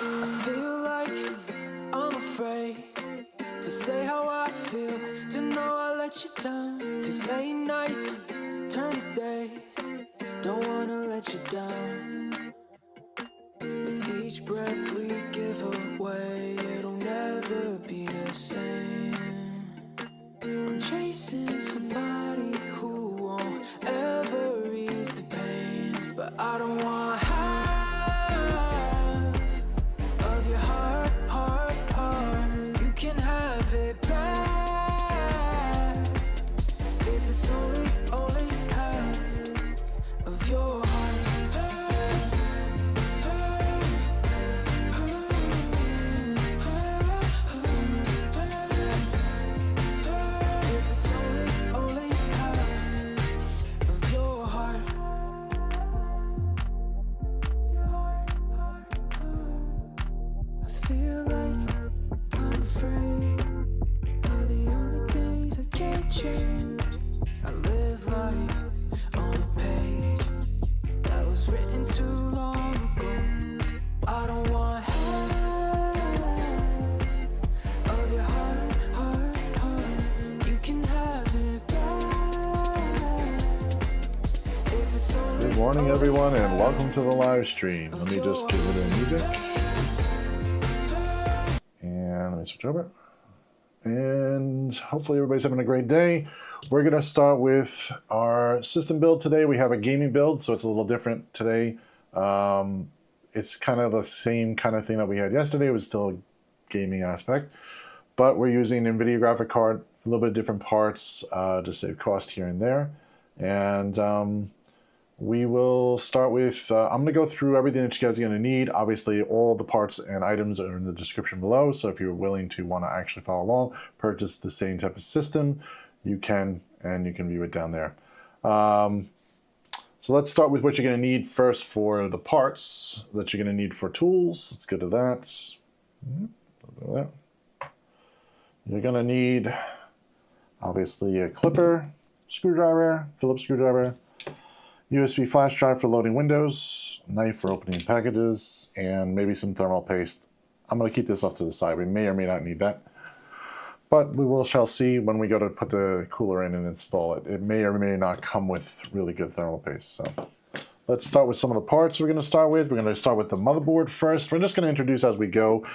I feel like I'm afraid to say how I feel, to know I let you down. These late nights turn to days, don't wanna let you down. With each breath we give away, it'll never be the same. I'm chasing somebody who won't ever ease the pain, but I don't want half of your heart, heart, heart. You can have it back if it's only half of your heart. If it's only half of your heart. I feel like I'm afraid of the only things I can't change. I live life on a page that was written too long ago. I don't want half of your heart, heart, heart. You can have it back if it's only. Good morning, everyone, and welcome to the live stream. Let me just get rid of the music. And let me switch over. And hopefully everybody's having a great day. We're going to start with our system build today. We have a gaming build, so it's a little different today. It's kind of the same kind of thing that we had yesterday. It was still a gaming aspect. But we're using an NVIDIA graphic card, a little bit different parts to save cost here and there. And we will start with, I'm going to go through everything that you guys are going to need. Obviously, all the parts and items are in the description below. So if you're willing to want to actually follow along, purchase the same type of system, you can, and you can view it down there. So let's start with what you're going to need first for the parts that you're going to need for tools. Let's go to that. You're going to need, obviously, a clipper, screwdriver, Phillips screwdriver, USB flash drive for loading windows, knife for opening packages, and maybe some thermal paste. I'm going to keep this off to the side. We may or may not need that. But we shall see when we go to put the cooler in and install it. It may or may not come with really good thermal paste. So let's start with some of the parts we're going to start with. We're going to start with the motherboard first. We're just going to introduce as we go.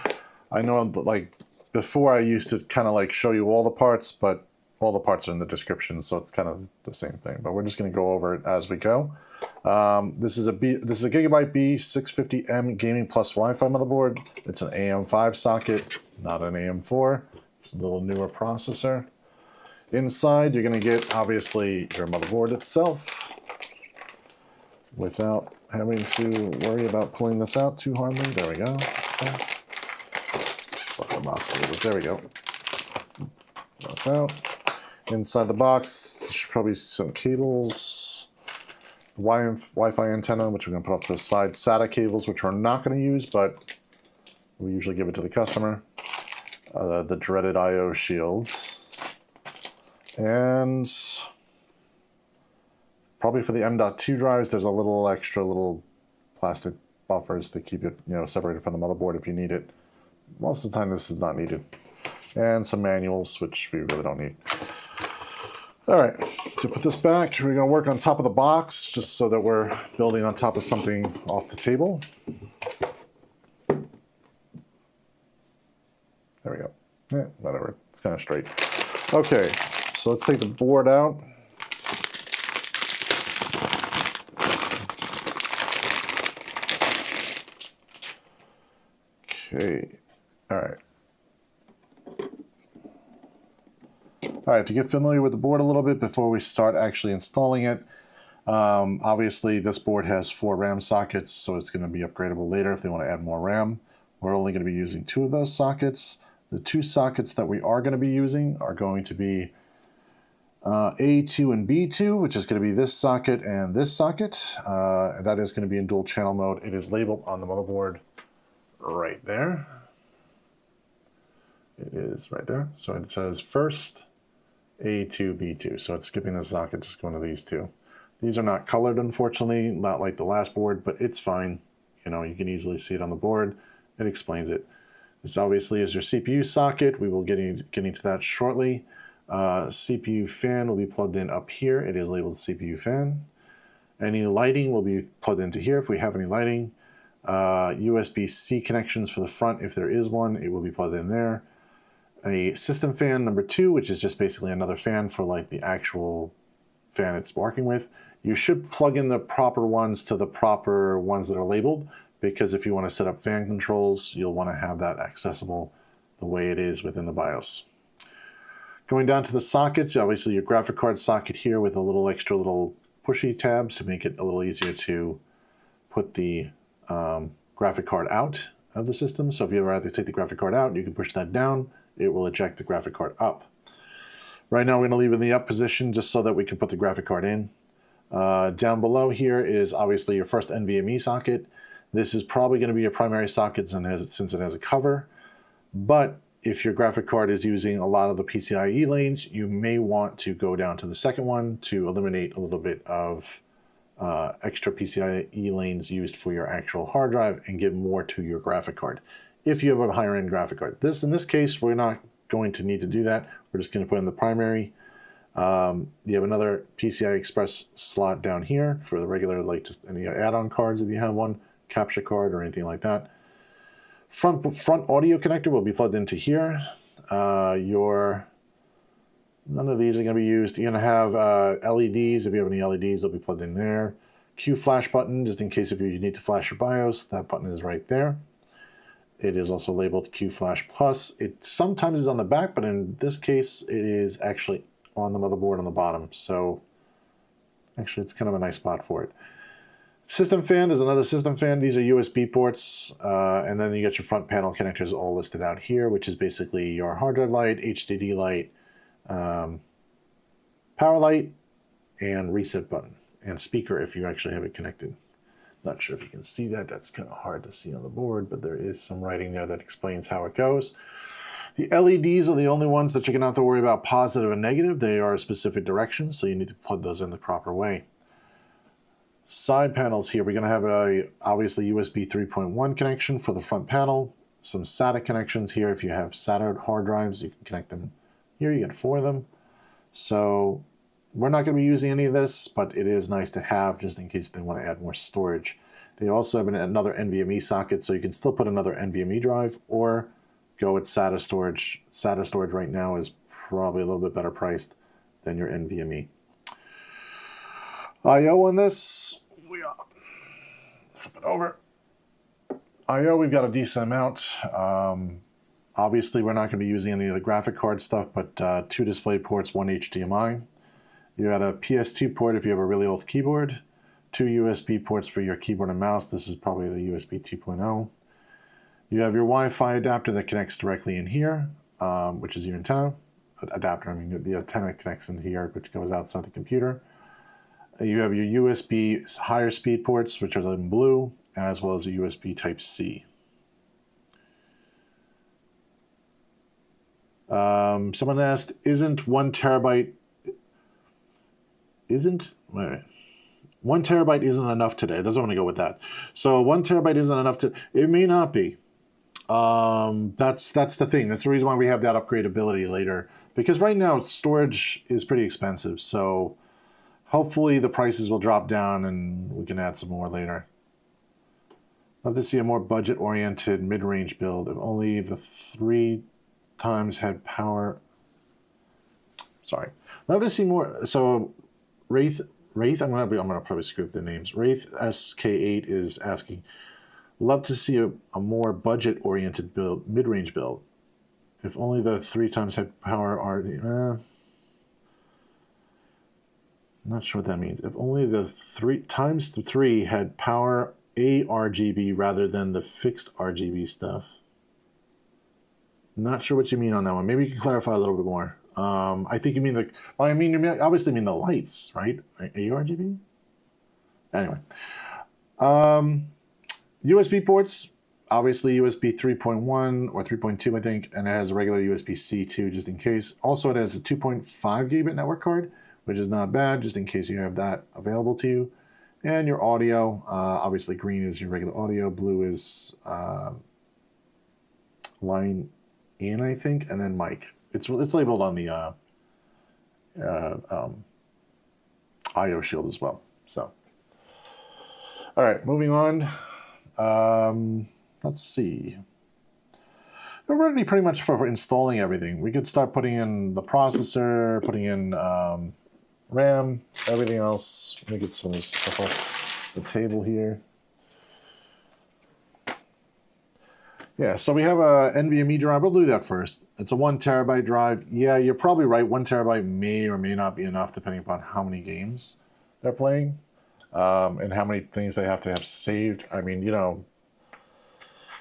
I know, like, before I used to kind of like show you all the parts, but all the parts are in the description, so it's kind of the same thing. But we're just going to go over it as we go. This is a Gigabyte B650M Gaming Plus Wi-Fi motherboard. It's an AM5 socket, not an AM4. It's a little newer processor. Inside, you're going to get, obviously, your motherboard itself without having to worry about pulling this out too hardly. There we go. Okay. Slide the box a little bit. There we go. Pull this out. Inside the box, there's probably some cables, Wi-Fi antenna, which we're going to put off to the side, SATA cables, which we're not going to use, but we usually give it to the customer. The dreaded I/O shields, and probably for the M.2 drives, there's a little extra plastic buffers to keep it, separated from the motherboard if you need it. Most of the time, this is not needed, and some manuals, which we really don't need. All right, to put this back, we're going to work on top of the box, just so that we're building on top of something off the table. There we go. Yeah, whatever. It's kind of straight. Okay, so let's take the board out. Okay, all right. All right, to get familiar with the board a little bit before we start actually installing it, obviously this board has 4 RAM sockets, so it's going to be upgradable later if they want to add more RAM. We're only going to be using 2 of those sockets. The 2 sockets that we are going to be using are going to be A2 and B2, which is going to be this socket and this socket. That is going to be in dual channel mode. It is labeled on the motherboard right there. It is right there. So it says first A2, B2. So it's skipping the socket, just going to these 2. These are not colored, unfortunately, not like the last board, but it's fine. You can easily see it on the board. it explains it. This obviously is your CPU socket. We will get into that shortly. CPU fan will be plugged in up here. It is labeled CPU fan. Any lighting will be plugged into here if we have any lighting. USB-C connections for the front, if there is one, it will be plugged in there. A system fan number 2, which is just basically another fan for like the actual fan it's working with. You should plug in the proper ones to the proper ones that are labeled, because if you want to set up fan controls, you'll want to have that accessible the way it is within the BIOS. Going down to the sockets, obviously your graphic card socket here with a little extra little pushy tabs to make it a little easier to put the graphic card out of the system. So if you ever have to take the graphic card out, you can push that down. It will eject the graphic card up. Right now we're going to leave it in the up position just so that we can put the graphic card in. Down below here is obviously your first NVMe socket. This is probably going to be your primary socket since it has a cover. But if your graphic card is using a lot of the PCIe lanes, you may want to go down to the second one to eliminate a little bit of extra PCIe lanes used for your actual hard drive and give more to your graphic card if you have a higher end graphic card. In this case, we're not going to need to do that. We're just going to put in the primary. You have another PCI Express slot down here for the regular, like just any add-on cards if you have one, capture card or anything like that. Front audio connector will be plugged into here. None of these are going to be used. You're going to have LEDs. If you have any LEDs, they'll be plugged in there. Q flash button, just in case if you need to flash your BIOS, that button is right there. It is also labeled Q Flash Plus. It sometimes is on the back, but in this case, it is actually on the motherboard on the bottom. So actually, it's kind of a nice spot for it. System fan, there's another system fan. These are USB ports. And then you get your front panel connectors all listed out here, which is basically your hard drive light, HDD light, power light, and reset button, and speaker if you actually have it connected. Not sure if you can see that. That's kind of hard to see on the board, but there is some writing there that explains how it goes. The LEDs are the only ones that you're going to have to worry about positive and negative. They are a specific direction, so you need to plug those in the proper way. Side panels here, we're going to have a obviously USB 3.1 connection for the front panel. Some SATA connections here. If you have SATA hard drives, you can connect them here. You get 4 of them. So we're not going to be using any of this, but it is nice to have just in case they want to add more storage. They also have another NVMe socket, so you can still put another NVMe drive or go with SATA storage. SATA storage right now is probably a little bit better priced than your NVMe. I/O on this, flip it over. I/O, we've got a decent amount. Obviously, we're not going to be using any of the graphic card stuff, but 2 display ports, 1 HDMI. You got a PS2 port if you have a really old keyboard, 2 USB ports for your keyboard and mouse. This is probably the USB 2.0. You have your Wi-Fi adapter that connects directly in here, which is your antenna adapter. I mean, the antenna connects in here, which goes outside the computer. You have your USB higher speed ports, which are in blue, as well as a USB Type-C. Someone asked, isn't 1 terabyte isn't enough today? Doesn't want to go with that. So 1 terabyte isn't enough to. It may not be. That's the thing. That's the reason why we have that upgradability later. Because right now storage is pretty expensive. So hopefully the prices will drop down and we can add some more later. Love to see a more budget-oriented mid-range build. If only the 3 times had power. Sorry. Love to see more. So Wraith, I'm gonna probably screw up the names. Wraith SK8 is asking, love to see a more budget-oriented build, mid-range build. If only the 3 times had power RD. Not sure what that means. If only the 3 had power ARGB rather than the fixed RGB stuff. Not sure what you mean on that one. Maybe you can clarify a little bit more. I think you mean you obviously mean the lights, right? ARGB? Anyway. USB ports, obviously USB 3.1 or 3.2, I think, and it has a regular USB-C too, just in case. Also, it has a 2.5 gigabit network card, which is not bad, just in case you have that available to you. And your audio, obviously green is your regular audio, blue is line in, I think, and then mic. It's labeled on the I/O shield as well. So, all right, moving on. Let's see. We're ready pretty much for installing everything. We could start putting in the processor, putting in RAM, everything else. Let me get some of this stuff off the table here. Yeah, so we have a NVMe drive. We'll do that first. It's a 1 terabyte drive. Yeah, you're probably right. 1 terabyte may or may not be enough depending upon how many games they're playing and how many things they have to have saved. I mean, you know,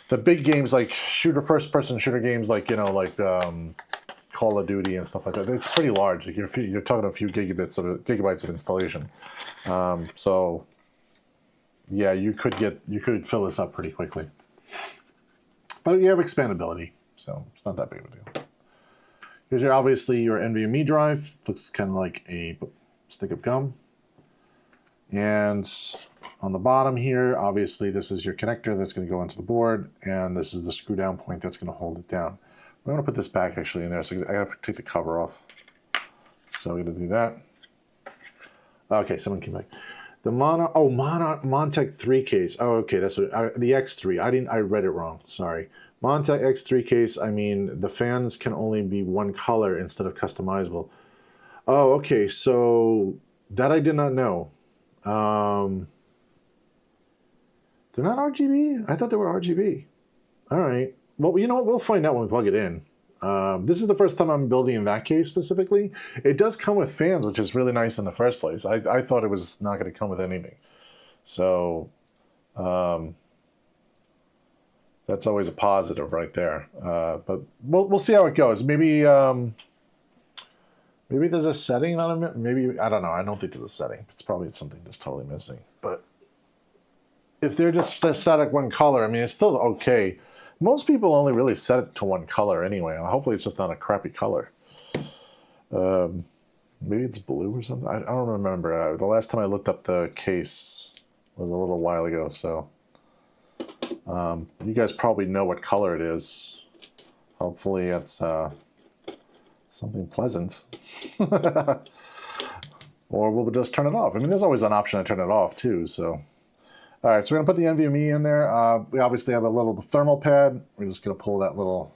the big games like first-person shooter games like, you know, like Call of Duty and stuff like that, it's pretty large. Like you're talking a few gigabytes of installation. So, yeah, you could fill this up pretty quickly. But you have expandability, so it's not that big of a deal. Here's obviously your NVMe drive. Looks kind of like a stick of gum. And on the bottom here, obviously this is your connector that's going to go into the board, and this is the screw down point that's going to hold it down. We're going to put this back actually in there, so I have to take the cover off. So we're going to do that. Okay, someone came back. The Montech X3 case. Oh, okay, that's what the X3. I read it wrong. Sorry. Montech X3 case. I mean, the fans can only be one color instead of customizable. Oh, okay. So that I did not know. They're not RGB? I thought they were RGB. All right. Well, you know what? We'll find out when we plug it in. This is the first time I'm building in that case specifically. It does come with fans, which is really nice in the first place. I thought it was not going to come with anything. So that's always a positive right there. But we'll see how it goes. Maybe maybe there's a setting on it. Maybe, I don't know. I don't think there's a setting. It's probably something that's totally missing. But if they're just set at one color, I mean, it's still okay. Most people only really set it to one color anyway. Hopefully it's just not a crappy color. Maybe it's blue or something. I don't remember. The last time I looked up the case was a little while ago. So you guys probably know what color it is. Hopefully it's something pleasant. Or we'll just turn it off. I mean, there's always an option to turn it off too. So. All right, so we're going to put the NVMe in there. We obviously have a little thermal pad. We're just going to pull that little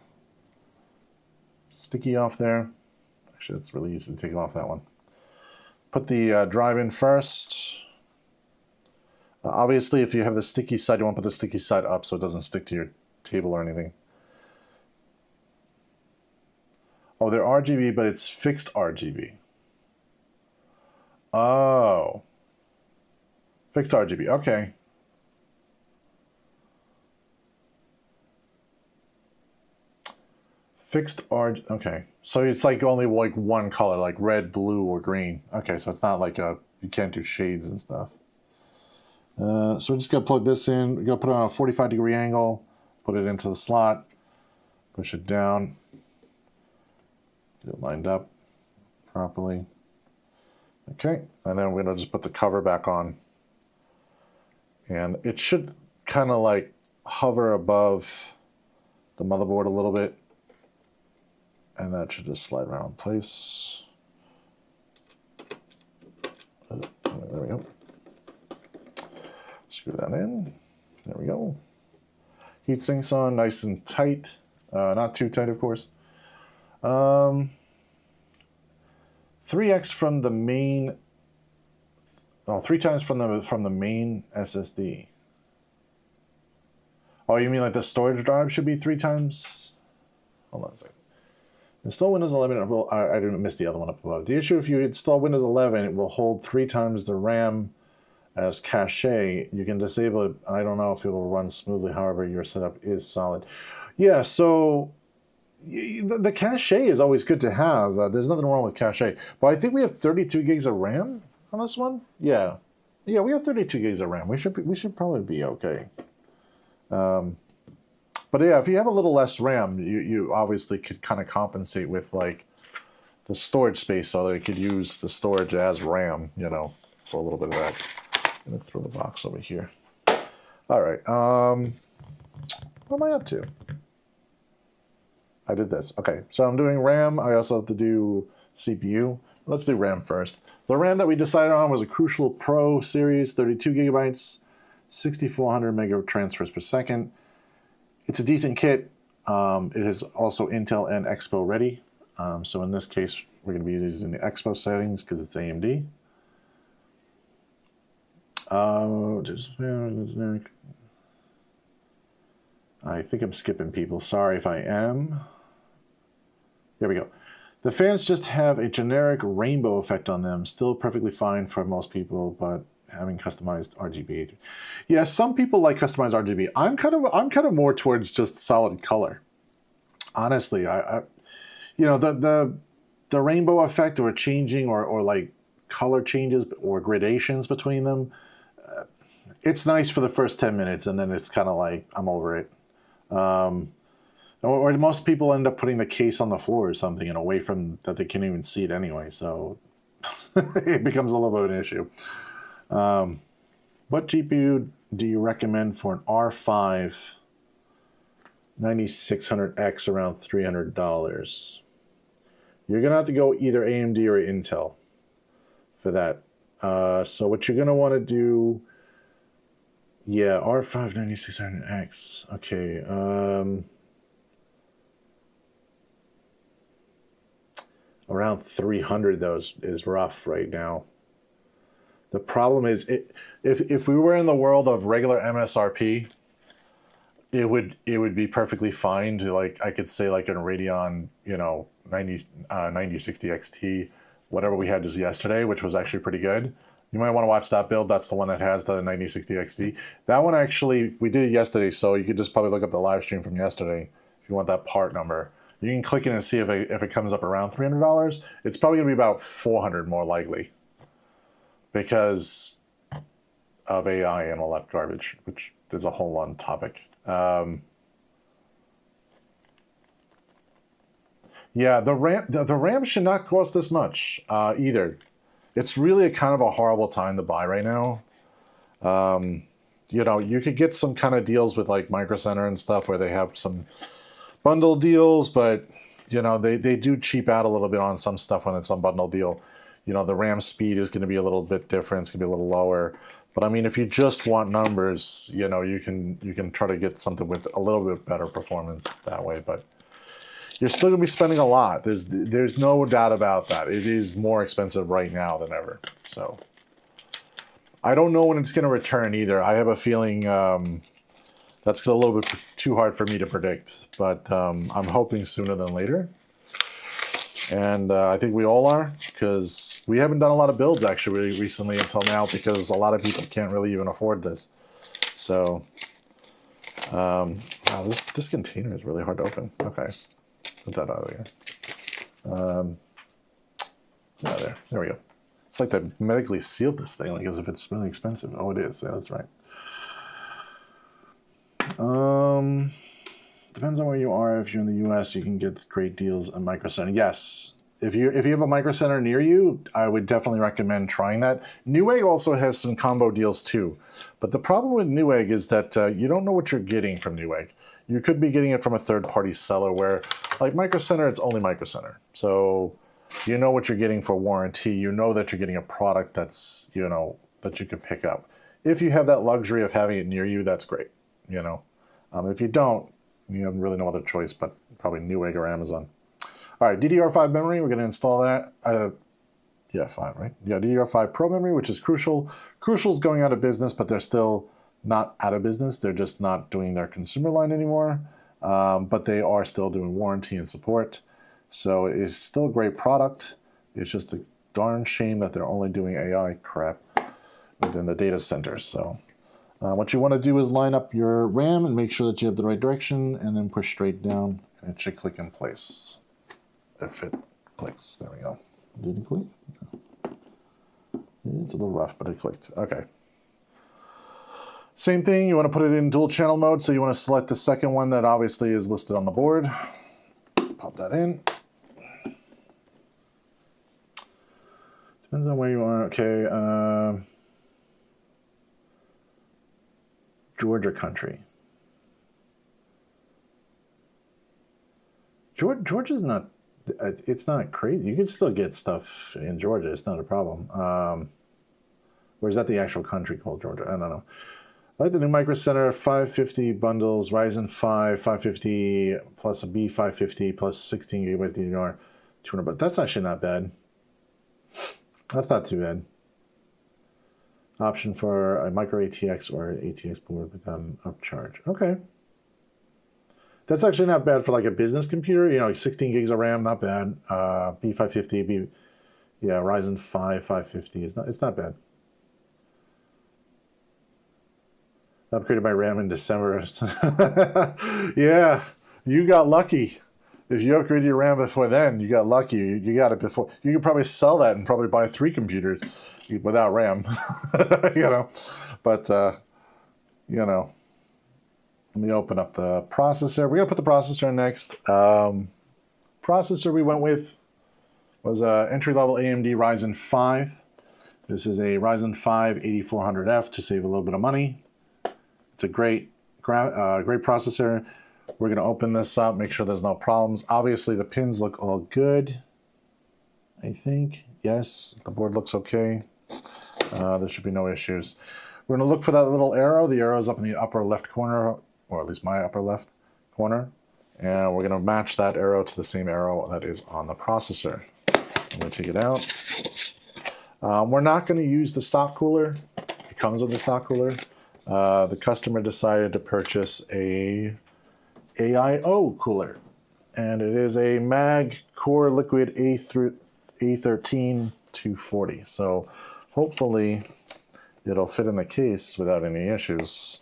sticky off there. Actually, it's really easy to take off that one. Put the drive in first. Obviously, if you have the sticky side, you want to put the sticky side up so it doesn't stick to your table or anything. Oh, they're RGB, but it's fixed RGB. Oh. Fixed RGB, okay. Fixed RGB, okay. So it's like only like one color, like red, blue, or green. Okay, so it's not like you can't do shades and stuff. So we're just gonna plug this in. We're gonna put it on a 45-degree angle, put it into the slot, push it down, get it lined up properly. Okay, and then we're gonna just put the cover back on. And it should kind of like hover above the motherboard a little bit. And that should just slide around in place. There we go. Screw that in. There we go. Heat sinks on nice and tight. Not too tight, of course. 3x from the main. Oh, 3 times from the main SSD. Oh, you mean like the storage drive should be 3 times? Hold on a second. Install Windows 11. Well, I didn't miss the other one up above. The issue, if you install Windows 11, it will hold 3 times the RAM as cache. You can disable it. I don't know if it will run smoothly. However, your setup is solid. Yeah, so the cache is always good to have. There's nothing wrong with cache. But I think we have 32 gigs of RAM on this one. Yeah, we have 32 gigs of RAM. We should probably be okay. But yeah, if you have a little less RAM, you obviously could kind of compensate with like the storage space, so that you could use the storage as RAM, you know, for a little bit of that. I'm gonna throw the box over here. All right, what am I up to? I did this. Okay, so I'm doing RAM. I also have to do CPU. Let's do RAM first. The RAM that we decided on was a Crucial Pro series, 32 gigabytes, 6,400 mega transfers per second. It's a decent kit. It is also Intel and Expo ready. So in this case, we're going to be using the Expo settings because it's AMD. I think I'm skipping people. Sorry if I am. There we go. The fans just have a generic rainbow effect on them. Still perfectly fine for most people, but having customized RGB. Yeah, some people like customized RGB. I'm kind of more towards just solid color. Honestly, you know, the rainbow effect or changing or like color changes or gradations between them. It's nice for the first 10 minutes, and then it's kind of like I'm over it. Or most people end up putting the case on the floor or something and away from that they can't even see it anyway. So it becomes a little bit of an issue. What GPU do you recommend for an R5 9600X around $300? You're going to have to go either AMD or Intel for that. So what you're going to want to do, yeah, R5 9600X. Okay. Around 300 though is rough right now. The problem is, if we were in the world of regular MSRP, it would be perfectly fine to, like, I could say like a Radeon, you know, 9060 XT, whatever we had just yesterday, which was actually pretty good. You might want to watch that build. That's the one that has the 9060 XT. That one actually, we did it yesterday, so you could just probably look up the live stream from yesterday if you want that part number. You can click in and see if it comes up around $300. It's probably going to be about $400 more likely because of AI and all that garbage, which is a whole on topic. Yeah, the RAM should not cost this much either. It's really a kind of a horrible time to buy right now. You know, you could get some kind of deals with like Micro Center and stuff where they have some bundle deals, but you know, they do cheap out a little bit on some stuff when it's on bundle deal. You know, the RAM speed is going to be a little bit different. It's going to be a little lower. But I mean, if you just want numbers, you know, you can try to get something with a little bit better performance that way. But you're still going to be spending a lot. There's no doubt about that. It is more expensive right now than ever. So I don't know when it's going to return either. I have a feeling that's a little bit too hard for me to predict. But I'm hoping sooner than later. And I think we all are, because we haven't done a lot of builds actually recently until now, because a lot of people can't really even afford this. So, wow, this container is really hard to open. Okay, put that out of here. There we go. It's like they medically sealed this thing, like as if it's really expensive. Oh, it is. Yeah, that's right. Depends on where you are. If you're in the US, you can get great deals at Micro Center. Yes. If you have a Micro Center near you, I would definitely recommend trying that. Newegg also has some combo deals too. But the problem with Newegg is that you don't know what you're getting from Newegg. You could be getting it from a third-party seller where, like Micro Center, it's only Micro Center. So you know what you're getting for warranty. You know that you're getting a product that's, you know, that you can pick up. If you have that luxury of having it near you, that's great, you know. If you don't, you have really no other choice but probably Newegg or Amazon. All right, DDR5 memory, we're going to install that. Yeah, 5, right? Yeah, DDR5 Pro memory, which is Crucial. Crucial's going out of business, but they're still not out of business. They're just not doing their consumer line anymore. But they are still doing warranty and support. So it's still a great product. It's just a darn shame that they're only doing AI crap within the data centers. So what you want to do is line up your RAM and make sure that you have the right direction, and then push straight down, and it should click in place. If it clicks, there we go. Did it click? No. It's a little rough, but it clicked. Okay. Same thing, you want to put it in dual channel mode, so you want to select the second one that obviously is listed on the board. Pop that in. Depends on where you are. Okay. Georgia country. Georgia's not, it's not crazy. You can still get stuff in Georgia. It's not a problem. Or is that the actual country called Georgia? I don't know. I like the new Micro Center 550 bundles, Ryzen 5 550 plus a B550 plus 16 gigabyte DDR, 200. But that's actually not bad. That's not too bad. Option for a micro ATX or an ATX board without an upcharge. Okay. That's actually not bad for like a business computer. You know, 16 gigs of RAM, not bad. B550, yeah, Ryzen 5 550 it's not bad. Upgraded my RAM in December. Yeah, you got lucky. If you upgraded your RAM before then, you got lucky. You got it before. You could probably sell that and probably buy 3 computers without RAM. You know, but you know, let me open up the processor. We're gonna put the processor in next. Processor we went with was a entry-level AMD Ryzen 5. This is a Ryzen 5 8400F to save a little bit of money. It's a great processor. We're going to open this up, make sure there's no problems. Obviously, the pins look all good, I think. Yes, the board looks okay. There should be no issues. We're going to look for that little arrow. The arrow is up in the upper left corner, or at least my upper left corner. And we're going to match that arrow to the same arrow that is on the processor. I'm going to take it out. We're not going to use the stock cooler. It comes with the stock cooler. The customer decided to purchase a AIO cooler, and it is a MAG CORELIQUID A13 240. So hopefully it'll fit in the case without any issues.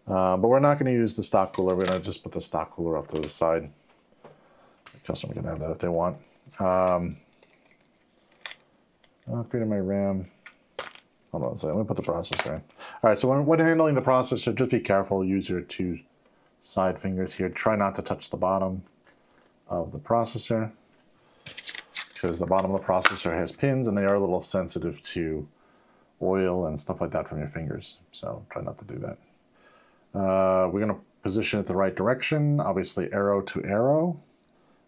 But we're not going to use the stock cooler. We're going to just put the stock cooler off to the side. The customer can have that if they want. Upgrading my RAM. Hold on a second. Let me put the processor in. All right, so when handling the processor, just be careful. Use your 2 side fingers here. Try not to touch the bottom of the processor, because the bottom of the processor has pins and they are a little sensitive to oil and stuff like that from your fingers. So try not to do that. We're going to position it the right direction, obviously arrow to arrow.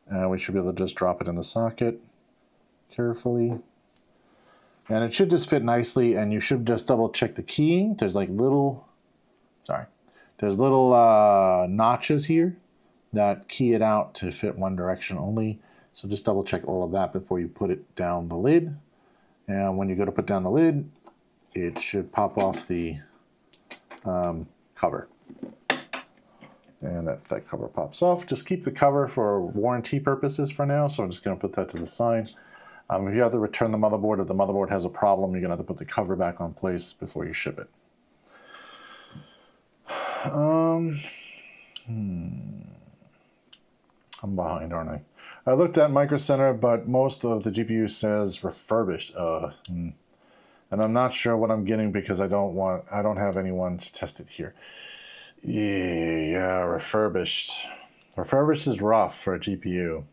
And we should be able to just drop it in the socket carefully. And it should just fit nicely, and you should just double check the keying. There's like little, there's little notches here that key it out to fit one direction only. So just double check all of that before you put it down the lid. And when you go to put down the lid, it should pop off the cover. And that cover pops off. Just keep the cover for warranty purposes for now. So I'm just going to put that to the side. If you have to return the motherboard, if the motherboard has a problem, you're going to have to put the cover back on place before you ship it. I'm behind, aren't I? I looked at Micro Center, but most of the GPU says refurbished. And I'm not sure what I'm getting because I don't have anyone to test it here. Yeah, refurbished. Refurbished is rough for a GPU.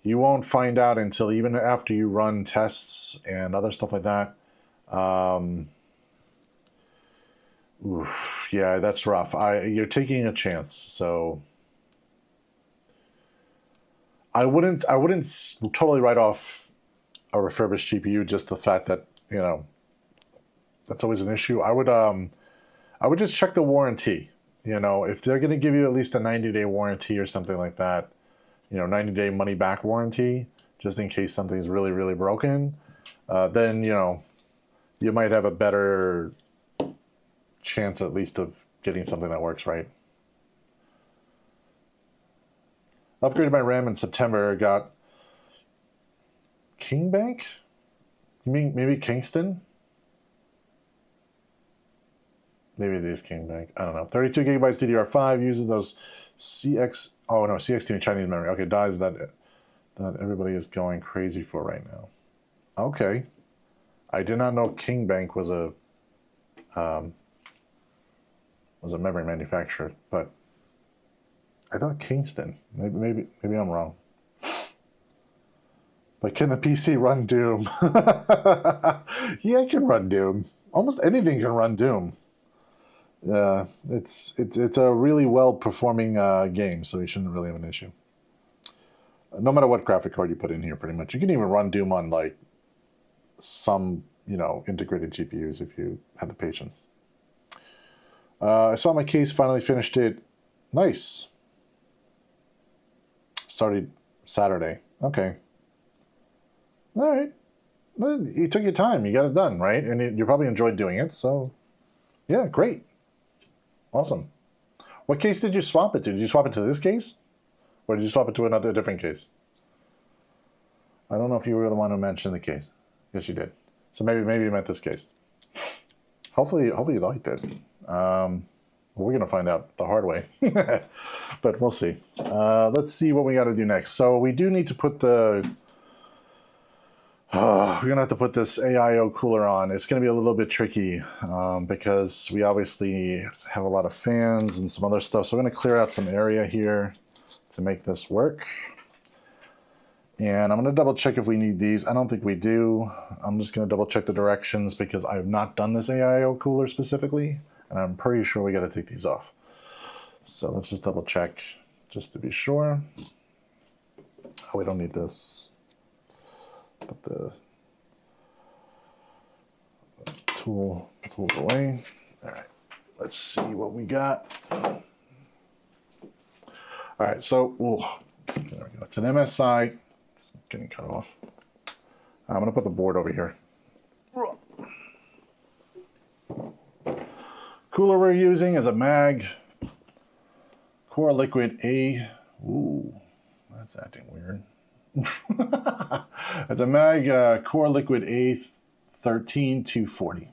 You won't find out until even after you run tests and other stuff like that. Oof, yeah, that's rough. You're taking a chance, so I wouldn't totally write off a refurbished GPU, just the fact that, you know, that's always an issue. I would just check the warranty. You know, if they're going to give you at least a 90-day warranty or something like that, you know, 90-day money-back warranty, just in case something's really, really broken, then, you know, you might have a better chance at least of getting something that works right. Upgraded my RAM in September, got King Bank? You mean maybe Kingston? Maybe it is King Bank. I don't know. 32 gigabytes DDR5, uses those CXT Chinese memory. Okay, dies that everybody is going crazy for right now. Okay. I did not know King Bank was a memory manufacturer, but I thought Kingston. Maybe I'm wrong. But can the PC run Doom? Yeah, it can run Doom. Almost anything can run Doom. It's a really well performing game, so you shouldn't really have an issue. No matter what graphic card you put in here, pretty much. You can even run Doom on like some, you know, integrated GPUs if you had the patience. I saw my case, finally finished it. Nice. Started Saturday. Okay. All right. Well, you took your time. You got it done, right? And you probably enjoyed doing it. So, yeah, great. Awesome. What case did you swap it to? Did you swap it to this case? Or did you swap it to another different case? I don't know if you were the one who mentioned the case. Yes, you did. So maybe you meant this case. Hopefully you liked it. We're going to find out the hard way. But we'll see. Let's see what we got to do next. So we do need to put the... we're going to have to put this AIO cooler on. It's going to be a little bit tricky because we obviously have a lot of fans and some other stuff. So we're going to clear out some area here to make this work. And I'm going to double check if we need these. I don't think we do. I'm just going to double check the directions because I have not done this AIO cooler specifically. And I'm pretty sure we got to take these off. So let's just double check just to be sure. Oh, we don't need this. Put the tools away. All right, let's see what we got. All right, so there we go. It's an MSI. It's getting cut off. I'm gonna put the board over here. Cooler we're using is a MAG CORELIQUID A. Ooh, that's acting weird. It's a MAG CORELIQUID A13240.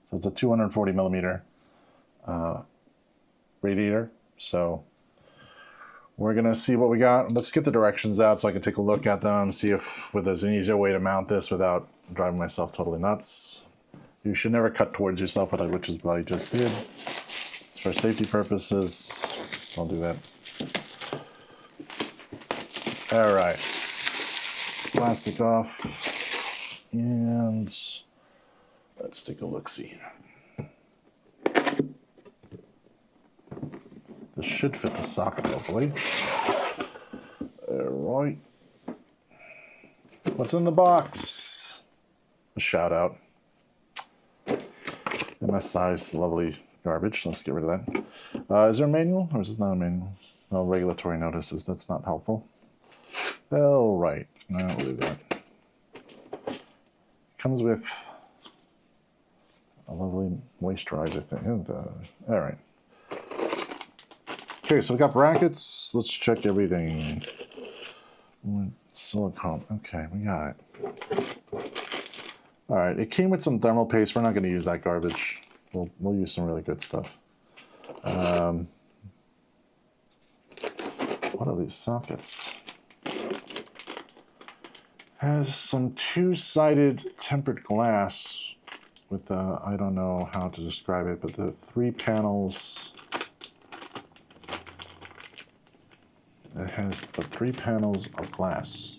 So it's a 240 millimeter radiator. So we're gonna see what we got. Let's get the directions out so I can take a look at them, see if there's an easier way to mount this without driving myself totally nuts. You should never cut towards yourself, which is what I just did. For safety purposes, I'll do that. All right. Plastic off, and let's take a look-see. This should fit the socket, hopefully. All right. What's in the box? A shout out. MSI's lovely garbage. Let's get rid of that. Is there a manual, or is this not a manual? No regulatory notices. That's not helpful. All right. No, we'll do that. Comes with a lovely moisturizer thing. And, all right. Okay, so we got brackets. Let's check everything. Silicone. Okay, we got it. All right, it came with some thermal paste. We're not going to use that garbage. We'll use some really good stuff. What are these sockets? Has some two-sided tempered glass with I don't know how to describe it, but the 3 panels. It has the 3 panels of glass.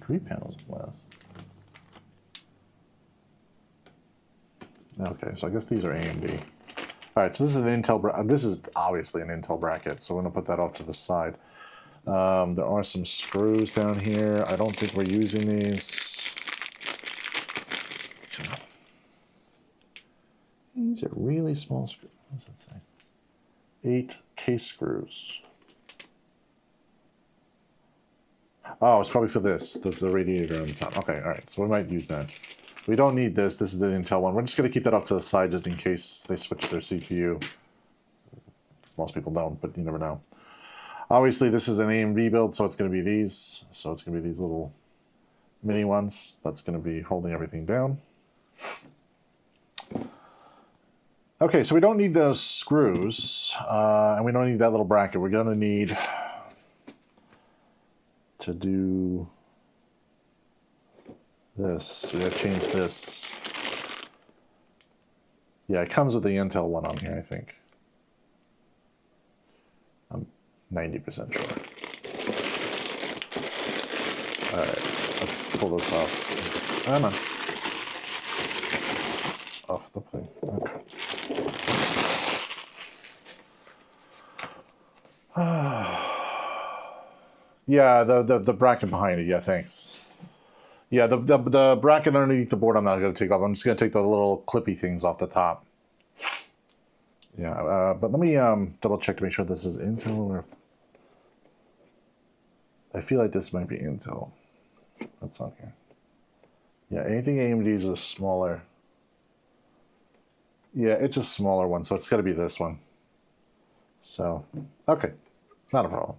3 panels of glass. Okay, so I guess these are AMD. All right, so this is an Intel. This is obviously an Intel bracket, so we're gonna put that off to the side. There are some screws down here. I don't think we're using these. These are really small screws. What does it say? 8 case screws. Oh, it's probably for this, the radiator on the top. Okay, all right, so we might use that. We don't need this. This is the Intel one. We're just going to keep that off to the side just in case they switch their CPU. Most people don't, but you never know. Obviously, this is an AMD build, so it's going to be these. So it's going to be these little mini ones. That's going to be holding everything down. Okay, so we don't need those screws, and we don't need that little bracket. We're going to need to do this. We got to change this. Yeah, it comes with the Intel one on here, I think. I'm 90% sure. All right, let's pull this off. Come on. Off the thing. Okay. Yeah, the bracket behind it. Yeah, thanks. Yeah, the bracket underneath the board I'm not going to take off. I'm just going to take the little clippy things off the top. Yeah, but let me double check to make sure this is Intel or... I feel like this might be Intel. That's on here. Yeah, anything AMD is a smaller... Yeah, it's a smaller one, so it's got to be this one. So, okay, not a problem.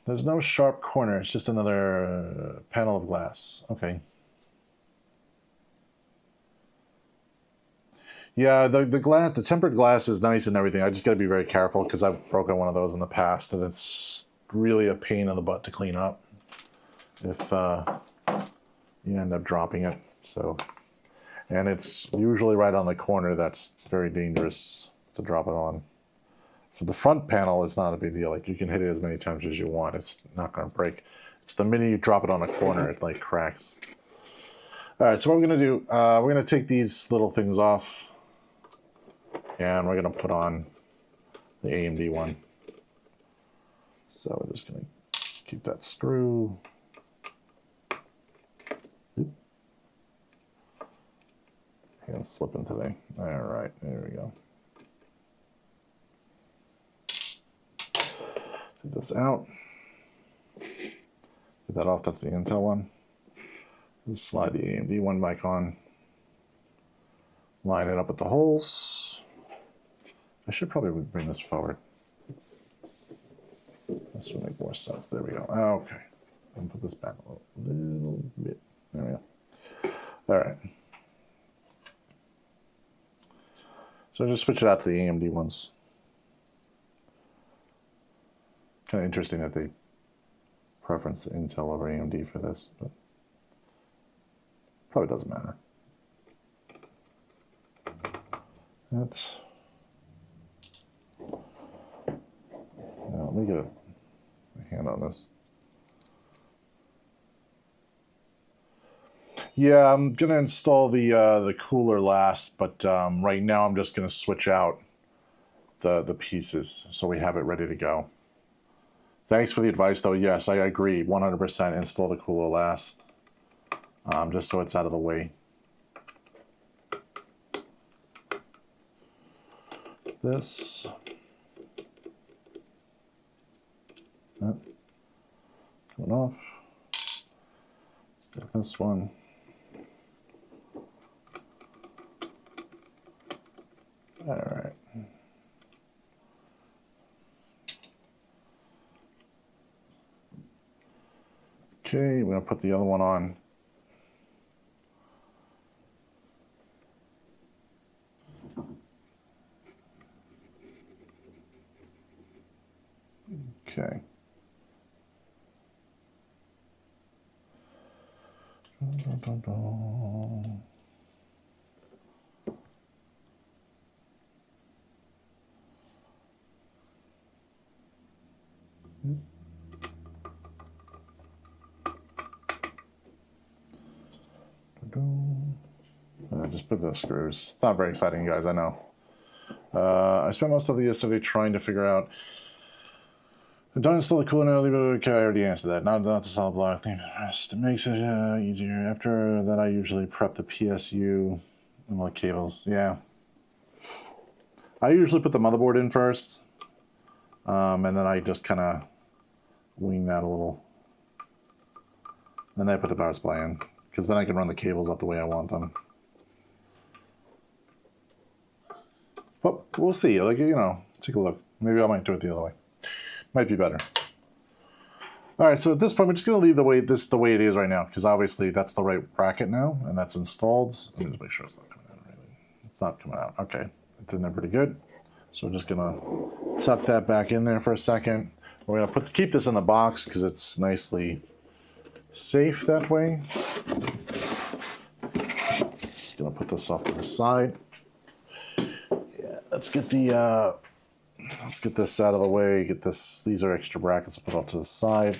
There's no sharp corner, it's just another panel of glass. Okay. Yeah, the glass, the tempered glass is nice and everything. I just got to be very careful because I've broken one of those in the past, and it's really a pain in the butt to clean up if you end up dropping it. So, and it's usually right on the corner. That's very dangerous to drop it on. For the front panel, it's not a big deal. Like, you can hit it as many times as you want. It's not going to break. It's the minute you drop it on a corner, it like cracks. All right, so what we're going to do, we're going to take these little things off, and we're going to put on the AMD one. So we're just going to keep that screw. Oop. Hands slipping today. All right, there we go. Take this out. Get that off. That's the Intel one. Just slide the AMD one back on. Line it up with the holes. I should probably bring this forward. This would make more sense. There we go. Okay. And put this back a little bit. There we go. All right. So just switch it out to the AMD ones. Kind of interesting that they preference Intel over AMD for this, but probably doesn't matter. That's... Now, let me get a hand on this. Yeah, I'm going to install the cooler last, but right now I'm just going to switch out the pieces so we have it ready to go. Thanks for the advice, though. Yes, I agree. 100% install the cooler last, just so it's out of the way. This. That. Coming off. Let's take this one. All right. Okay, we're going to put the other one on. Okay. Dun, dun, dun. Just put the screws. It's not very exciting, guys, I know. I spent most of the yesterday trying to figure out. Don't install the cooler now, leave it. Okay, I already answered that. Not the solid block thing. It makes it easier. After that, I usually prep the PSU and the cables. Yeah. I usually put the motherboard in first, and then I just kind of wing that a little. And then I put the power supply in, because then I can run the cables up the way I want them. But we'll see. Like, you know, take a look. Maybe I might do it the other way. Might be better. All right, so at this point, we're just going to leave this the way it is right now, because obviously that's the right bracket now, and that's installed. Let me just make sure it's not coming out. Really, it's not coming out. Okay, it's in there pretty good. So we're just going to tuck that back in there for a second. We're going to keep this in the box because it's nicely safe that way. Just going to put this off to the side. Yeah, let's get this out of the way. Get this. These are extra brackets. I'll put off to the side.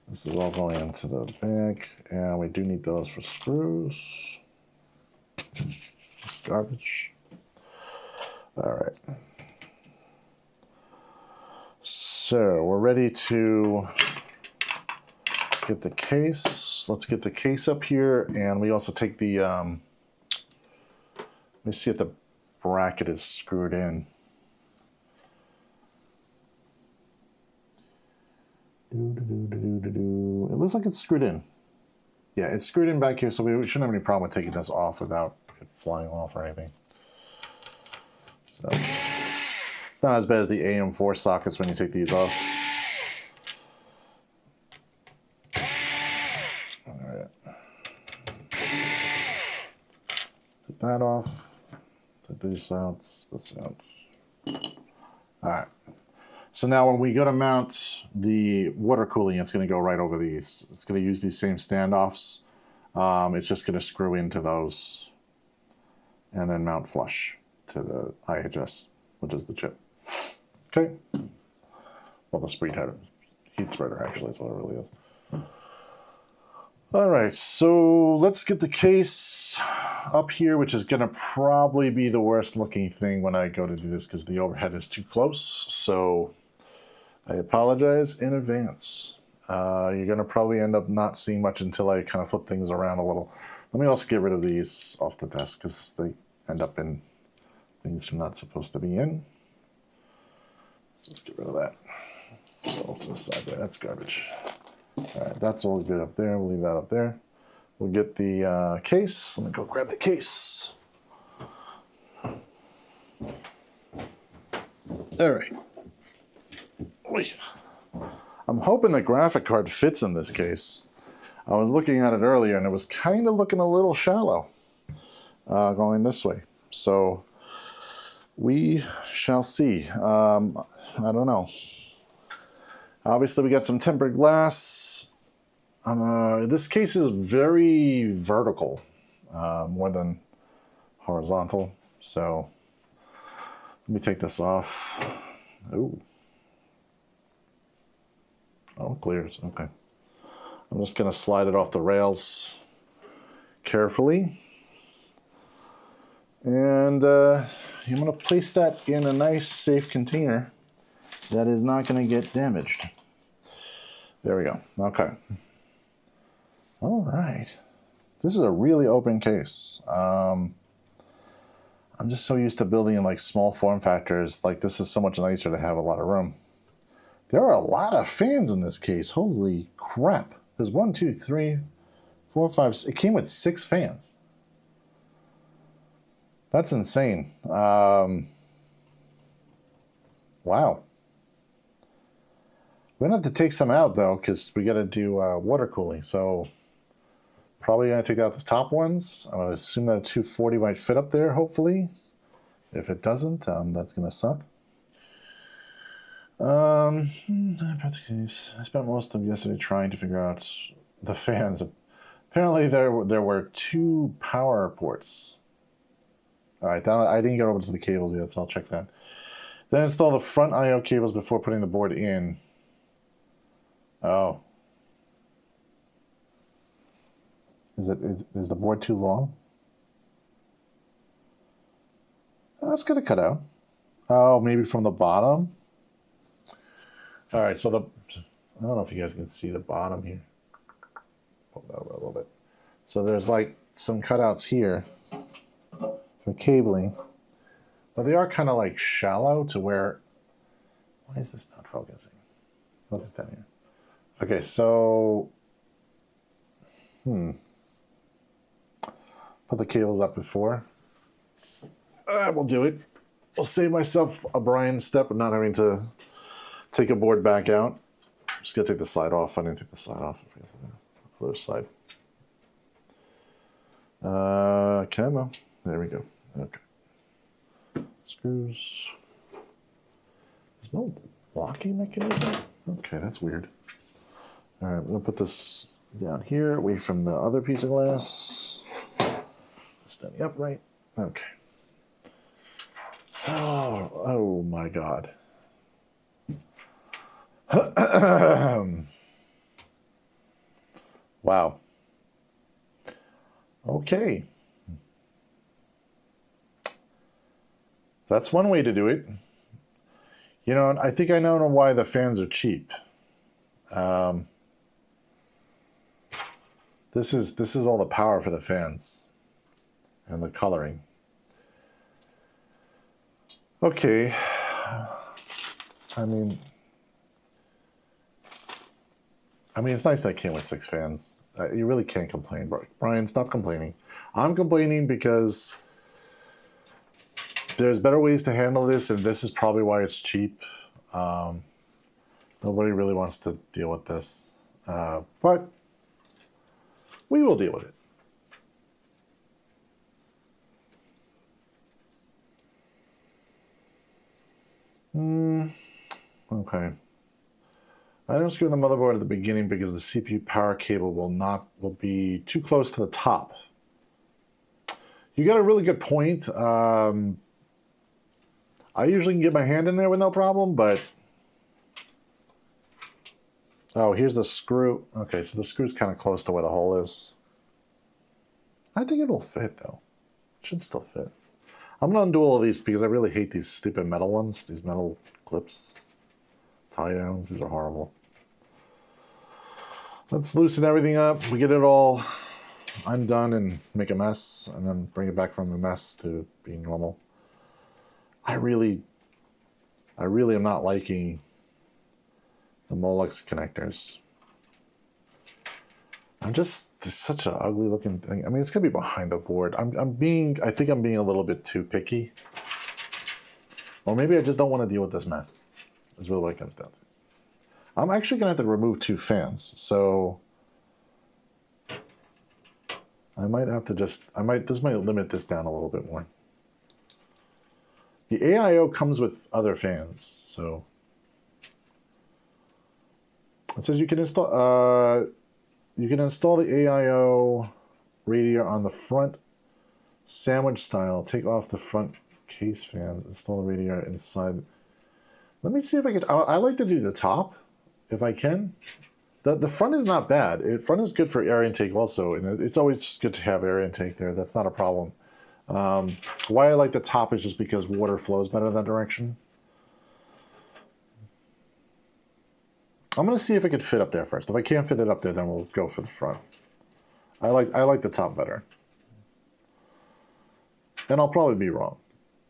This is all going into the back, and we do need those for screws. It's garbage. All right. So we're ready to get the case. Let's get the case up here, and we also take the, let me see if the bracket is screwed in. It looks like it's screwed in. Yeah, it's screwed in back here, so we shouldn't have any problem with taking this off without it flying off or anything. So it's not as bad as the AM4 sockets when you take these off. All right. Take that off. Take these out. This out. All right. So now when we go to mount the water cooling, it's going to go right over these. It's going to use these same standoffs. It's just going to screw into those and then mount flush to the IHS, which is the chip. Okay. Well, the heat spreader actually is what it really is. All right, so let's get the case up here, which is going to probably be the worst looking thing when I go to do this because the overhead is too close. So I apologize in advance. You're going to probably end up not seeing much until I kind of flip things around a little. Let me also get rid of these off the desk because they end up in things they're not supposed to be in. Let's get rid of that. Go to the side there. That's garbage. All right, that's all good up there. We'll leave that up there. We'll get the case. Let me go grab the case. All right. Wait. I'm hoping the graphic card fits in this case. I was looking at it earlier and it was kind of looking a little shallow going this way. So we shall see. I don't know. Obviously, we got some tempered glass. This case is very vertical, more than horizontal. So let me take this off. Oh, it clears. Okay. I'm just going to slide it off the rails carefully. And I'm going to place that in a nice, safe container that is not going to get damaged. There we go. Okay. All right. This is a really open case. I'm just so used to building in like small form factors. Like this is so much nicer to have a lot of room. There are a lot of fans in this case. Holy crap. There's 1, 2, 3, 4, 5. It came with 6 fans. That's insane. Wow. We're going to have to take some out, though, because we got to do water cooling. So probably going to take out the top ones. I'm going to assume that a 240 might fit up there, hopefully. If it doesn't, that's going to suck. I spent most of yesterday trying to figure out the fans. Apparently, there were 2 power ports. All right, I didn't get over to the cables yet, so I'll check that. Then install the front I/O cables before putting the board in. Oh. Is the board too long? Oh, it's gonna cut out. Oh, maybe from the bottom? All right, so I don't know if you guys can see the bottom here. Pull that over a little bit. So there's like some cutouts here for cabling, but they are kind of like shallow to where, why is this not focusing? Focus down here. Okay, so, put the cables up before. We'll do it. I'll save myself a Brian step of not having to take a board back out. Just gonna take the side off. I didn't take the side off. The other side. Camo. There we go. Okay. Screws. There's no locking mechanism? Okay, that's weird. All right, I'm gonna put this down here, away from the other piece of glass. Stand me upright. Okay. Oh my God. Wow. Okay. That's one way to do it. You know, I think I know why the fans are cheap. This is all the power for the fans and the coloring. Okay, I mean, it's nice that I came with 6 fans. You really can't complain, Brian. Stop complaining. I'm complaining because there's better ways to handle this, and this is probably why it's cheap. Nobody really wants to deal with this, but we will deal with it. Okay. I don't screw the motherboard at the beginning because the CPU power cable will be too close to the top. You got a really good point. I usually can get my hand in there with no problem, but oh, here's the screw. Okay, so the screw's kind of close to where the hole is. I think it'll fit though. It should still fit. I'm gonna undo all of these because I really hate these stupid metal ones, these metal clips, tie downs. These are horrible. Let's loosen everything up. We get it all undone and make a mess, and then bring it back from a mess to being normal. I really am not liking the Molex connectors. Just such an ugly looking thing. I mean, it's gonna be behind the board. I think I'm being a little bit too picky. Or maybe I just don't want to deal with this mess. That's really what it comes down to. I'm actually gonna have to remove 2 fans, so I might have to this might limit this down a little bit more. The AIO comes with other fans, so it says you can install the AIO radiator on the front sandwich style. Take off the front case fans. Install the radiator inside. Let me see if I can. I like to do the top if I can. The front is not bad. The front is good for air intake also, and it's always good to have air intake there. That's not a problem. Why I like the top is just because water flows better in that direction. I'm going to see if it could fit up there first. If I can't fit it up there, then we'll go for the front. I like the top better. And I'll probably be wrong.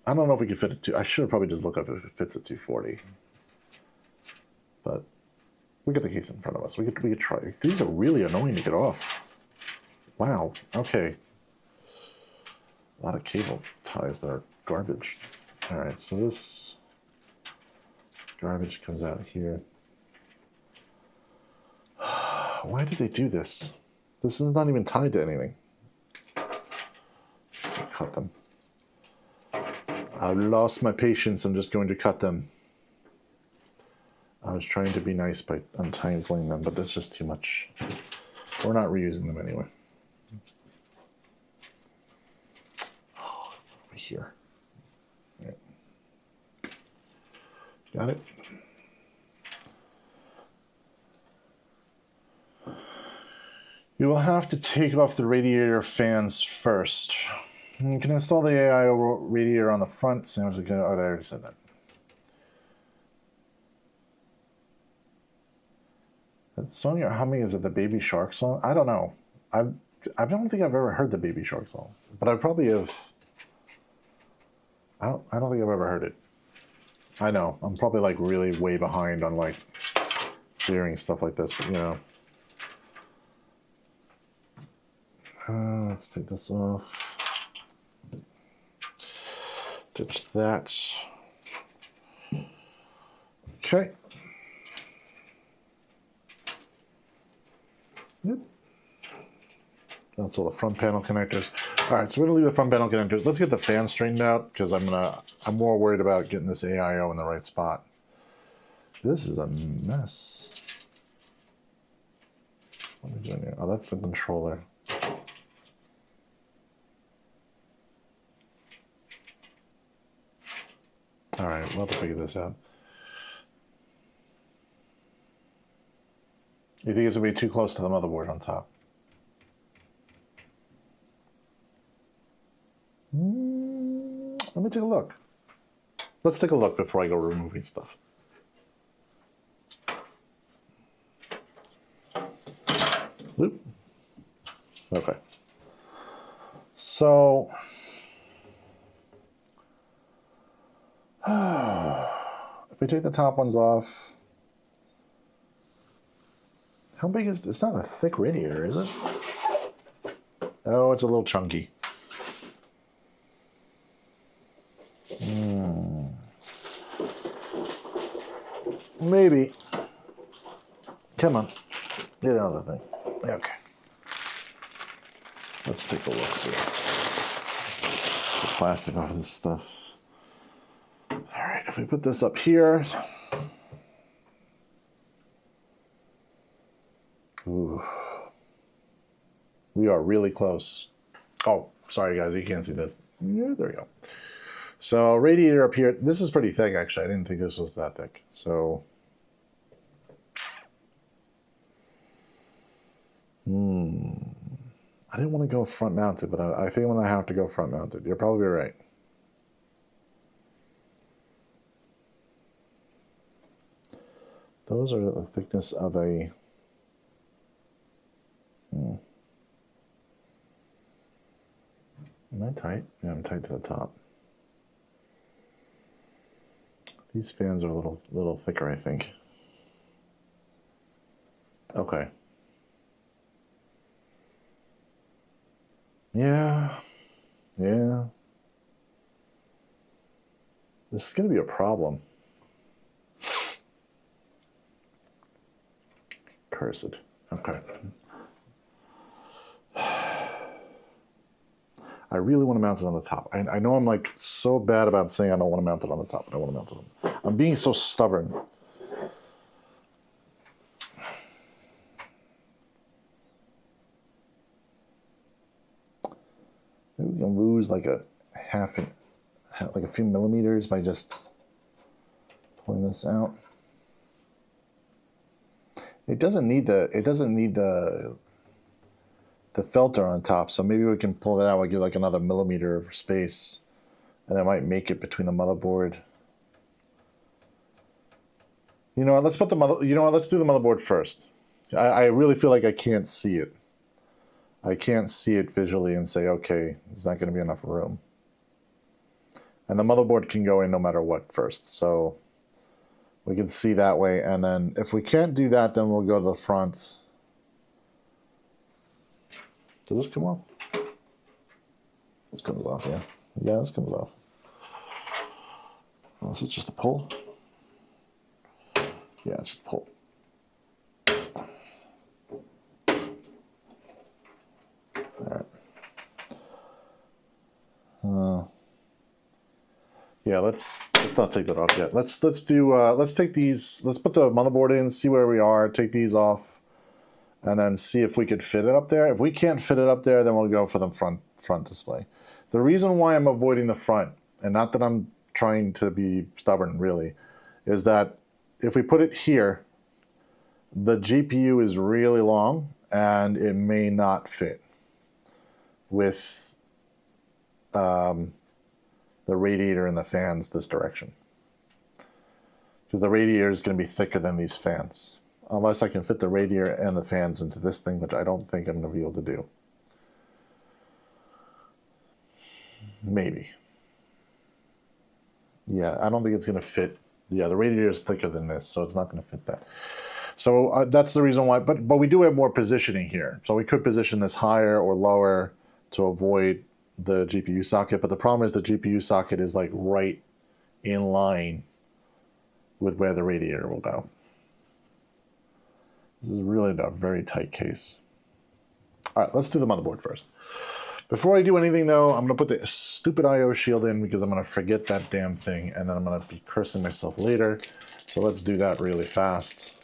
I don't know if we can fit it I should probably just look up if it fits at 240. But we got the case in front of us. We could try. These are really annoying to get off. Wow. Okay. A lot of cable ties that are garbage. All right, so this garbage comes out here. Why did they do this? This is not even tied to anything. Just gonna cut them. I've lost my patience. I'm just going to cut them. I was trying to be nice by untangling them, but that's just too much. We're not reusing them anyway. Oh, over here. Right. Got it? You will have to take off the radiator fans first. You can install the AIO radiator on the front. Oh, I already said that. That song you're humming, is it the Baby Shark song? I don't know. I don't think I've ever heard the Baby Shark song, but I probably have. I don't think I've ever heard it. I know I'm probably like really way behind on like hearing stuff like this, but you know. Let's take this off. Ditch that. Okay. Yep. That's all the front panel connectors. All right, so we're gonna leave the front panel connectors. Let's get the fan straightened out because I'm more worried about getting this AIO in the right spot. This is a mess. What are we doing here? Oh, that's the controller. All right, we'll have to figure this out. You think it's gonna be too close to the motherboard on top? Let me take a look. Let's take a look before I go removing stuff. Okay. So, if we take the top ones off, how big is this? It's not a thick radiator, is it? Oh, it's a little chunky. Maybe. Come on. Get another thing. Okay. Let's take a look, see. The plastic off this stuff. All right, if we put this up here. Ooh. We are really close. Oh, sorry guys, you can't see this. Yeah, there we go. So radiator up here. This is pretty thick, actually. I didn't think this was that thick. So, I didn't want to go front mounted, but I think I'm going to have to go front mounted. You're probably right. Those are the thickness of a... Am I tight? Yeah, I'm tight to the top. These fans are a little thicker, I think. Okay. Yeah. Yeah. This is going to be a problem. Cursed. Okay. I really want to mount it on the top. I know I'm like so bad about saying I don't want to mount it on the top. I don't want to mount it on. I'm being so stubborn. Maybe we can lose like a like a few millimeters by just pulling this out. It doesn't need the filter on top, so maybe we can pull that out and give like another millimeter of space, and it might make it between the motherboard. You know what, let's put the let's do the motherboard first. I really feel like I can't see it. I can't see it visually and say, okay, there's not going to be enough room. And the motherboard can go in no matter what first, so we can see that way, and then if we can't do that, then we'll go to the front. Did this come off? This comes off, yeah. Yeah, this comes off. Oh, is it just a pull? Yeah, it's just a pull. All right. Yeah, let's not take that off yet. Let's take these. Let's put the motherboard in, see where we are, take these off, and then see if we could fit it up there. If we can't fit it up there, then we'll go for the front display. The reason why I'm avoiding the front, and not that I'm trying to be stubborn really, is that if we put it here, the GPU is really long and it may not fit with the radiator and the fans this direction. Because the radiator is going to be thicker than these fans. Unless I can fit the radiator and the fans into this thing, which I don't think I'm going to be able to do. Maybe. Yeah, I don't think it's going to fit. Yeah, the radiator is thicker than this, so it's not going to fit that. So that's the reason why. But we do have more positioning here. So we could position this higher or lower to avoid the GPU socket. But the problem is the GPU socket is like right in line with where the radiator will go. This is really a very tight case. All right, let's do the motherboard first. Before I do anything, though, I'm going to put the stupid I/O shield in because I'm going to forget that damn thing, and then I'm going to be cursing myself later. So let's do that really fast.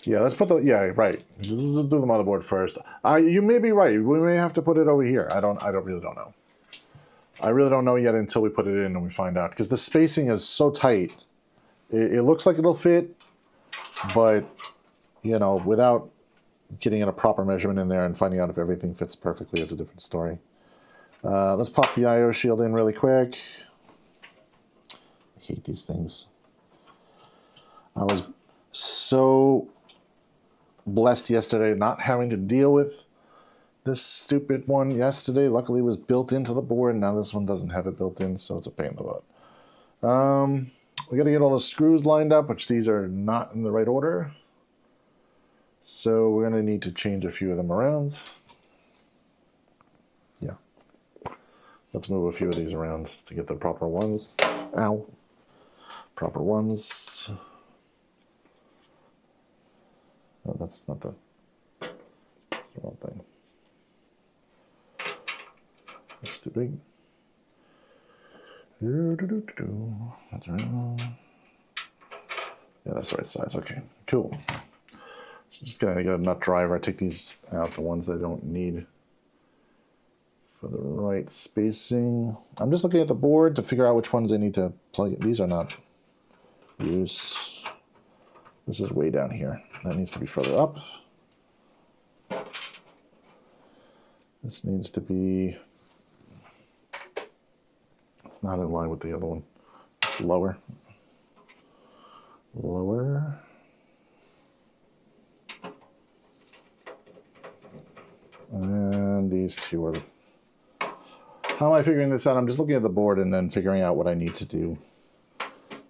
Yeah, let's put the, yeah, right. Let's do the motherboard first. You may be right. We may have to put it over here. I really don't know. I really don't know yet until we put it in and we find out. Because the spacing is so tight. It looks like it'll fit, but, you know, without getting a proper measurement in there and finding out if everything fits perfectly is a different story. Let's pop the I/O shield in really quick. I hate these things. I was so blessed yesterday not having to deal with this stupid one yesterday. Luckily, it was built into the board. Now this one doesn't have it built in, so it's a pain in the butt. We got to get all the screws lined up, which these are not in the right order. So we're going to need to change a few of them around. Yeah. Let's move a few of these around to get the proper ones. Ow. Proper ones. Oh, that's not the... That's the wrong thing. That's too big. That's right. Yeah, that's the right size. Okay, cool. So just gonna get a nut driver. I take these out, the ones I don't need for the right spacing. I'm just looking at the board to figure out which ones I need to plug in. These are not use. This is way down here. That needs to be further up. This needs to be... It's not in line with the other one. It's lower. Lower. And these two are... How am I figuring this out? I'm just looking at the board and then figuring out what I need to do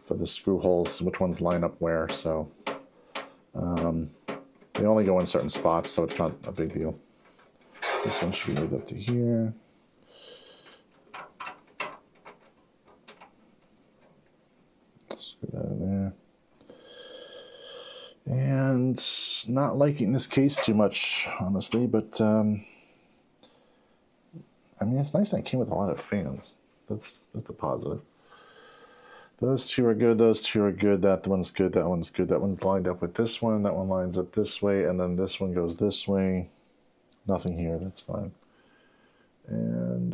for the screw holes, which ones line up where. So they only go in certain spots, so it's not a big deal. This one should be moved up to here. Screw that in there. And not liking this case too much, honestly, but I mean, it's nice that it came with a lot of fans. That's the positive. Those two are good, those two are good, that one's good, that one's good. That one's lined up with this one, that one lines up this way, and then this one goes this way. Nothing here, that's fine. And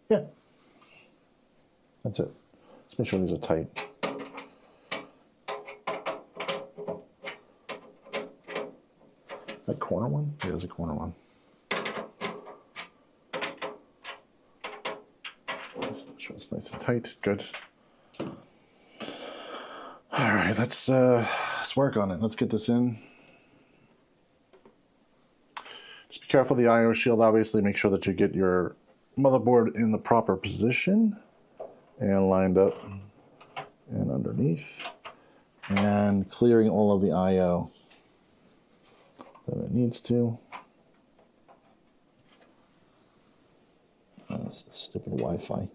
yeah, that's it. Let's make sure these are tight. That corner one? Yeah, there's a corner one. Make sure it's nice and tight. Good. All right, let's work on it. Let's get this in. Just be careful of the I/O shield. Obviously, make sure that you get your motherboard in the proper position and lined up and underneath, and clearing all of the I/O that it needs to. Oh, that's the stupid Wi-Fi.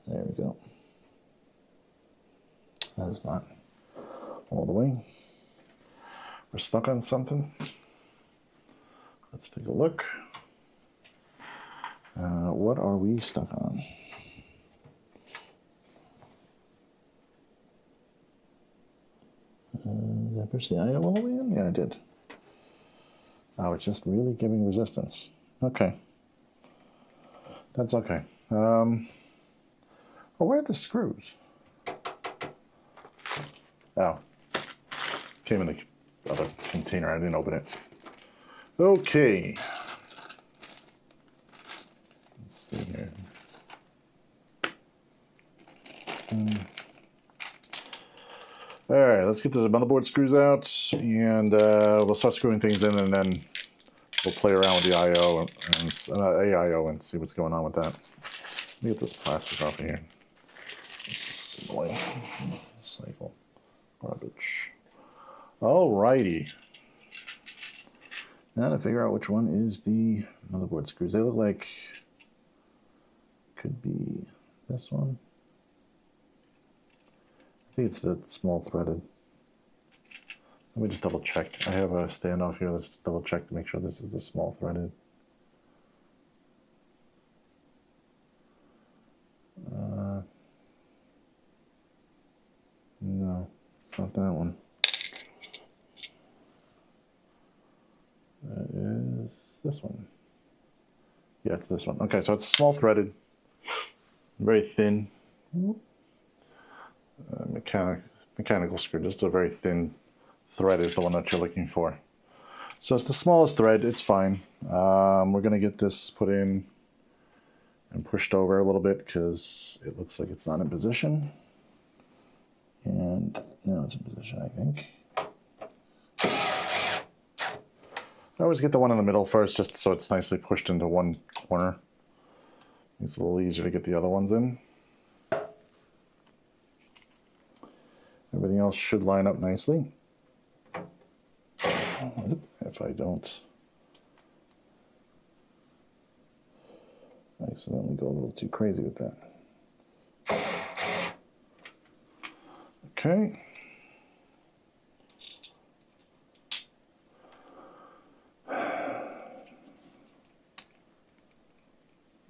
There we go. That is not all the way. We're stuck on something. Let's take a look. What are we stuck on? Did I push the I/O all the way in? Yeah, I did. Oh, it's just really giving resistance. Okay. That's okay. Oh, where are the screws? Oh. Came in the other container. I didn't open it. Okay. Let's see here. All right, let's get the motherboard screws out, and we'll start screwing things in, and then we'll play around with the I/O and AIO and see what's going on with that. Let me get this plastic off of here. This is annoying. Cycle garbage. All righty. Now to figure out which one is the motherboard screws. They look like could be this one. I think it's the small threaded. Let me just double check. I have a standoff here. Let's double check to make sure this is the small threaded. No, it's not that one. That is this one. Yeah, it's this one. Okay, so it's small threaded, very thin. Mechanical screw, just a very thin thread is the one that you're looking for. So it's the smallest thread, it's fine. We're gonna get this put in and pushed over a little bit because it looks like it's not in position. And now it's in position, I think. I always get the one in the middle first, just so it's nicely pushed into one corner. It's a little easier to get the other ones in. Everything else should line up nicely. If I don't accidentally go a little too crazy with that. Okay.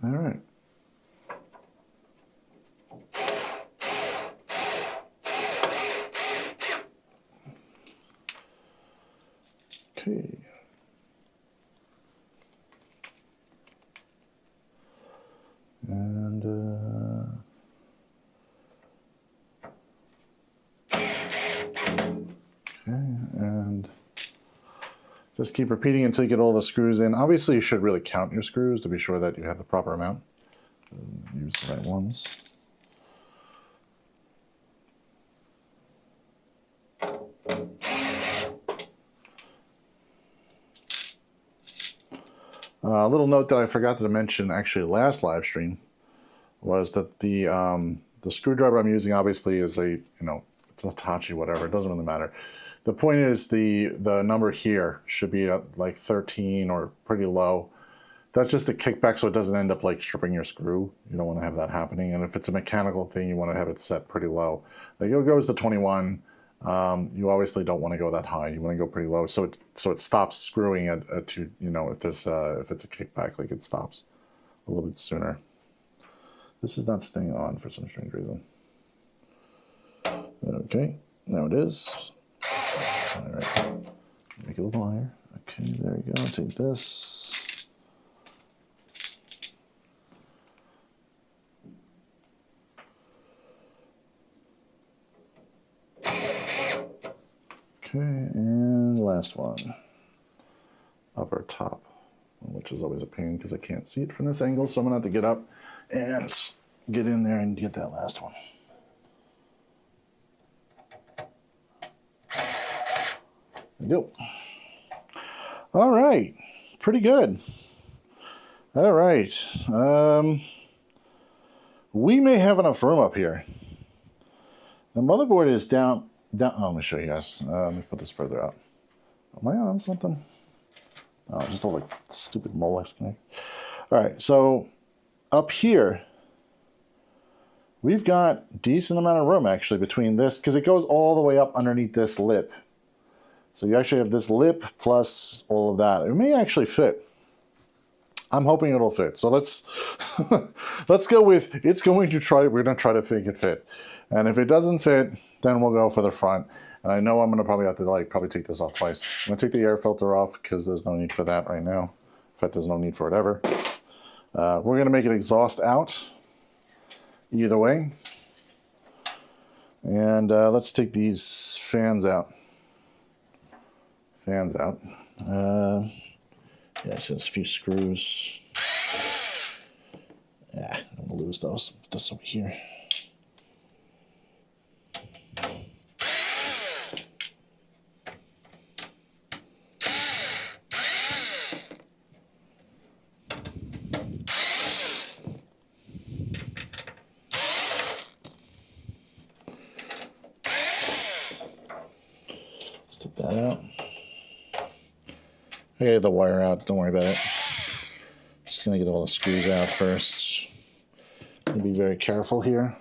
All right. Okay. And just keep repeating until you get all the screws in. Obviously, you should really count your screws to be sure that you have the proper amount. Use the right ones. A little note that I forgot to mention actually last live stream was that the screwdriver I'm using obviously is a, it's a Hitachi, whatever, it doesn't really matter. The point is the number here should be at like 13 or pretty low. That's just a kickback so it doesn't end up like stripping your screw. You don't want to have that happening. And if it's a mechanical thing, you want to have it set pretty low. Like it goes to 21. You obviously don't want to go that high. You want to go pretty low, so it stops screwing at if it's a kickback, like it stops a little bit sooner. This is not staying on for some strange reason. Okay, now it is. All right, make it a little higher. Okay, there you go. Take this. Okay, and last one, upper top, which is always a pain because I can't see it from this angle, so I'm gonna have to get up and get in there and get that last one. There we go. All right, pretty good. All right, we may have enough room up here. The motherboard is down. Oh, let me show you guys. Let me put this further out. Am I on something? Oh, just all like stupid Molex connect. All right, so up here, we've got decent amount of room actually between this, because it goes all the way up underneath this lip. So you actually have this lip plus all of that. It may actually fit. I'm hoping it'll fit. So let's let's go with it's going to try. We're going to try to make it fit. And if it doesn't fit, then we'll go for the front. And I know I'm going to probably have to probably take this off twice. I'm going to take the air filter off because there's no need for that right now. In fact, there's no need for it ever. We're going to make it exhaust out either way. And let's take these fans out. Fans out. Yeah, so there's a few screws. Yeah, I'm gonna lose those. Put this over here. Let's take that out. I gotta get the wire out, don't worry about it. Just gonna get all the screws out first. Gonna be very careful here.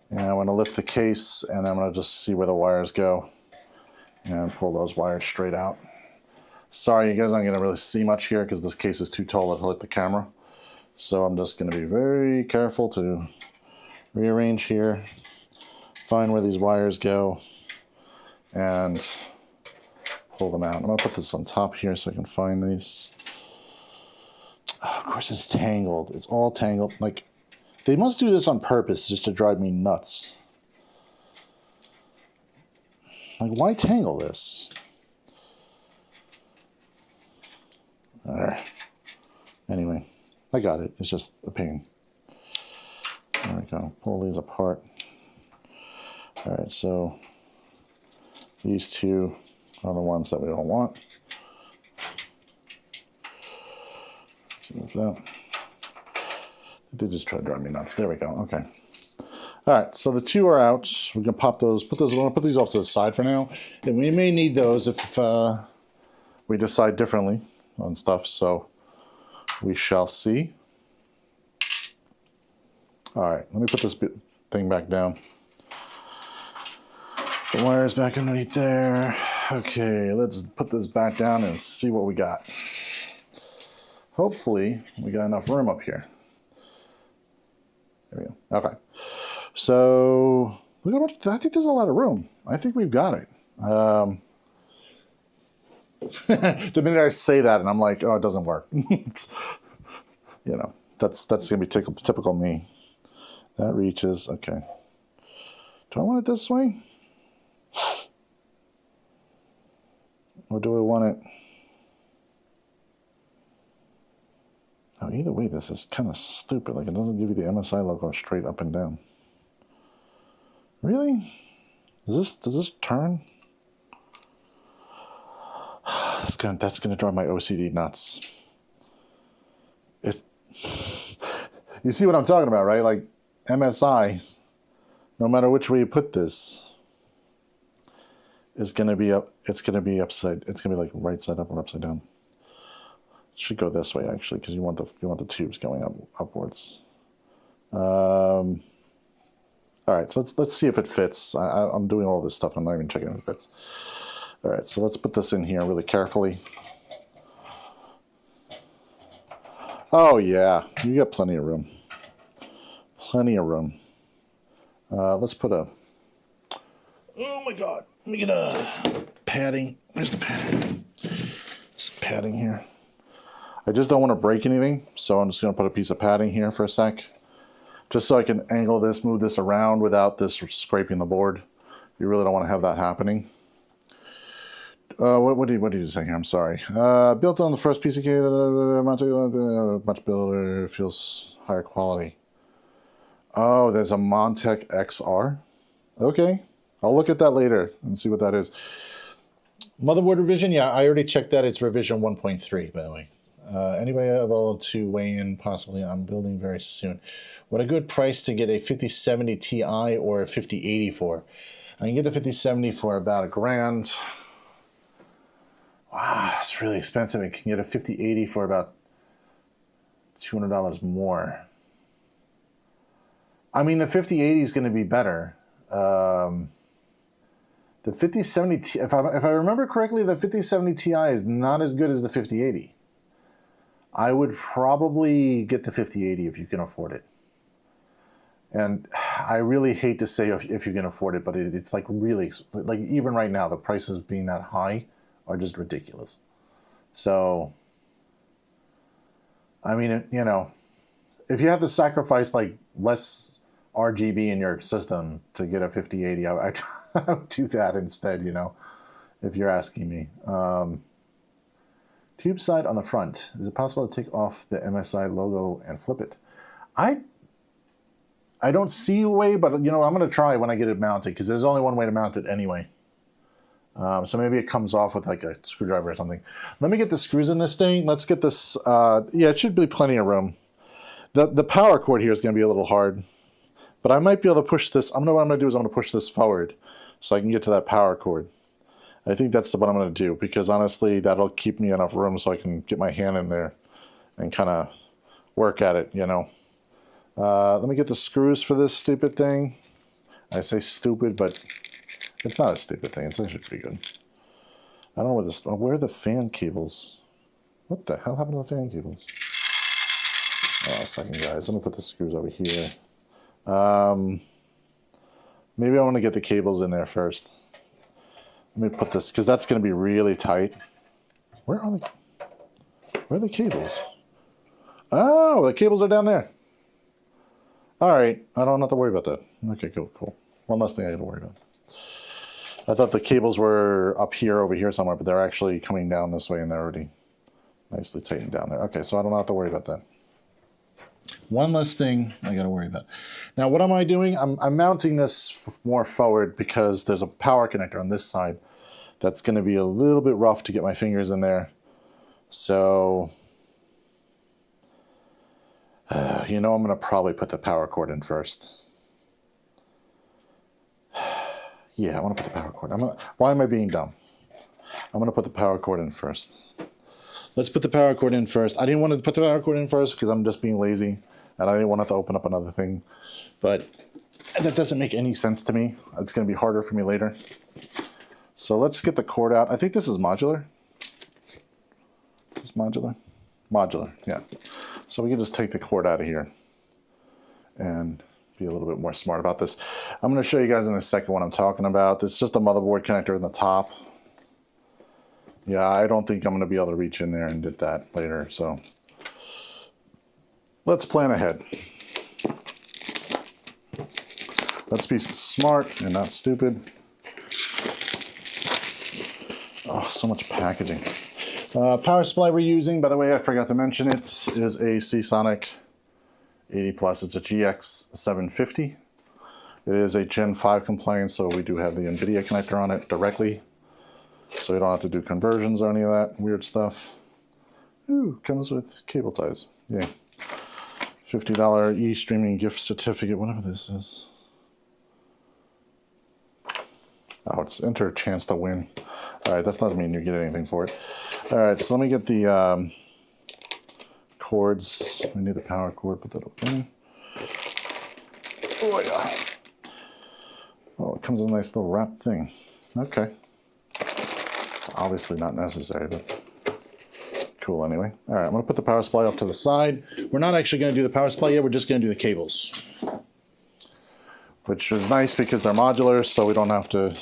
And I'm gonna lift the case and I'm gonna just see where the wires go and pull those wires straight out. Sorry, you guys aren't gonna really see much here because this case is too tall to hit the camera. So I'm just gonna be very careful to rearrange here, find where these wires go, and pull them out. I'm gonna put this on top here so I can find these. Oh, of course it's tangled. It's all tangled. Like, they must do this on purpose just to drive me nuts. Like, why tangle this? Anyway, I got it. It's just a pain. There we go. Pull these apart. All right, so these two are the ones that we don't want. That. They just try to drive me nuts. There we go. Okay. All right. So the two are out. We can pop those. We're gonna put these off to the side for now, and we may need those if we decide differently on stuff. So we shall see. All right. Let me put this thing back down. The wire's back underneath there. Okay. Let's put this back down and see what we got. Hopefully, we got enough room up here. There we go. Okay. So, look how much, I think there's a lot of room. I think we've got it. The minute I say that, and I'm like, oh, it doesn't work. You know, that's going to be typical me. That reaches, okay. Do I want it this way? Or do I want it? Now, either way, this is kind of stupid. Like, it doesn't give you the MSI logo straight up and down. Really? Does this turn? That's gonna drive my OCD nuts. You see what I'm talking about, right? Like, MSI, no matter which way you put this, is gonna be up. It's gonna be upside. It's gonna be like right side up or upside down. Should go this way actually, because you want the tubes going upwards. All right, so let's see if it fits. I'm doing all this stuff. I'm not even checking if it fits. All right, so let's put this in here really carefully. Oh yeah, you got plenty of room. Plenty of room. Let's put a. Oh my God! Let me get a padding. Where's the padding? Some padding here. I just don't want to break anything, so I'm just going to put a piece of padding here for a sec, just so I can angle this, move this around without this scraping the board. You really don't want to have that happening. What did you say here? I'm sorry. Built on the first piece of cake, much better, feels higher quality. Oh, there's a Montech XR. Okay, I'll look at that later and see what that is. Motherboard revision, yeah, I already checked that. It's revision 1.3, by the way. Anybody able to weigh in possibly on building very soon? What a good price to get a 5070 Ti or a 5080 for? I can get the 5070 for about $1,000. Wow, it's really expensive. I can get a 5080 for about $200 more. I mean, the 5080 is going to be better. The 5070 Ti, if I remember correctly, the 5070 Ti is not as good as the 5080. I would probably get the 5080 if you can afford it. And I really hate to say if you can afford it, but it's like really, like even right now, the prices being that high are just ridiculous. So, I mean, you know, if you have to sacrifice like less RGB in your system to get a 5080, I would do that instead, you know, if you're asking me. Tube side on the front. Is it possible to take off the MSI logo and flip it? I don't see a way, but you know, I'm going to try when I get it mounted, because there's only one way to mount it anyway. So maybe it comes off with like a screwdriver or something. Let me get the screws in this thing. Let's get this. Yeah, it should be plenty of room. The power cord here is going to be a little hard, but I might be able to push this. What I'm going to do is I'm going to push this forward so I can get to that power cord. I think that's what I'm going to do, because honestly, that'll keep me enough room so I can get my hand in there and kind of work at it, you know. Let me get the screws for this stupid thing. I say stupid, but it's not a stupid thing. It's actually pretty good. I don't know where this. Where are the fan cables? What the hell happened to the fan cables? Oh, a second, guys. Let me put the screws over here. Maybe I want to get the cables in there first. Let me put this, because that's going to be really tight. Where are the cables? Oh, the cables are down there. All right, I don't have to worry about that. Okay, cool. One less thing I got to worry about. I thought the cables were up here, over here somewhere, but they're actually coming down this way, and they're already nicely tightened down there. Okay, so I don't have to worry about that. One less thing I got to worry about. Now, what am I doing? I'm mounting this more forward because there's a power connector on this side that's going to be a little bit rough to get my fingers in there. So, you know, I'm going to probably put the power cord in first. Yeah, I want to put the power cord. Why am I being dumb? I'm going to put the power cord in first. Let's put the power cord in first. I didn't want to put the power cord in first because I'm just being lazy and I didn't want to have to open up another thing. But that doesn't make any sense to me. It's going to be harder for me later. So let's get the cord out. I think this is modular. Is modular? Modular, yeah. So we can just take the cord out of here and be a little bit more smart about this. I'm going to show you guys in a second what I'm talking about. It's just a motherboard connector in the top. Yeah, I don't think I'm going to be able to reach in there and get that later. So let's plan ahead. Let's be smart and not stupid. Oh, so much packaging. Power supply we're using, by the way, I forgot to mention it, is a Seasonic 80 Plus. It's a GX750. It is a Gen 5 compliant, so we do have the NVIDIA connector on it directly. So we don't have to do conversions or any of that weird stuff. Ooh, comes with cable ties. Yeah. $50 e-streaming gift certificate, whatever this is. Oh, it's enter chance to win. All right, that's not mean you get anything for it. All right, so let me get the cords. We need the power cord, put that up there. Oh, yeah. Oh, it comes in a nice little wrap thing. Okay. Obviously not necessary, but cool anyway. All right, I'm going to put the power supply off to the side. We're not actually going to do the power supply yet. We're just going to do the cables, which is nice because they're modular, so we don't have to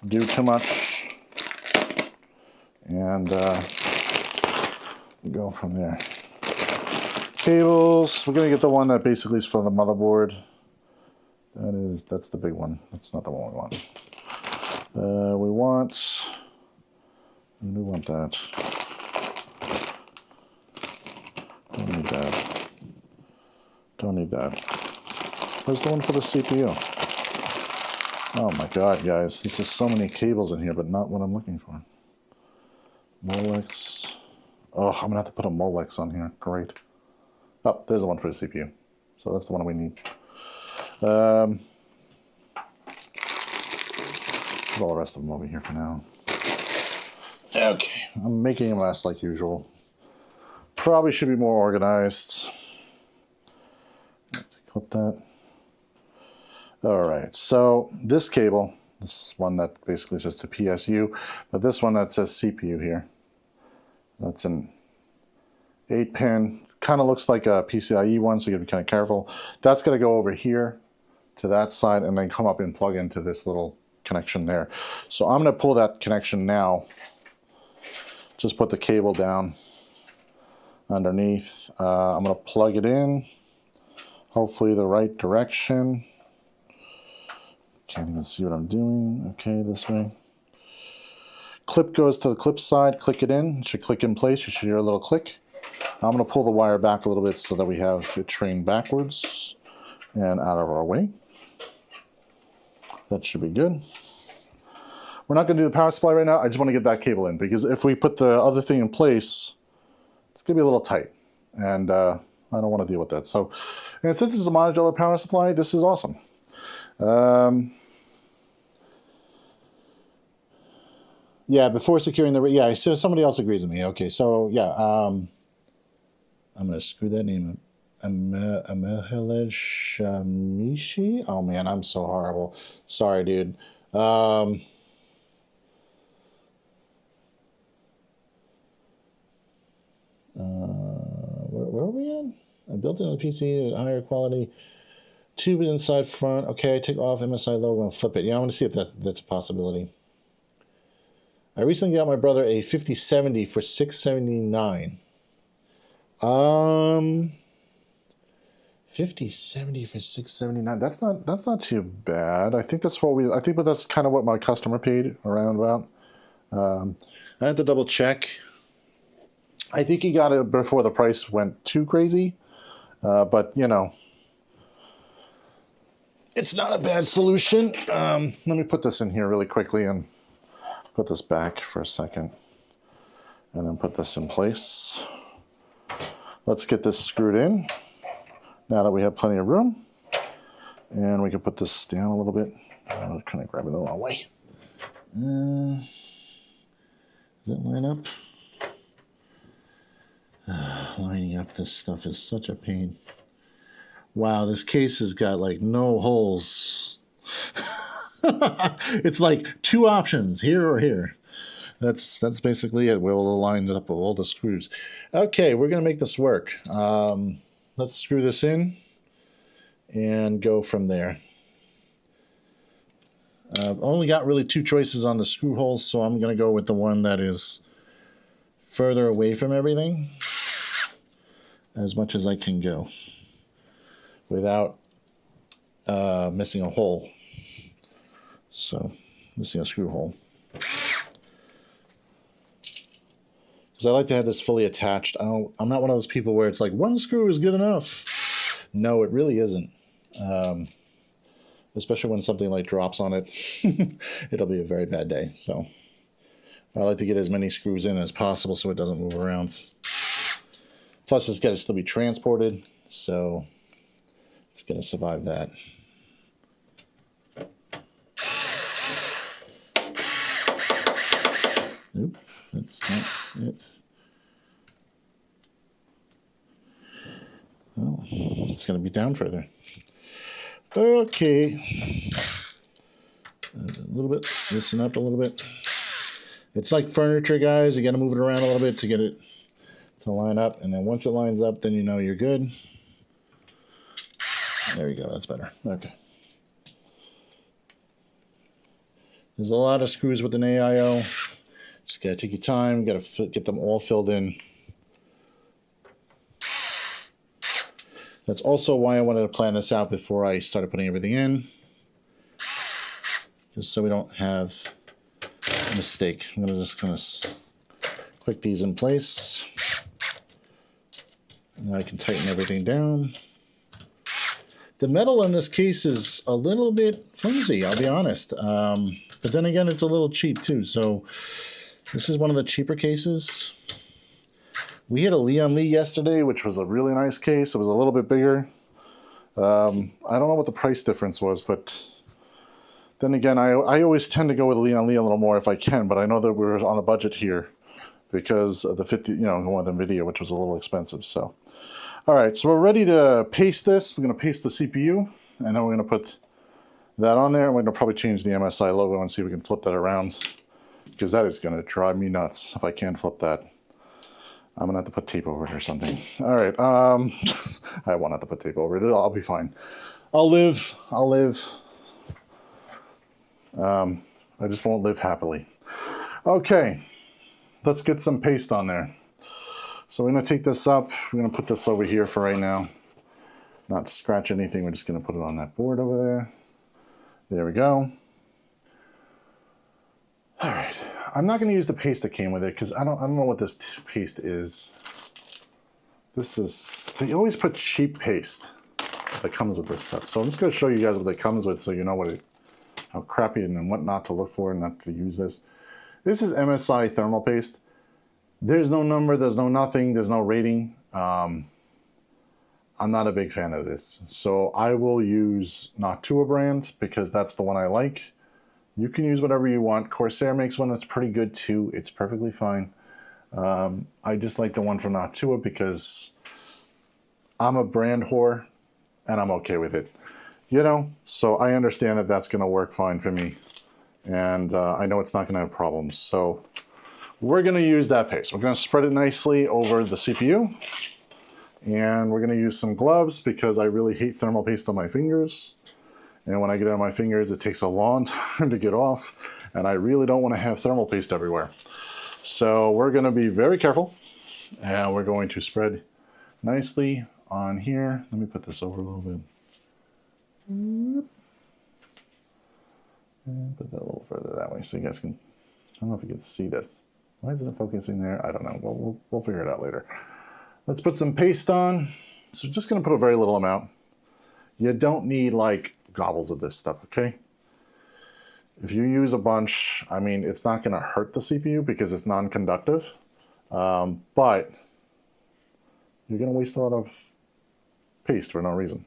do too much. And go from there. Cables, we're going to get the one that basically is for the motherboard. That's the big one. That's not the one we want. We want that. Don't need that. Don't need that. Where's the one for the CPU? Oh my god, guys. This is so many cables in here, but not what I'm looking for. Molex. Oh, I'm going to have to put a Molex on here. Great. Oh, there's the one for the CPU. So that's the one we need. Put all the rest of them over here for now. Okay, I'm making a mess like usual. Probably should be more organized. Clip that. All right, so this cable, this one that basically says to PSU, but this one that says CPU here, that's an 8-pin, kind of looks like a PCIe one, so you gotta be kind of careful. That's gonna go over here to that side and then come up and plug into this little connection there. So I'm gonna pull that connection now. Just put the cable down underneath. I'm gonna plug it in, hopefully the right direction. Can't even see what I'm doing. Okay, this way. Clip goes to the clip side, click it in. It should click in place. You should hear a little click. I'm going to pull the wire back a little bit so that we have it trained backwards and out of our way. That should be good. We're not going to do the power supply right now. I just want to get that cable in because if we put the other thing in place, it's going to be a little tight. And I don't want to deal with that. So, and since it's a modular power supply, this is awesome. Yeah, before securing the, yeah, so somebody else agrees with me. Okay, so yeah, I'm going to screw that name up. Amehelej Shamishi? Oh man, I'm so horrible. Sorry, dude. Where are we at? I built it on the PC at higher quality. Tube inside front. Okay, take off MSI logo and flip it. Yeah, I want to see if that's a possibility. I recently got my brother a 5070 for $679. 5070 for $679. That's not too bad. I think that's what that's kind of what my customer paid around about. I have to double check. I think he got it before the price went too crazy. But, you know, it's not a bad solution. Let me put this in here really quickly and put this back for a second. And then put this in place. Let's get this screwed in now that we have plenty of room. And we can put this down a little bit. I'm kind of grabbing the wrong way. Does that line up? Lining up this stuff is such a pain. Wow, this case has got like no holes. It's like two options, here or here. That's basically it. We'll align it up with all the screws. Okay, we're gonna make this work. Let's screw this in and go from there. I've only got really two choices on the screw holes, so I'm gonna go with the one that is further away from everything as much as I can go without missing a hole. So, missing a screw hole. Because I like to have this fully attached. I'm not one of those people where it's like one screw is good enough. No, it really isn't. Especially when something like drops on it, it'll be a very bad day. So I like to get as many screws in as possible so it doesn't move around. Plus, it's got to still be transported, so it's going to survive that. Nope, that's not it. Oh, it's going to be down further. Okay. A little bit, loosen up a little bit. It's like furniture, guys. You got to move it around a little bit to get it to line up. And then once it lines up, then you know you're good. There you go. That's better. Okay. There's a lot of screws with an AIO. Just got to take your time. Got to get them all filled in. That's also why I wanted to plan this out before I started putting everything in. Just so we don't have a mistake. I'm going to just kind of click these in place. And I can tighten everything down. The metal in this case is a little bit flimsy, I'll be honest. But then again, it's a little cheap too. So this is one of the cheaper cases. We had a Leon Lee yesterday, which was a really nice case. It was a little bit bigger. I don't know what the price difference was, but then again, I always tend to go with Leon Lee a little more if I can, but I know that we're on a budget here because of the 50, going with NVIDIA, which was a little expensive. So, all right, so we're ready to paste this. We're going to paste the CPU, and then we're going to put that on there. We're going to probably change the MSI logo and see if we can flip that around, because that is going to drive me nuts if I can't flip that. I'm going to have to put tape over it or something. All right. I won't have to put tape over it. I'll be fine. I'll live. I just won't live happily. Okay. Let's get some paste on there. So we're going to take this up. We're going to put this over here for right now. Not to scratch anything. We're just going to put it on that board over there. There we go. All right. I'm not going to use the paste that came with it because I don't know what this paste is. They always put cheap paste that comes with this stuff. So I'm just going to show you guys what it comes with so you know how crappy and what not to look for and not to use this. This is MSI thermal paste. There's no number, there's no nothing, there's no rating. I'm not a big fan of this. So I will use Noctua brand because that's the one I like. You can use whatever you want. Corsair makes one that's pretty good too. It's perfectly fine. I just like the one from Noctua because I'm a brand whore and I'm okay with it. So I understand that that's going to work fine for me. And I know it's not going to have problems. So we're going to use that paste. We're going to spread it nicely over the CPU. And we're going to use some gloves because I really hate thermal paste on my fingers. And when I get it on my fingers, it takes a long time to get off. And I really don't want to have thermal paste everywhere. So we're going to be very careful. And we're going to spread nicely on here. Let me put this over a little bit. And put that a little further that way so you guys can, I don't know if you can see this. Why isn't it focusing there? I don't know. We'll figure it out later. Let's put some paste on. So just going to put a very little amount. You don't need like gobbles of this stuff, okay? If you use a bunch, I mean, it's not going to hurt the CPU because it's non-conductive, but you're going to waste a lot of paste for no reason.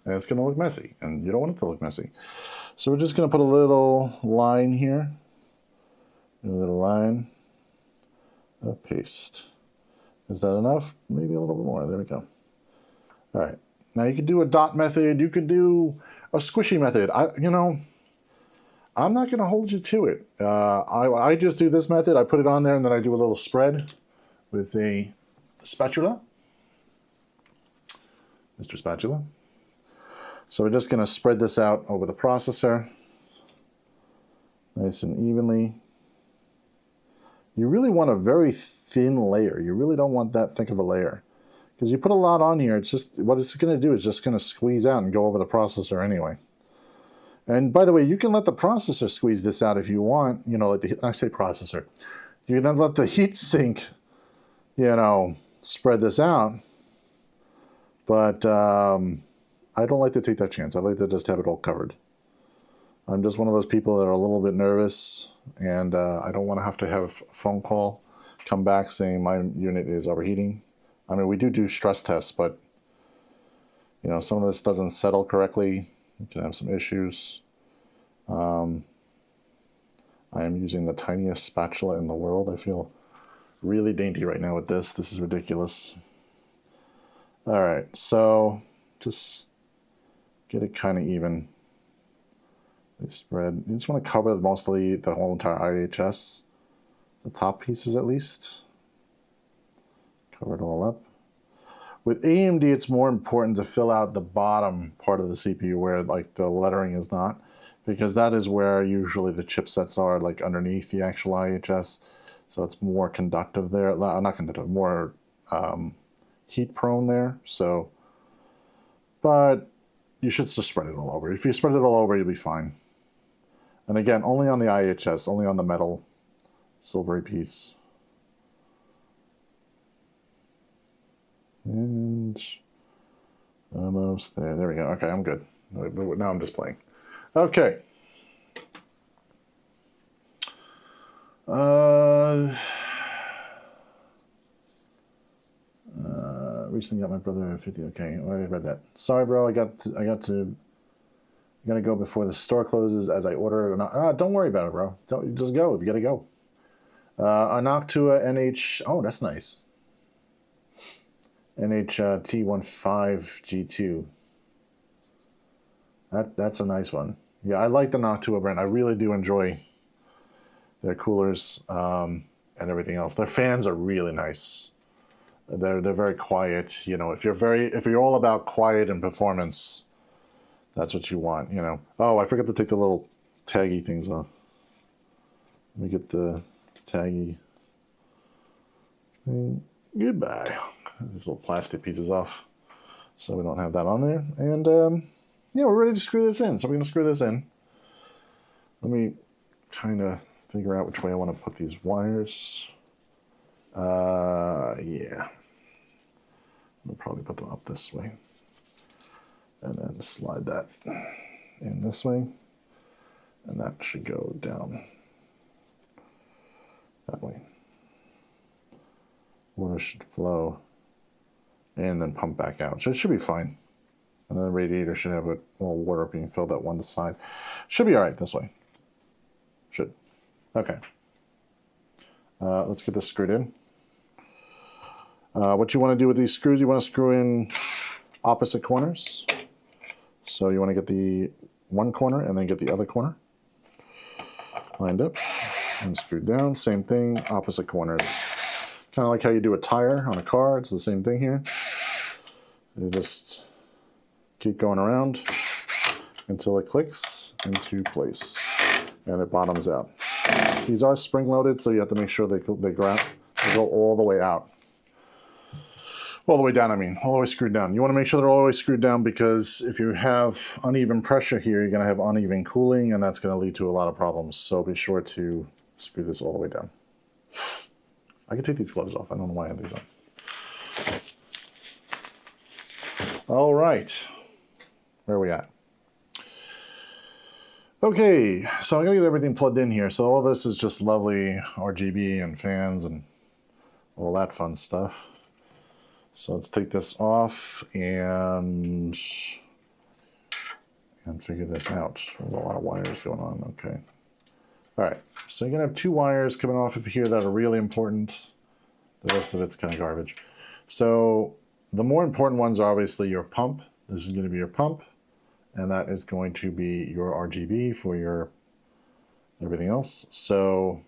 And it's going to look messy, and you don't want it to look messy. So we're just going to put a little line here, a little line of paste. Is that enough? Maybe a little bit more. There we go. All right. Now you could do a dot method. You could do a squishy method. I'm not going to hold you to it. I just do this method. I put it on there, and then I do a little spread with a spatula. Mr. Spatula. So we're just going to spread this out over the processor, nice and evenly. You really want a very thin layer. You really don't want that thick of a layer. Because you put a lot on here, it's just, what it's going to do is just going to squeeze out and go over the processor anyway. And by the way, you can let the processor squeeze this out if you want, you know, like I say processor. You can let the heat sink, you know, spread this out. But I don't like to take that chance. I like to just have it all covered. I'm just one of those people that are a little bit nervous, and I don't want to have a phone call come back saying my unit is overheating. I mean, we do stress tests, but you know, some of this doesn't settle correctly. You can have some issues. I am using the tiniest spatula in the world. I feel really dainty right now with this. This is ridiculous. All right, so just get it kind of even. Spread. You just want to cover mostly the whole entire IHS, the top pieces at least. Cover it all up. With AMD, it's more important to fill out the bottom part of the CPU where like the lettering is not, because that is where usually the chipsets are, like underneath the actual IHS. So it's more conductive there. Not conductive, more heat prone there. So, but you should just spread it all over. If you spread it all over, you'll be fine. And again, only on the IHS, only on the metal silvery piece. And almost there. There we go. Okay, I'm good. Now I'm just playing. Okay. Recently got my brother 50. Okay, I already read that. Sorry, bro. I got to go before the store closes as I order it. Don't worry about it, bro. Don't just go if you gotta go. A Noctua NH. Oh, that's nice. NH-T15G2. That's a nice one. Yeah, I like the Noctua brand. I really do enjoy their coolers and everything else. Their fans are really nice. They're very quiet. You know, if you're all about quiet and performance, that's what you want. You know. Oh, I forgot to take the little taggy things off. Let me get the taggy thing. Goodbye. These little plastic pieces off, so we don't have that on there. And yeah, we're ready to screw this in. So we're going to screw this in. Let me kind of figure out which way I want to put these wires. Yeah. I'll probably put them up this way. And then slide that in this way. And that should go down that way. Water should flow and then pump back out. So it should be fine. And then the radiator should have all water being filled at one side. Should be all right this way. Should. Okay. Let's get this screwed in. What you want to do with these screws, you want to screw in opposite corners. So you want to get the one corner and then get the other corner lined up and screwed down. Same thing, opposite corners. Kind of like how you do a tire on a car. It's the same thing here. You just keep going around until it clicks into place and it bottoms out. These are spring loaded, so you have to make sure they go all the way out. All the way down, I mean, all the way screwed down. You want to make sure they're all the way screwed down because if you have uneven pressure here, you're going to have uneven cooling, and that's going to lead to a lot of problems. So be sure to screw this all the way down. I can take these gloves off. I don't know why I have these on. right, where are we at? Okay, so I'm gonna get everything plugged in here. So all this is just lovely RGB and fans and all that fun stuff. So let's take this off and figure this out. There's a lot of wires going on, okay. All right, so you're gonna have two wires coming off of here that are really important. The rest of it's kind of garbage. So the more important ones are obviously your pump. This is gonna be your pump, and that is going to be your RGB for your everything else. So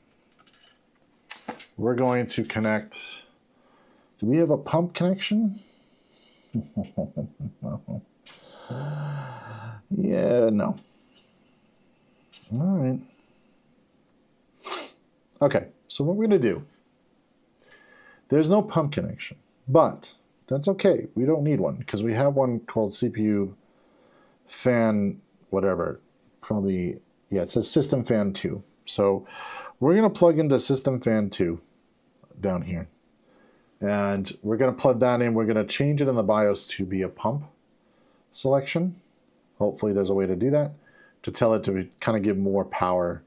we're going to connect, do we have a pump connection? No. Yeah, no. All right. Okay, so what we're gonna do, there's no pump connection, but that's okay. We don't need one because we have one called CPU fan, whatever, probably, yeah, it says system fan 2. So we're gonna plug into system fan 2 down here. And we're gonna plug that in. We're gonna change it in the BIOS to be a pump selection. Hopefully there's a way to do that, to tell it to kind of give more power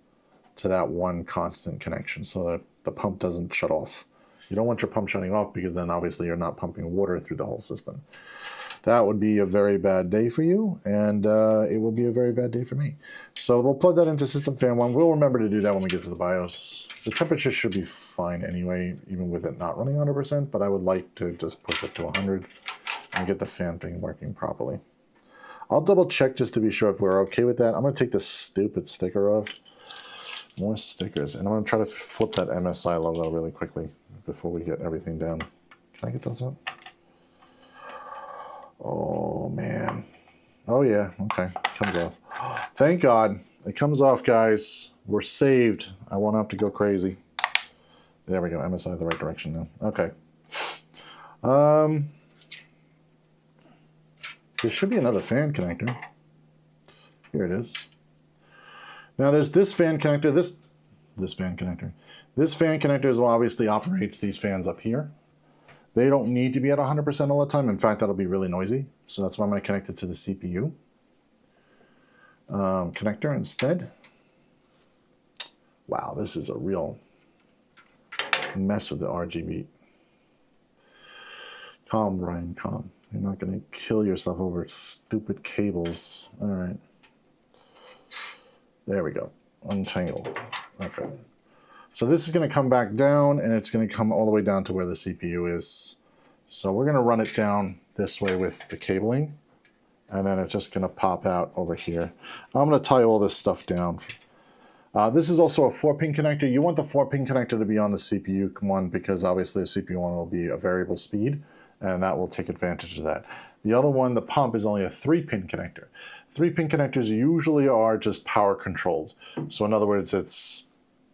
to that one constant connection so that the pump doesn't shut off. You don't want your pump shutting off because then obviously you're not pumping water through the whole system. That would be a very bad day for you, and it will be a very bad day for me. So we'll plug that into system fan 1. We'll remember to do that when we get to the BIOS. The temperature should be fine anyway, even with it not running 100%, but I would like to just push it to 100 and get the fan thing working properly. I'll double check just to be sure if we're okay with that. I'm gonna take this stupid sticker off. More stickers, and I'm gonna try to flip that MSI logo really quickly before we get everything down. Can I get those up? Oh man. Oh yeah, okay, comes off. Thank God, it comes off, guys. We're saved. I won't have to go crazy. There we go, MSI the right direction now. Okay. There should be another fan connector. Here it is. Now there's this fan connector, this fan connector. This fan connector as well obviously operates these fans up here. They don't need to be at 100% all the time. In fact, that'll be really noisy. So that's why I'm going to connect it to the CPU connector instead. Wow, this is a real mess with the RGB. Calm, Brian, calm. You're not going to kill yourself over stupid cables. All right. There we go. Untangle. Okay. So this is going to come back down, and it's going to come all the way down to where the CPU is. So we're going to run it down this way with the cabling, and then it's just going to pop out over here. I'm going to tie all this stuff down. This is also a 4-pin connector. You want the 4-pin connector to be on the CPU one because obviously the CPU one will be a variable speed, and that will take advantage of that. The other one, the pump, is only a 3-pin connector. 3-pin connectors usually are just power controlled. So in other words, it's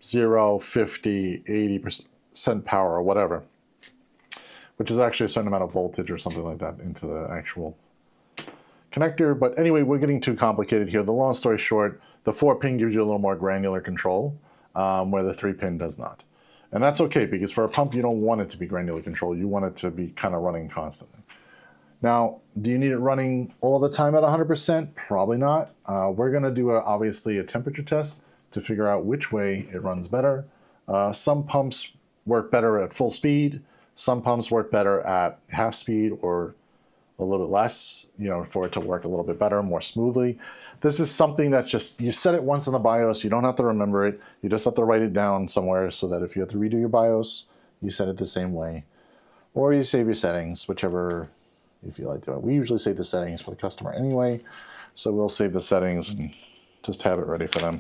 0, 50, 80% power or whatever, which is actually a certain amount of voltage or something like that into the actual connector. But anyway, we're getting too complicated here. The long story short, the 4-pin gives you a little more granular control, where the 3-pin does not. And that's okay, because for a pump, you don't want it to be granular control. You want it to be kind of running constantly. Now, do you need it running all the time at 100%? Probably not. We're going to do obviously a temperature test to figure out which way it runs better. Some pumps work better at full speed. Some pumps work better at half speed or a little bit less, you know, for it to work a little bit better, more smoothly. This is something that just, you set it once in the BIOS, you don't have to remember it. You just have to write it down somewhere so that if you have to redo your BIOS, you set it the same way. Or you save your settings, whichever you feel like doing. We usually save the settings for the customer anyway, so we'll save the settings and just have it ready for them.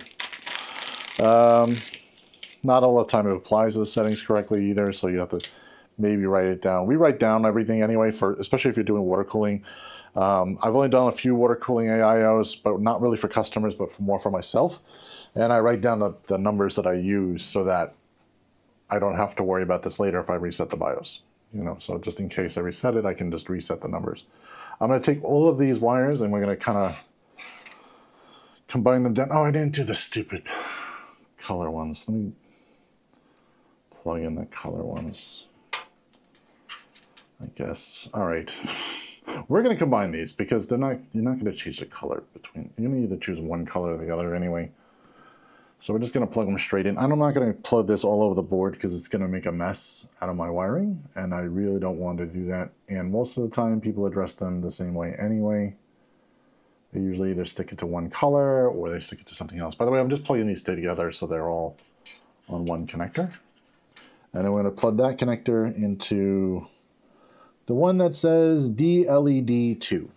Not all the time it applies the settings correctly either, so you have to maybe write it down. We write down everything anyway, especially if you're doing water cooling. I've only done a few water cooling AIOs, but not really for customers, but more for myself. And I write down the numbers that I use so that I don't have to worry about this later if I reset the BIOS. You know, so just in case I reset it, I can just reset the numbers. I'm going to take all of these wires and we're going to kind of combine them down. Oh, I didn't do the stupid color ones. Let me plug in the color ones, I guess. All right. We're going to combine these because you're not going to change the color between. You're going to either choose one color or the other anyway. So we're just going to plug them straight in. I'm not going to plug this all over the board because it's going to make a mess out of my wiring, and I really don't want to do that. And most of the time, people address them the same way anyway. They usually either stick it to one color or they stick it to something else. By the way, I'm just plugging these together so they're all on one connector. And then we're going to plug that connector into the one that says DLED2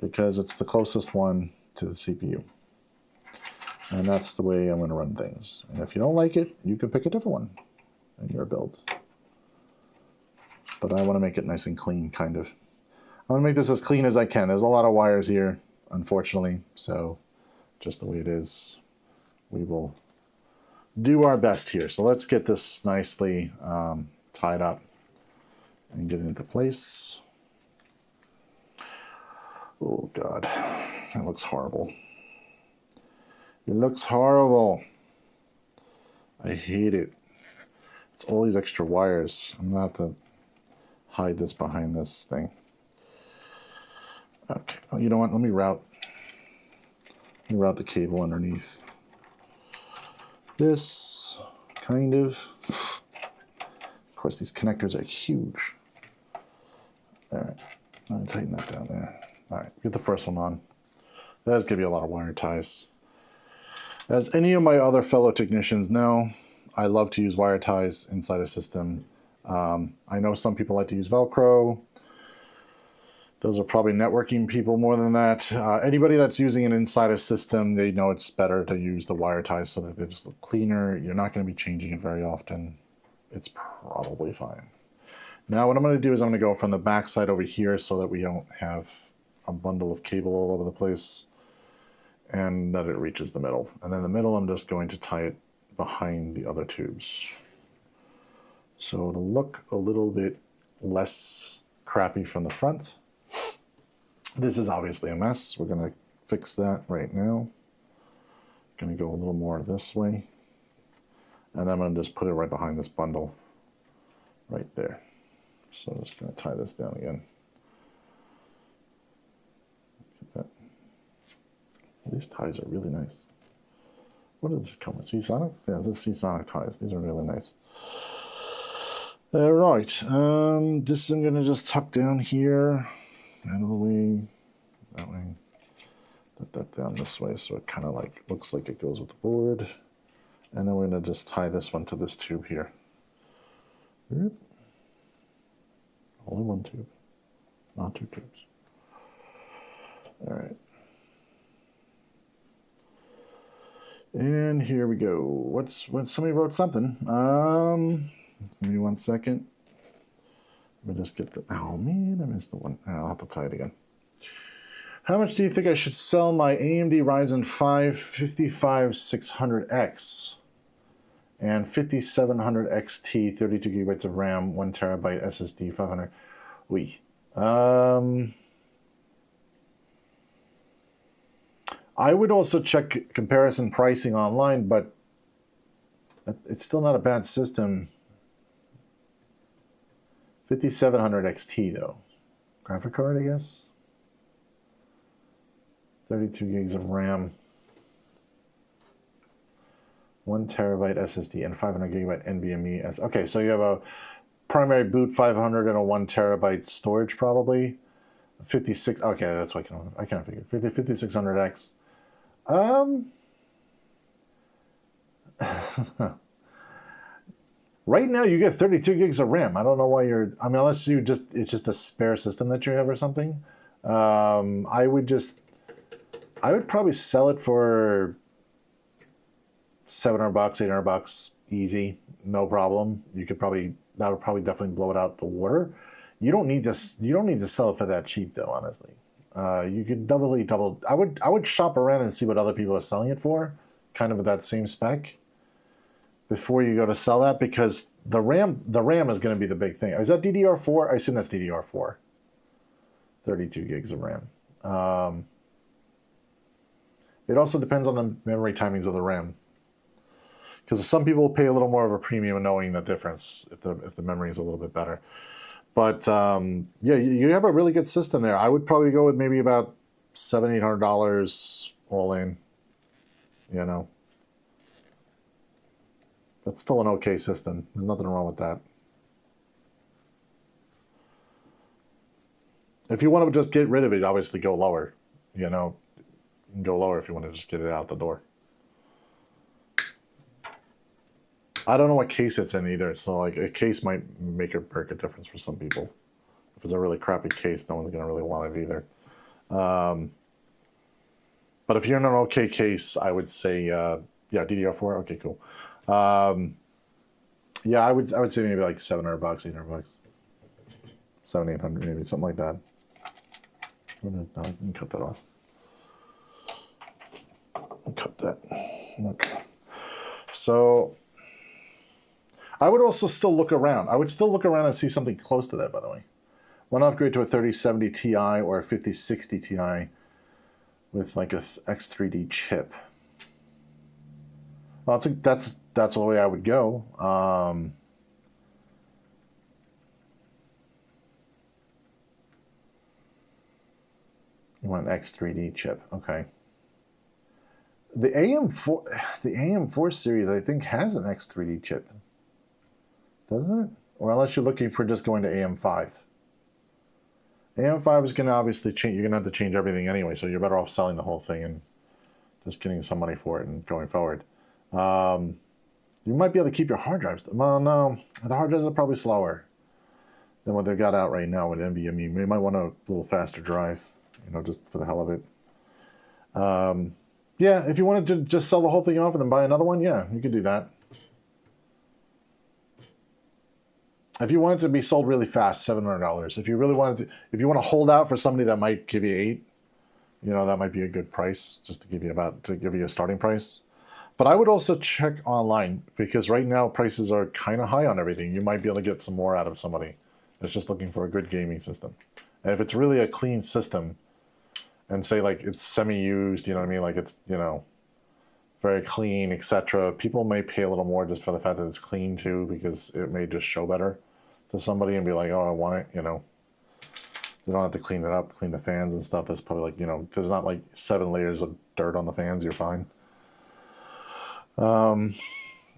because it's the closest one to the CPU. And that's the way I'm going to run things. And if you don't like it, you can pick a different one in your build. But I want to make it nice and clean, kind of. I want to make this as clean as I can. There's a lot of wires here, unfortunately. So just the way it is, we will do our best here. So let's get this nicely tied up and get it into place. Oh, God. That looks horrible. It looks horrible. I hate it. It's all these extra wires. I'm going to have to hide this behind this thing. Okay, well, you know what? Let me route the cable underneath. This, kind of. Of course, these connectors are huge. All right, let me tighten that down there. All right, get the first one on. That's going to be a lot of wire ties. As any of my other fellow technicians know, I love to use wire ties inside a system. I know some people like to use Velcro. Those are probably networking people more than that. Anybody that's using an inside a system, they know it's better to use the wire ties so that they just look cleaner. You're not going to be changing it very often. It's probably fine. Now what I'm going to do is I'm going to go from the back side over here so that we don't have a bundle of cable all over the place, and that it reaches the middle. And then the middle, I'm just going to tie it behind the other tubes. So it'll look a little bit less crappy from the front. This is obviously a mess. We're going to fix that right now. Going to go a little more this way. And then I'm going to just put it right behind this bundle right there. So I'm just going to tie this down again. These ties are really nice. What does this come with? Seasonic? Yeah, this is Seasonic ties. These are really nice. All right. This I'm going to just tuck down here, out of the way. That way. Put that down this way so it kind of like looks like it goes with the board. And then we're going to just tie this one to this tube here. Only one tube, not two tubes. All right. And here we go. What's somebody wrote something. Give me 1 second. Let me just get the. Oh man, I missed the one. I'll have to tie it again. How much do you think I should sell my AMD Ryzen 5 55600X and 5700 XT, 32 gigabytes of RAM, 1 terabyte SSD, 500? I would also check comparison pricing online, but it's still not a bad system. 5700 XT though. Graphic card, I guess. 32 gigs of RAM. 1 terabyte SSD and 500 gigabyte NVMe. Okay, so you have a primary boot 500 and a 1 terabyte storage probably. 56. Okay, that's what I can't figure. 5600X. Right now you get 32 gigs of RAM. I don't know why you're. I mean, unless you it's just a spare system that you have or something. I would probably sell it for $700, $800, easy, no problem. That would probably definitely blow it out the water. You don't need to sell it for that cheap though, honestly. You could double. I would shop around and see what other people are selling it for, kind of with that same spec, before you go to sell that, because the RAM is going to be the big thing. Is that DDR4? I assume that's DDR4. 32 gigs of RAM. It also depends on the memory timings of the RAM, because some people pay a little more of a premium knowing the difference if the memory is a little bit better. But yeah, you have a really good system there. I would probably go with maybe about $700-800 all in. You know, that's still an okay system. There's nothing wrong with that. If you want to just get rid of it, obviously go lower. You know, you can go lower if you want to just get it out the door. I don't know what case it's in either, so like a case might make or break a difference for some people. If it's a really crappy case, no one's going to really want it either. But if you're in an okay case, I would say, yeah, DDR4. Okay, cool. Yeah, I would say maybe like $700, $800, 700-800, maybe something like that. No, I can cut that off. I'll cut that. Okay. So I would also still look around. I would still look around and see something close to that, by the way. Want to upgrade to a 3070 Ti or a 5060 Ti with like a X3D chip. Well, that's the way I would go. You want an X3D chip, okay. The AM4 series, I think, has an X3D chip, doesn't it? Or unless you're looking for just going to AM5. AM5 is going to obviously change. You're going to have to change everything anyway, so you're better off selling the whole thing and just getting some money for it and going forward. You might be able to keep your hard drives. Well, no, the hard drives are probably slower than what they've got out right now with NVMe. You might want a little faster drive, you know, just for the hell of it. Yeah, if you wanted to just sell the whole thing off and then buy another one, yeah, you could do that. If you want it to be sold really fast, $700. If you really wanted to, if you want to hold out for somebody that might give you $800, you know, that might be a good price just to give you a starting price. But I would also check online because right now prices are kind of high on everything. You might be able to get some more out of somebody that's just looking for a good gaming system. And if it's really a clean system and say like it's semi-used, you know what I mean? Like it's, you know, very clean, etc. People may pay a little more just for the fact that it's clean too, because it may just show better to somebody and be like, oh, I want it, you know. You don't have to clean it up, clean the fans and stuff. There's probably like, you know, there's not like 7 layers of dirt on the fans, you're fine. All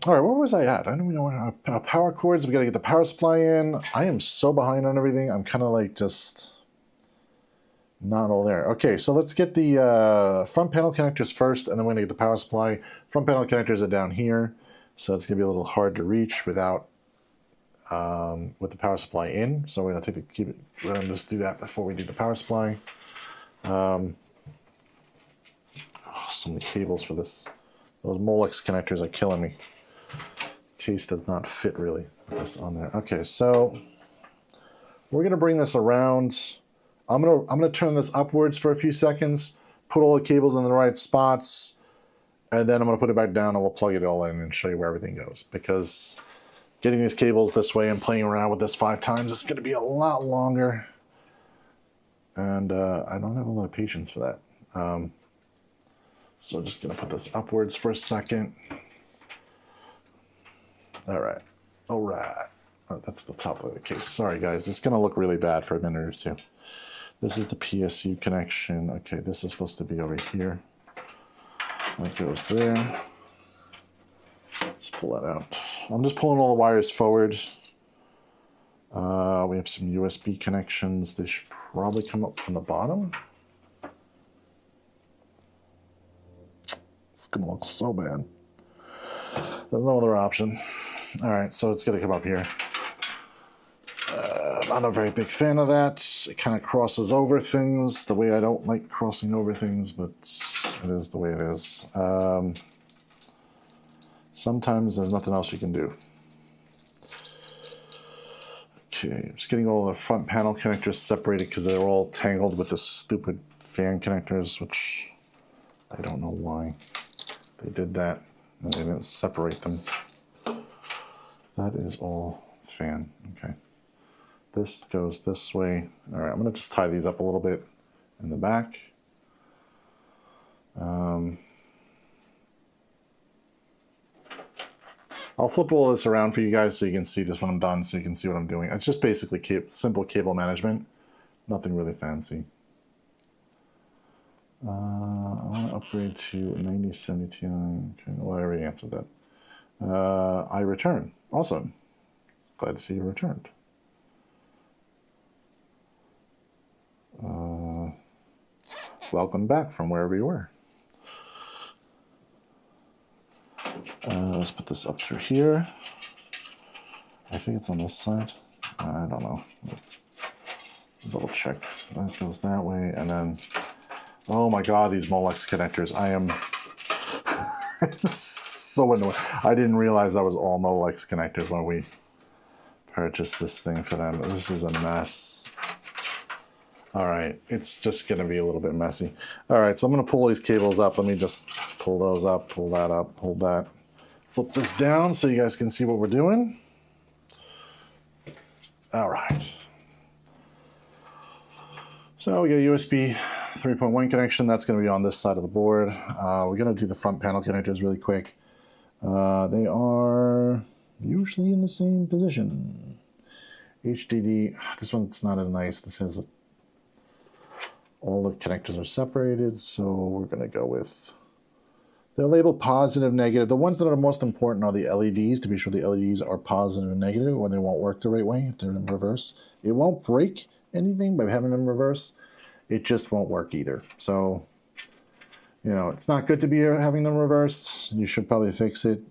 right, where was I at? I don't even know where power cords. We got to get the power supply in. I am so behind on everything. I'm kind of like just not all there. Okay, so let's get the front panel connectors first, and then we're going to get the power supply. Front panel connectors are down here, so it's going to be a little hard to reach without with the power supply in. So we're going to we're going to just do that before we do the power supply. Oh, so many cables for this. Those Molex connectors are killing me. Case does not fit really with this on there. Okay, so we're gonna bring this around. I'm gonna turn this upwards for a few seconds, put all the cables in the right spots, and then I'm gonna put it back down and we'll plug it all in and show you where everything goes. Because getting these cables this way and playing around with this 5 times is gonna be a lot longer. And I don't have a lot of patience for that. So just gonna put this upwards for a second. All right. Oh, that's the top of the case. Sorry guys, it's gonna look really bad for a minute or two. This is the PSU connection. Okay, this is supposed to be over here. That goes there. Let's pull that out. I'm just pulling all the wires forward. We have some USB connections. They should probably come up from the bottom. It's gonna look so bad. There's no other option. All right, so it's gonna come up here. I'm not a very big fan of that. It kind of crosses over things the way I don't like crossing over things, but it is the way it is. Sometimes there's nothing else you can do. Okay, just getting all the front panel connectors separated because they're all tangled with the stupid fan connectors, which I don't know why they did that. And they didn't separate them. That is all fan. Okay. This goes this way. All right, I'm going to just tie these up a little bit in the back. I'll flip all this around for you guys so you can see this when I'm done, so you can see what I'm doing. It's just basically simple cable management, nothing really fancy. I want to upgrade to 9070 Ti. Okay, well, I already answered that. I return. Awesome. Glad to see you returned. Welcome back from wherever you were. Let's put this up through here. I think it's on this side. I don't know. Let's double check. That goes that way, and then, oh my God, these Molex connectors. I am so annoyed. I didn't realize that was all Molex connectors when we purchased this thing for them. This is a mess. All right, it's just gonna be a little bit messy. All right, so I'm gonna pull these cables up. Let me just pull those up, pull that up, hold that. Flip this down so you guys can see what we're doing. All right. So we got a USB 3.1 connection. That's gonna be on this side of the board. We're gonna do the front panel connectors really quick. They are usually in the same position. HDD, this one's not as nice. This has all the connectors are separated, so we're going to go with, they're labeled positive, negative. The ones that are most important are the LEDs, to be sure the LEDs are positive and negative, or they won't work the right way if they're in reverse. It won't break anything by having them reverse. It just won't work either. So, you know, it's not good to be having them reversed. You should probably fix it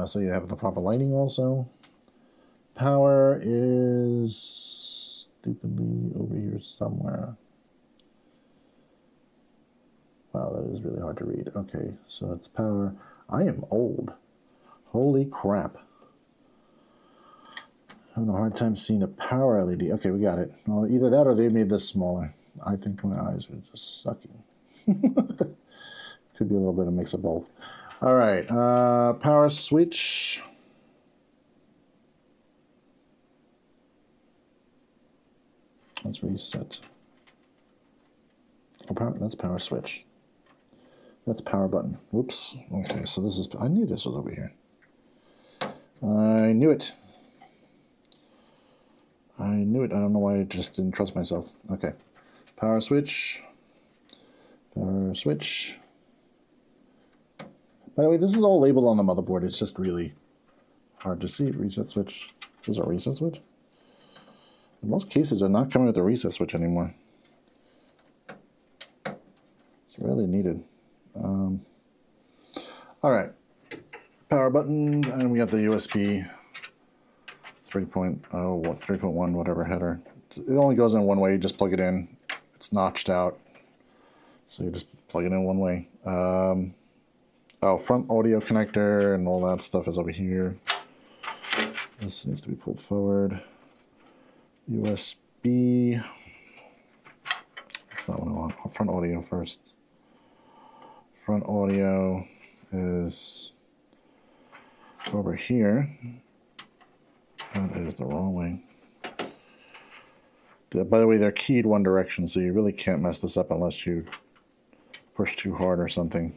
so you have the proper lighting also. Power is stupidly over here somewhere. Wow, that is really hard to read. Okay, so it's power. I am old. Holy crap. Having a hard time seeing the power LED. Okay, we got it. Well, either that or they made this smaller. I think my eyes are just sucking. Could be a little bit of mix of both. All right, power switch. Let's reset. Oh, power, that's power switch. That's power button. Whoops. Okay, so this is, I knew this was over here. I knew it. I knew it. I don't know why I just didn't trust myself. Okay. Power switch. Power switch. By the way, this is all labeled on the motherboard. It's just really hard to see. Reset switch. This is a reset switch. In most cases, they're not coming with a reset switch anymore. It's really needed. All right, power button, and we got the USB 3.0, 3.1, whatever header. It only goes in one way. You just plug it in. It's notched out, so you just plug it in one way. Oh, front audio connector and all that stuff is over here. This needs to be pulled forward. USB. That's not what I want. Front audio first. Front audio is over here. That is the wrong way. By the way, they're keyed one direction, so you really can't mess this up unless you push too hard or something.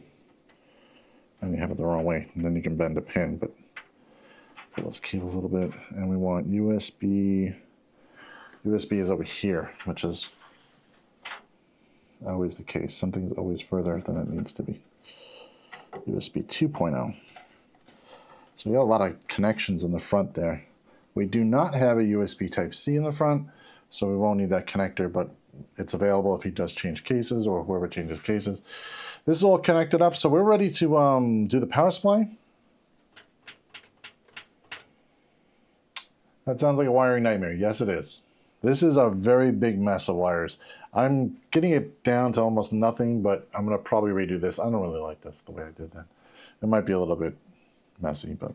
And you have it the wrong way, and then you can bend a pin. But pull those keys a little bit, and we want USB. USB is over here, which is always the case. Something is always further than it needs to be. USB 2.0. So we got a lot of connections in the front there. We do not have a USB Type-C in the front, so we won't need that connector, but it's available if he does change cases or whoever changes cases. This is all connected up, so we're ready to do the power supply. That sounds like a wiring nightmare. Yes, it is. This is a very big mess of wires. I'm getting it down to almost nothing, but I'm going to probably redo this. I don't really like this, the way I did that. It might be a little bit messy, but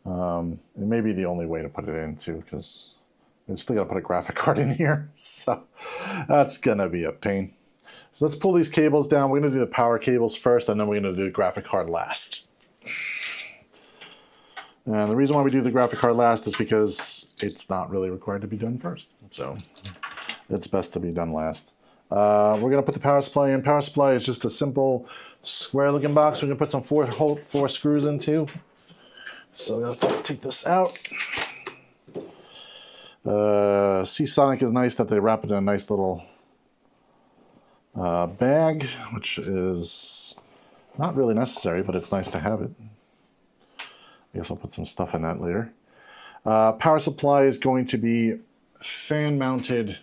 it may be the only way to put it in, too, because we've still got to put a graphic card in here, so that's going to be a pain. So let's pull these cables down. We're going to do the power cables first, and then we're going to do the graphic card last. And the reason why we do the graphic card last is because it's not really required to be done first. So it's best to be done last. We're going to put the power supply in. Power supply is just a simple square looking box. We're going to put some four screws into. So I'm going to take this out. Seasonic is nice that they wrap it in a nice little bag, which is not really necessary, but it's nice to have it. I guess I'll put some stuff in that later. Power supply is going to be fan mounted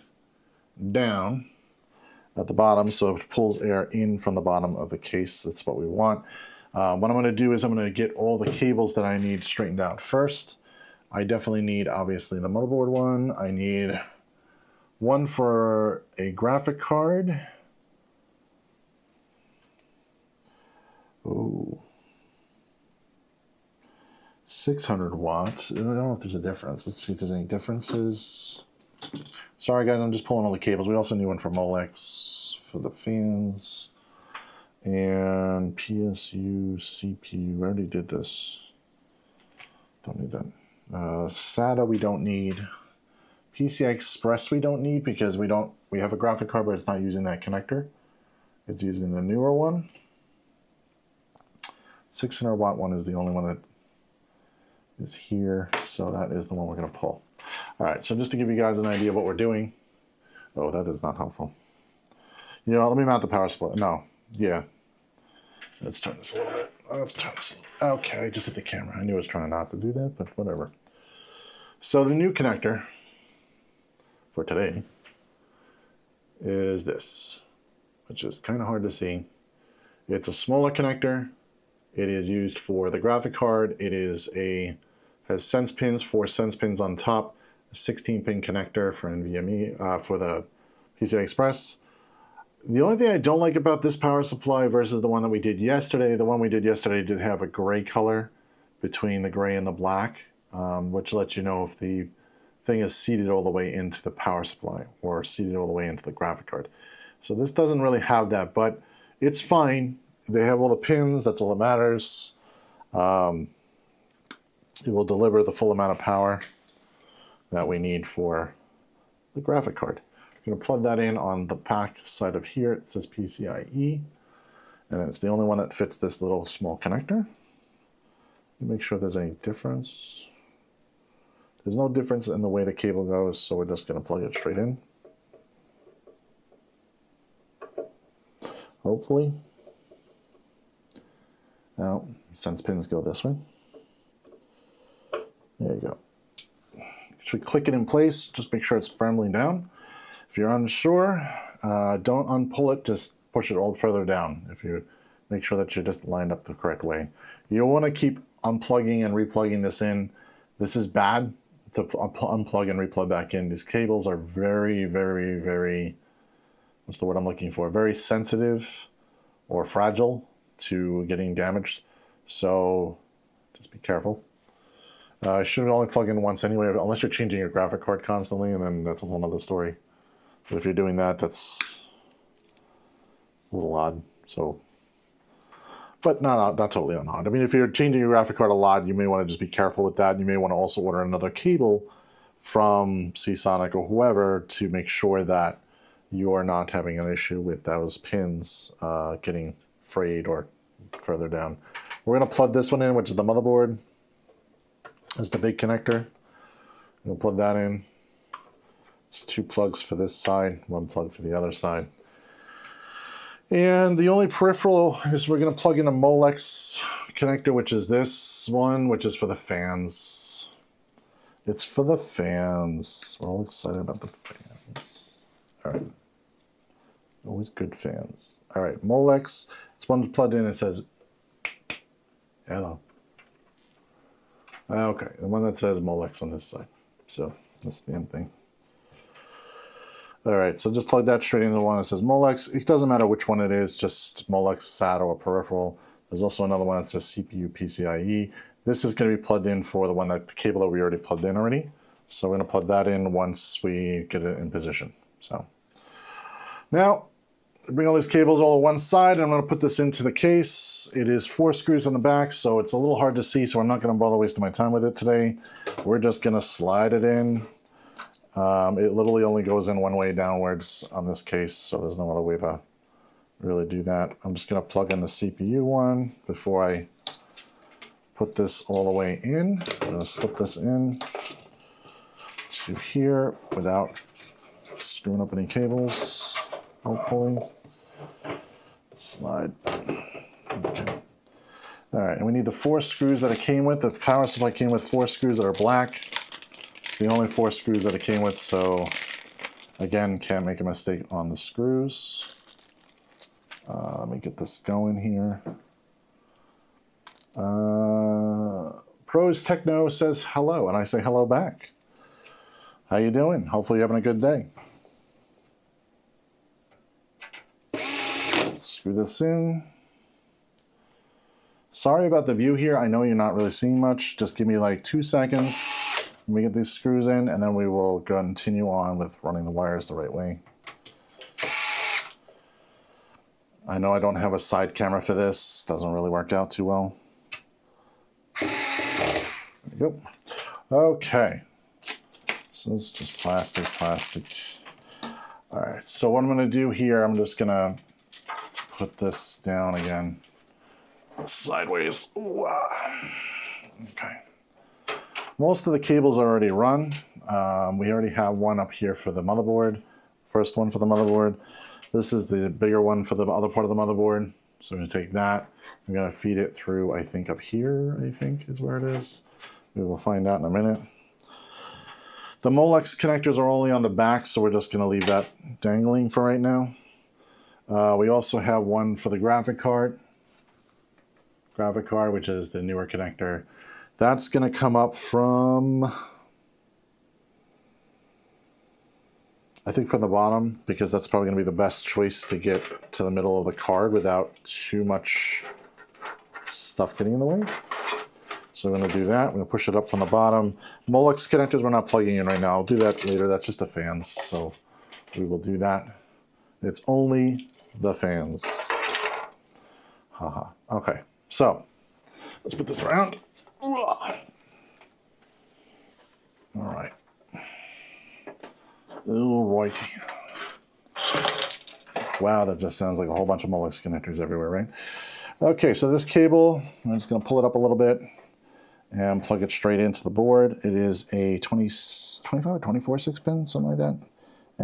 down at the bottom, so it pulls air in from the bottom of the case. That's what we want. What I'm going to do is I'm going to get all the cables that I need straightened out first. I definitely need, obviously, the motherboard one. I need one for a graphic card. Oh, 600 watts. I don't know if there's a difference. Let's see if there's any differences. Sorry, guys, I'm just pulling all the cables. We also need one for Molex for the fans. And PSU, CPU. We already did this. Don't need that. SATA we don't need. PCI Express we don't need because we have a graphic card, but it's not using that connector. It's using the newer one. 600 watt one is the only one that is here, so that is the one we're going to pull. All right, so just to give you guys an idea of what we're doing. Oh, that is not helpful. You know, let me mount the power supply. No, yeah. Let's turn this a little bit. Let's turn this a little. Okay, I just hit the camera. I knew I was trying not to do that, but whatever. So the new connector for today is this, which is kind of hard to see. It's a smaller connector. It is used for the graphic card. It is has sense pins, 4 sense pins on top, a 16-pin connector for NVMe, for the PCI Express. The only thing I don't like about this power supply versus the one that we did yesterday, the one we did yesterday did have a gray color between the gray and the black, which lets you know if the thing is seated all the way into the power supply or seated all the way into the graphic card. So this doesn't really have that, but it's fine. They have all the pins, that's all that matters. It will deliver the full amount of power that we need for the graphic card. I'm going to plug that in on the back side of here. It says PCIe, and it's the only one that fits this little small connector. Make sure there's any difference. There's no difference in the way the cable goes, so we're just going to plug it straight in. Hopefully. Now, sense pins go this way. There you go. You should click it in place. Just make sure it's firmly down. If you're unsure, don't unpull it. Just push it all further down. If you make sure that you're just lined up the correct way. You'll want to keep unplugging and replugging this in. This is bad to unplug and replug back in. These cables are very, very, very, what's the word I'm looking for? Very sensitive or fragile to getting damaged. So just be careful. You should only plug in once anyway, unless you're changing your graphic card constantly, and then that's a whole other story. But if you're doing that, that's a little odd. So, but not totally odd. I mean, if you're changing your graphic card a lot, you may want to just be careful with that. You may want to also order another cable from Seasonic or whoever to make sure that you are not having an issue with those pins getting frayed or further down. We're going to plug this one in, which is the motherboard. It's the big connector. We'll plug that in. It's 2 plugs for this side, 1 plug for the other side. And the only peripheral is we're going to plug in a Molex connector, which is this one, which is for the fans. It's for the fans. We're all excited about the fans. All right. Always good fans. All right, Molex. It's one plugged in. It says, hello. Okay, the one that says Molex on this side. So that's the damn thing. All right, so just plug that straight into the one that says Molex. It doesn't matter which one it is, just Molex, SATA, or peripheral. There's also another one that says CPU PCIe. This is going to be plugged in for the one that the cable that we already plugged in already. So we're going to plug that in once we get it in position. So now, bring all these cables all to one side, and I'm going to put this into the case. It is 4 screws on the back, so it's a little hard to see, so I'm not going to bother wasting my time with it today. We're just going to slide it in. It literally only goes in one way downwards on this case, so there's no other way to really do that. I'm just going to plug in the CPU one before I put this all the way in. I'm going to slip this in to here without screwing up any cables, hopefully. Slide. Okay. All right, and we need the 4 screws that it came with. The power supply came with 4 screws that are black. It's the only 4 screws that it came with, so again, can't make a mistake on the screws. Let me get this going here. Pros Techno says hello, and I say hello back. How you doing? Hopefully you're having a good day. Screw this in. Sorry about the view here. I know you're not really seeing much. Just give me like 2 seconds. Let me get these screws in, and then we will continue on with running the wires the right way. I know I don't have a side camera for this. Doesn't really work out too well. There we go. Okay. So it's just plastic. All right, so what I'm gonna do here, I'm just gonna put this down again. Sideways. Ooh, okay. Most of the cables are already run. We already have one up here for the motherboard. First one for the motherboard. This is the bigger one for the other part of the motherboard. So I'm going to take that. I'm going to feed it through, I think, up here, I think is where it is. We will find out in a minute. The Molex connectors are only on the back, so we're just going to leave that dangling for right now. We also have one for the graphic card, which is the newer connector. That's going to come up from, I think, from the bottom, because that's probably going to be the best choice to get to the middle of the card without too much stuff getting in the way. So we're going to do that. We're going to push it up from the bottom. Molex connectors we're not plugging in right now. I'll do that later. That's just the fans. So we will do that. It's only the fans. Haha. Okay. So let's put this around. All right. Alrighty. Wow, that just sounds like a whole bunch of Molex connectors everywhere, right? Okay, so this cable, I'm just going to pull it up a little bit and plug it straight into the board. It is a 25 or 24 6-pin, something like that.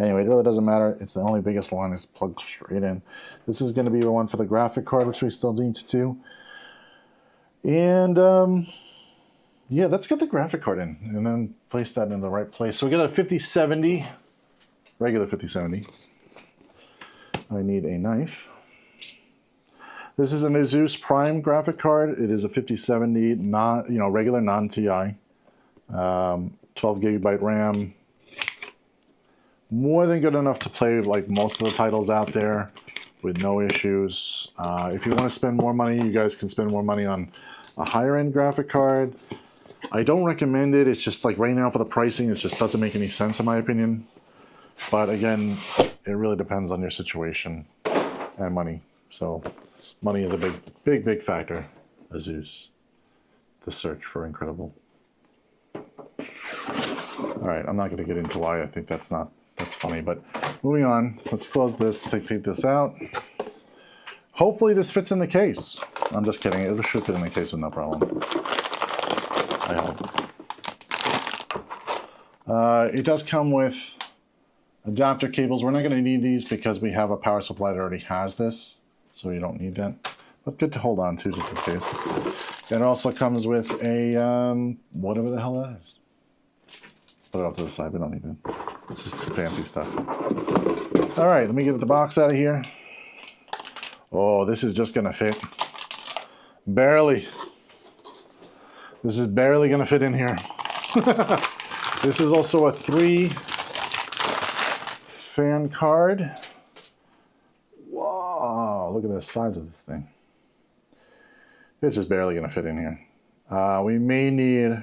Anyway, it really doesn't matter. It's the only biggest one. It's plugged straight in. This is going to be the one for the graphic card, which we still need to do. And yeah, let's get the graphic card in and then place that in the right place. So we got a 5070, regular 5070. I need a knife. This is an ASUS Prime graphic card. It is a 5070, regular non-TI, 12 gigabyte RAM. More than good enough to play like most of the titles out there with no issues. If you want to spend more money, you guys can spend more money on a higher end graphic card. I don't recommend it. It's just like right now for the pricing, it just doesn't make any sense in my opinion. But again, it really depends on your situation and money. So money is a big factor. ASUS, the search for incredible. All right, I'm not going to get into why I think that's funny, but moving on. Let's close this, take this out. Hopefully this fits in the case. I'm just kidding. It should fit in the case with no problem. I hope. It does come with adapter cables. We're not going to need these because we have a power supply that already has this, so you don't need that. But good to hold on to just in case. It also comes with a whatever the hell that is. Put it off to the side. We don't need that. It's just fancy stuff. All right, let me get the box out of here. Oh, this is just going to fit. Barely. This is barely going to fit in here. This is also a 3 fan card. Whoa, look at the size of this thing. It's just barely going to fit in here. We may need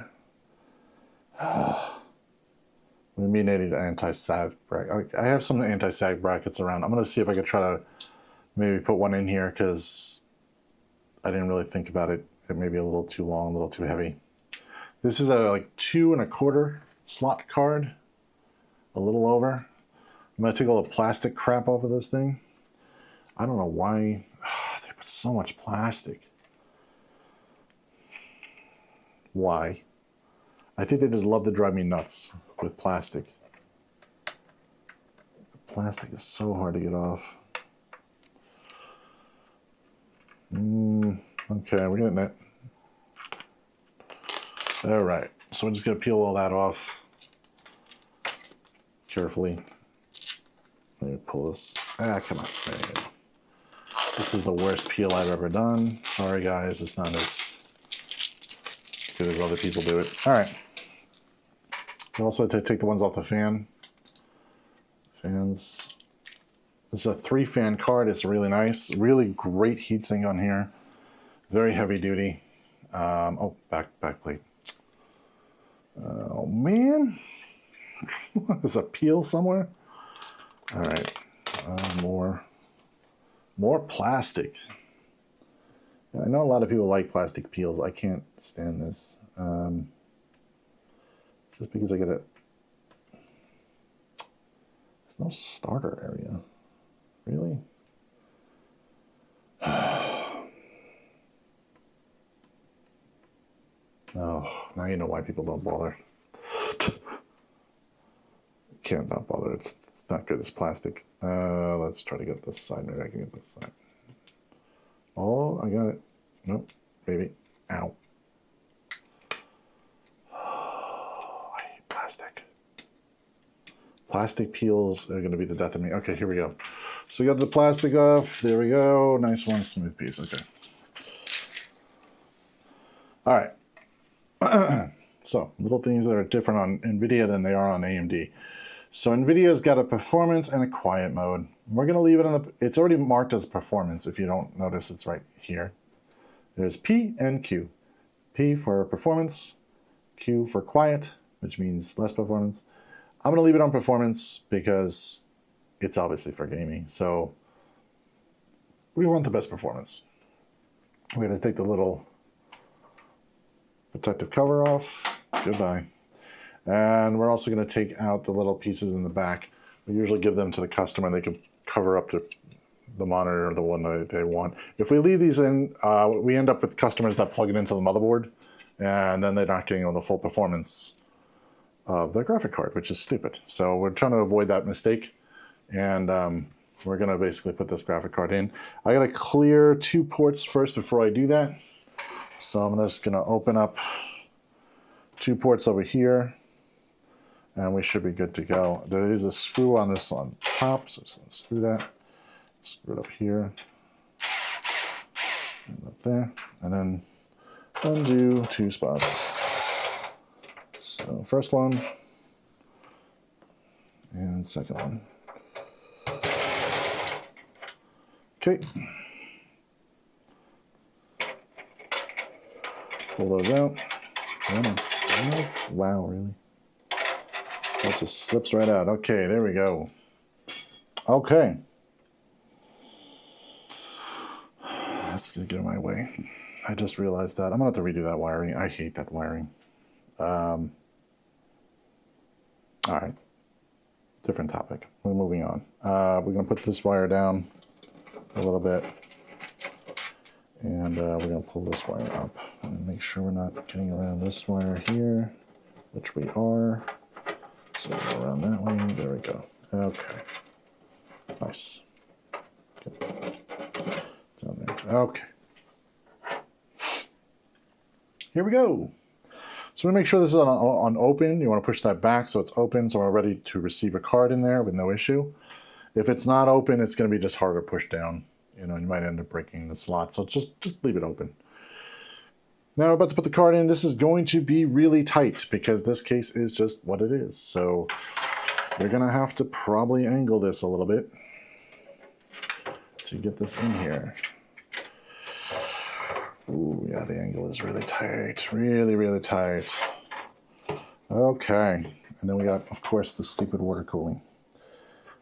an anti-sag bracket. I have some anti-sag brackets around. I'm going to see if I could try to maybe put one in here because I didn't really think about it. It may be a little too long, a little too heavy. This is a like 2 1/4 slot card, a little over. I'm going to take all the plastic crap off of this thing. I don't know why they put so much plastic. why. I think they just love to drive me nuts with plastic. The plastic is so hard to get off. Okay, we're getting it. All right, so we're just gonna peel all that off carefully. Let me pull this. Ah, come on. There you go. This is the worst peel I've ever done. Sorry, guys, it's not as good as other people do it. All right. You also have to take the ones off the fan. Fans. This is a 3-fan card. It's really nice. Really great heatsink on here. Very heavy duty. Oh, back plate. Oh man, there's a peel somewhere. All right, more plastic. I know a lot of people like plastic peels. I can't stand this. Just because I get it. There's no starter area. Really? Oh, now you know why people don't bother. Can't not bother. It's not good as plastic. Let's try to get this side. Maybe I can get this side. Oh, I got it. Nope. Maybe. Ow. Oh, I hate plastic. Plastic peels are going to be the death of me. Okay, here we go. So we got the plastic off. There we go. Nice one, smooth piece. Okay. All right. So, little things that are different on NVIDIA than they are on AMD. So NVIDIA's got a performance and a quiet mode. We're going to leave it on the, it's already marked as performance. If you don't notice, it's right here. There's P and Q. P for performance, Q for quiet, which means less performance. I'm going to leave it on performance because it's obviously for gaming. So we want the best performance. We're going to take the little protective cover off. Goodbye. And we're also going to take out the little pieces in the back. We usually give them to the customer and they can cover up the monitor or the one that they want. If we leave these in, we end up with customers that plug it into the motherboard and then they're not getting the full performance of their graphic card, which is stupid. So we're trying to avoid that mistake. And we're going to basically put this graphic card in. I got to clear 2 ports first before I do that. So I'm just going to open up 2 ports over here. And we should be good to go. There is a screw on this on top, so just screw that. Screw it up here. And up there. And then undo 2 spots. So first one. And second one. Okay. Pull those out. Wow, really? That just slips right out. Okay, there we go. Okay. That's gonna get in my way. I just realized that. I'm gonna have to redo that wiring. I hate that wiring. All right. Different topic. We're moving on. We're gonna put this wire down a little bit. And we're gonna pull this wire up and make sure we're not getting around this wire here, which we are. So go around that way, there we go. Okay, nice. Good. Down there, okay. Here we go. So we make sure this is on open. You wanna push that back so it's open, so we're ready to receive a card in there with no issue. If it's not open, it's gonna be just harder to push down. You know, you might end up breaking the slot, so just leave it open. Now we're about to put the card in. This is going to be really tight because this case is just what it is. So you're gonna have to probably angle this a little bit to get this in here. Ooh, yeah, the angle is really tight, really, really tight. Okay, and then we got, of course, the stupid water cooling,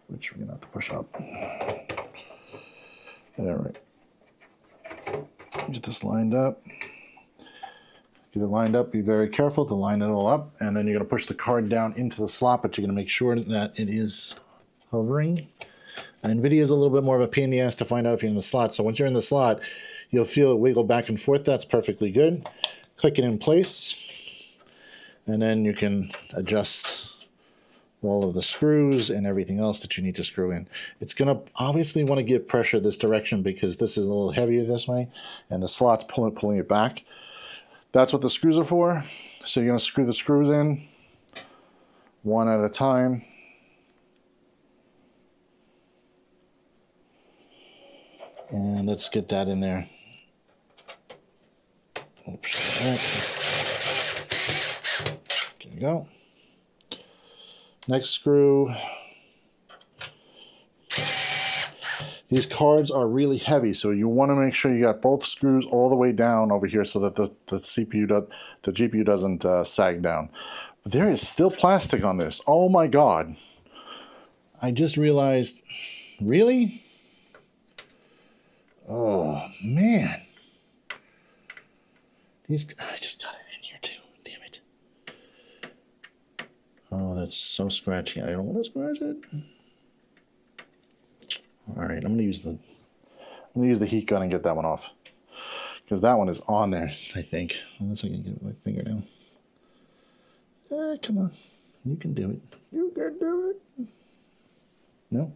which we're gonna have to push up. All right, get this lined up. Get it lined up, be very careful to line it all up, and then you're gonna push the card down into the slot, but you're gonna make sure that it is hovering. NVIDIA is a little bit more of a pain in the ass to find out if you're in the slot, so once you're in the slot, you'll feel it wiggle back and forth. That's perfectly good. Click it in place. And then you can adjust all of the screws and everything else that you need to screw in. It's going to obviously want to give pressure this direction because this is a little heavier this way, and the slot's pulling it back. That's what the screws are for. So you're going to screw the screws in one at a time. And let's get that in there. Oops. All right. There you go. Next screw. These cards are really heavy, so you want to make sure you got both screws all the way down over here so that the GPU doesn't sag down. But there is still plastic on this. Oh my God. I just realized, really? Oh man. I just got it in here too. Damn it. Oh, that's so scratchy. I don't want to scratch it. All right, I'm gonna use the heat gun and get that one off, because that one is on there, I think. Unless I can get it with my finger now. Come on, you can do it. You can do it. No,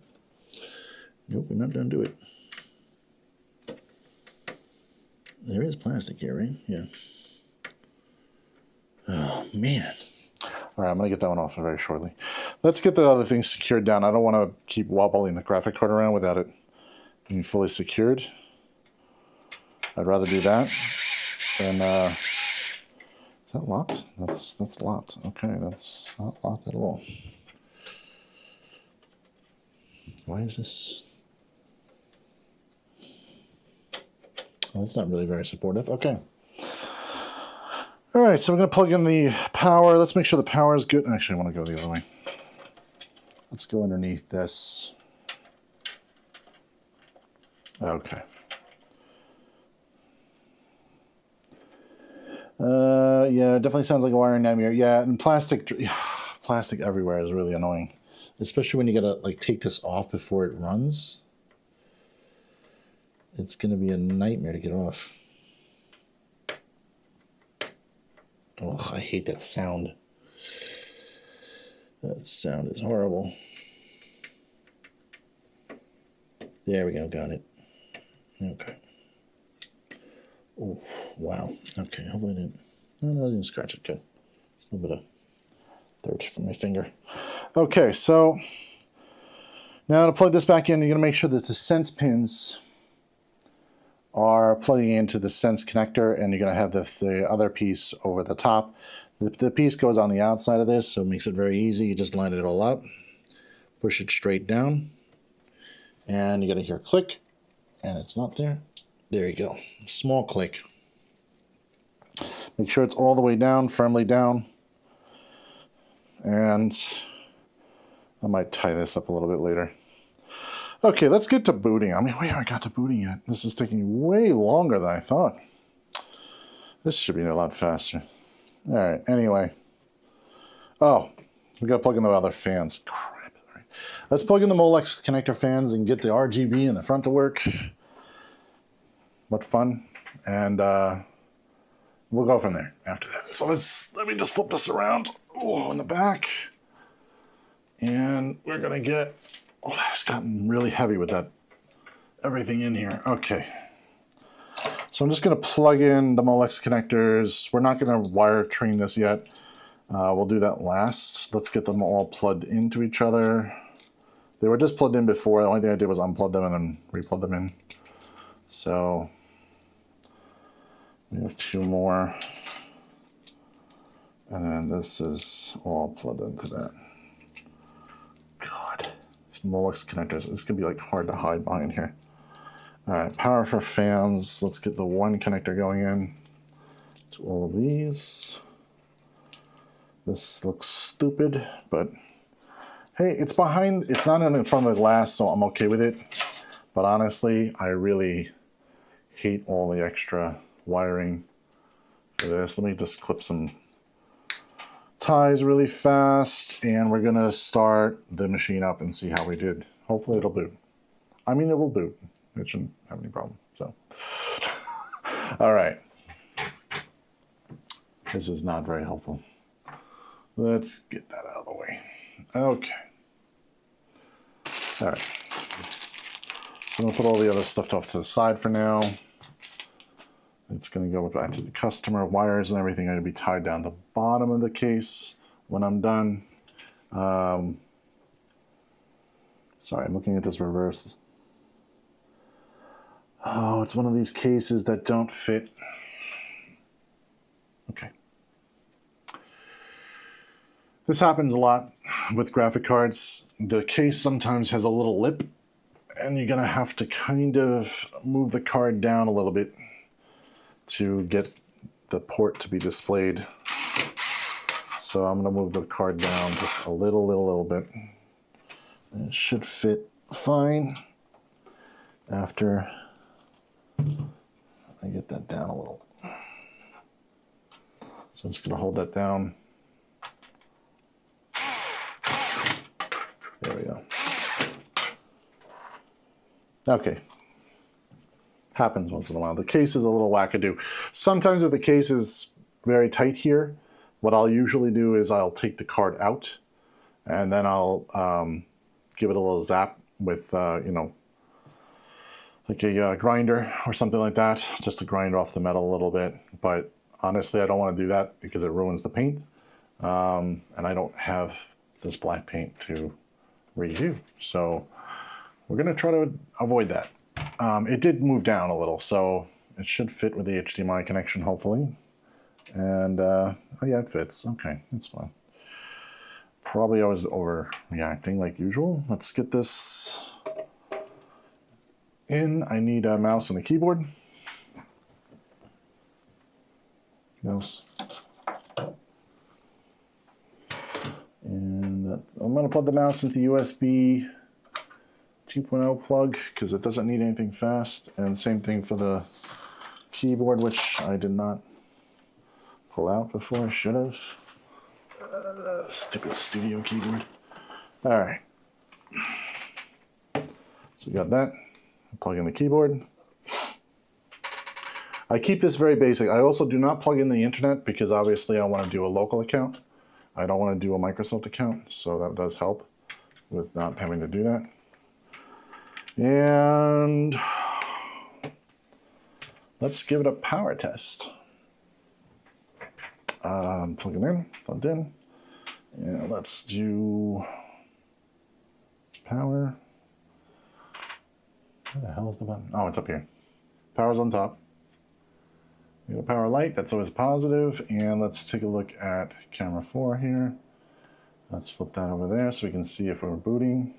nope, we're not gonna do it. There is plastic here, right? Yeah. Oh man. All right, I'm gonna get that one off very shortly. Let's get the other thing secured down. I don't want to keep wobbling the graphic card around without it being fully secured. I'd rather do that than, is that locked? That's locked. Okay, that's not locked at all. Why is this? Well, that's not really very supportive. Okay. All right, so we're going to plug in the power. Let's make sure the power is good. Actually, I want to go the other way. Let's go underneath this. Okay. Yeah, it definitely sounds like a wiring nightmare. Yeah, and plastic everywhere is really annoying, especially when you got to like take this off before it runs. It's going to be a nightmare to get off. Oh, I hate that sound. That sound is horrible. There we go, got it. Okay. Oh, wow. Okay, hopefully I didn't. No, I didn't scratch it. Good. Just a little bit of dirt from my finger. Okay, so now to plug this back in, you're going to make sure that the sense pins are plugging into the sense connector, and you're going to have the other piece over the top. The piece goes on the outside of this, so it makes it very easy. You just line it all up, push it straight down, and you're going to hear click, and it's not there. There you go. Small click. Make sure it's all the way down, firmly down, and I might tie this up a little bit later. Okay, let's get to booting. I mean, we haven't got to booting yet. This is taking way longer than I thought. This should be a lot faster. All right, anyway. Oh, we got to plug in the other fans. Crap. All right. Let's plug in the Molex connector fans and get the RGB in the front to work. What fun. And we'll go from there after that. So let me just flip this around. Oh, in the back. And we're going to get... Oh, that's gotten really heavy with that everything in here. Okay. So I'm just going to plug in the Molex connectors. We're not going to wire train this yet. We'll do that last. Let's get them all plugged into each other. They were just plugged in before. The only thing I did was unplug them and then replug them in. So we have two more. And then this is all plugged into that. God. Molex connectors. It's gonna be like hard to hide behind here. All right, power for fans. Let's get the one connector going in to all of these. This looks stupid, but hey, it's behind. It's not in front of the glass, so I'm okay with it. But honestly, I really hate all the extra wiring for this. Let me just clip some ties really fast, and we're gonna start the machine up and see how we did. Hopefully it'll boot. I mean, it will boot. It shouldn't have any problem, so. All right. This is not very helpful. Let's get that out of the way. Okay. All right. So I'm going to put all the other stuff off to the side for now. It's going to go back to the customer. Wires and everything are going to be tied down the bottom of the case when I'm done. Sorry, I'm looking at this reverse. Oh, it's one of these cases that don't fit. Okay. This happens a lot with graphic cards. The case sometimes has a little lip, and you're going to have to kind of move the card down a little bit to get the port to be displayed. So I'm going to move the card down just a little bit. It should fit fine after I get that down a little. So I'm just going to hold that down. There we go. Okay. Happens once in a while. The case is a little wackadoo. Sometimes if the case is very tight here, what I'll usually do is I'll take the card out and then I'll give it a little zap with, you know, like a grinder or something like that, just to grind off the metal a little bit. But honestly, I don't want to do that because it ruins the paint. And I don't have this black paint to redo. So we're going to try to avoid that. It did move down a little, so it should fit with the HDMI connection, hopefully. And, oh yeah, it fits. Okay, that's fine. Probably I was overreacting like usual. Let's get this in. I need a mouse and a keyboard. Mouse. And I'm going to plug the mouse into USB 2.0 plug because it doesn't need anything fast. And same thing for the keyboard, which I did not pull out before. I should have. Stupid studio keyboard. All right. So we got that. Plug in the keyboard. I keep this very basic. I also do not plug in the internet because obviously I want to do a local account. I don't want to do a Microsoft account, so that does help with not having to do that. And let's give it a power test. Plug it in, plugged in. And let's do power. Where the hell is the button? Oh, it's up here. Power's on top. We got a power light, that's always positive. And let's take a look at camera 4 here. Let's flip that over there so we can see if we're booting.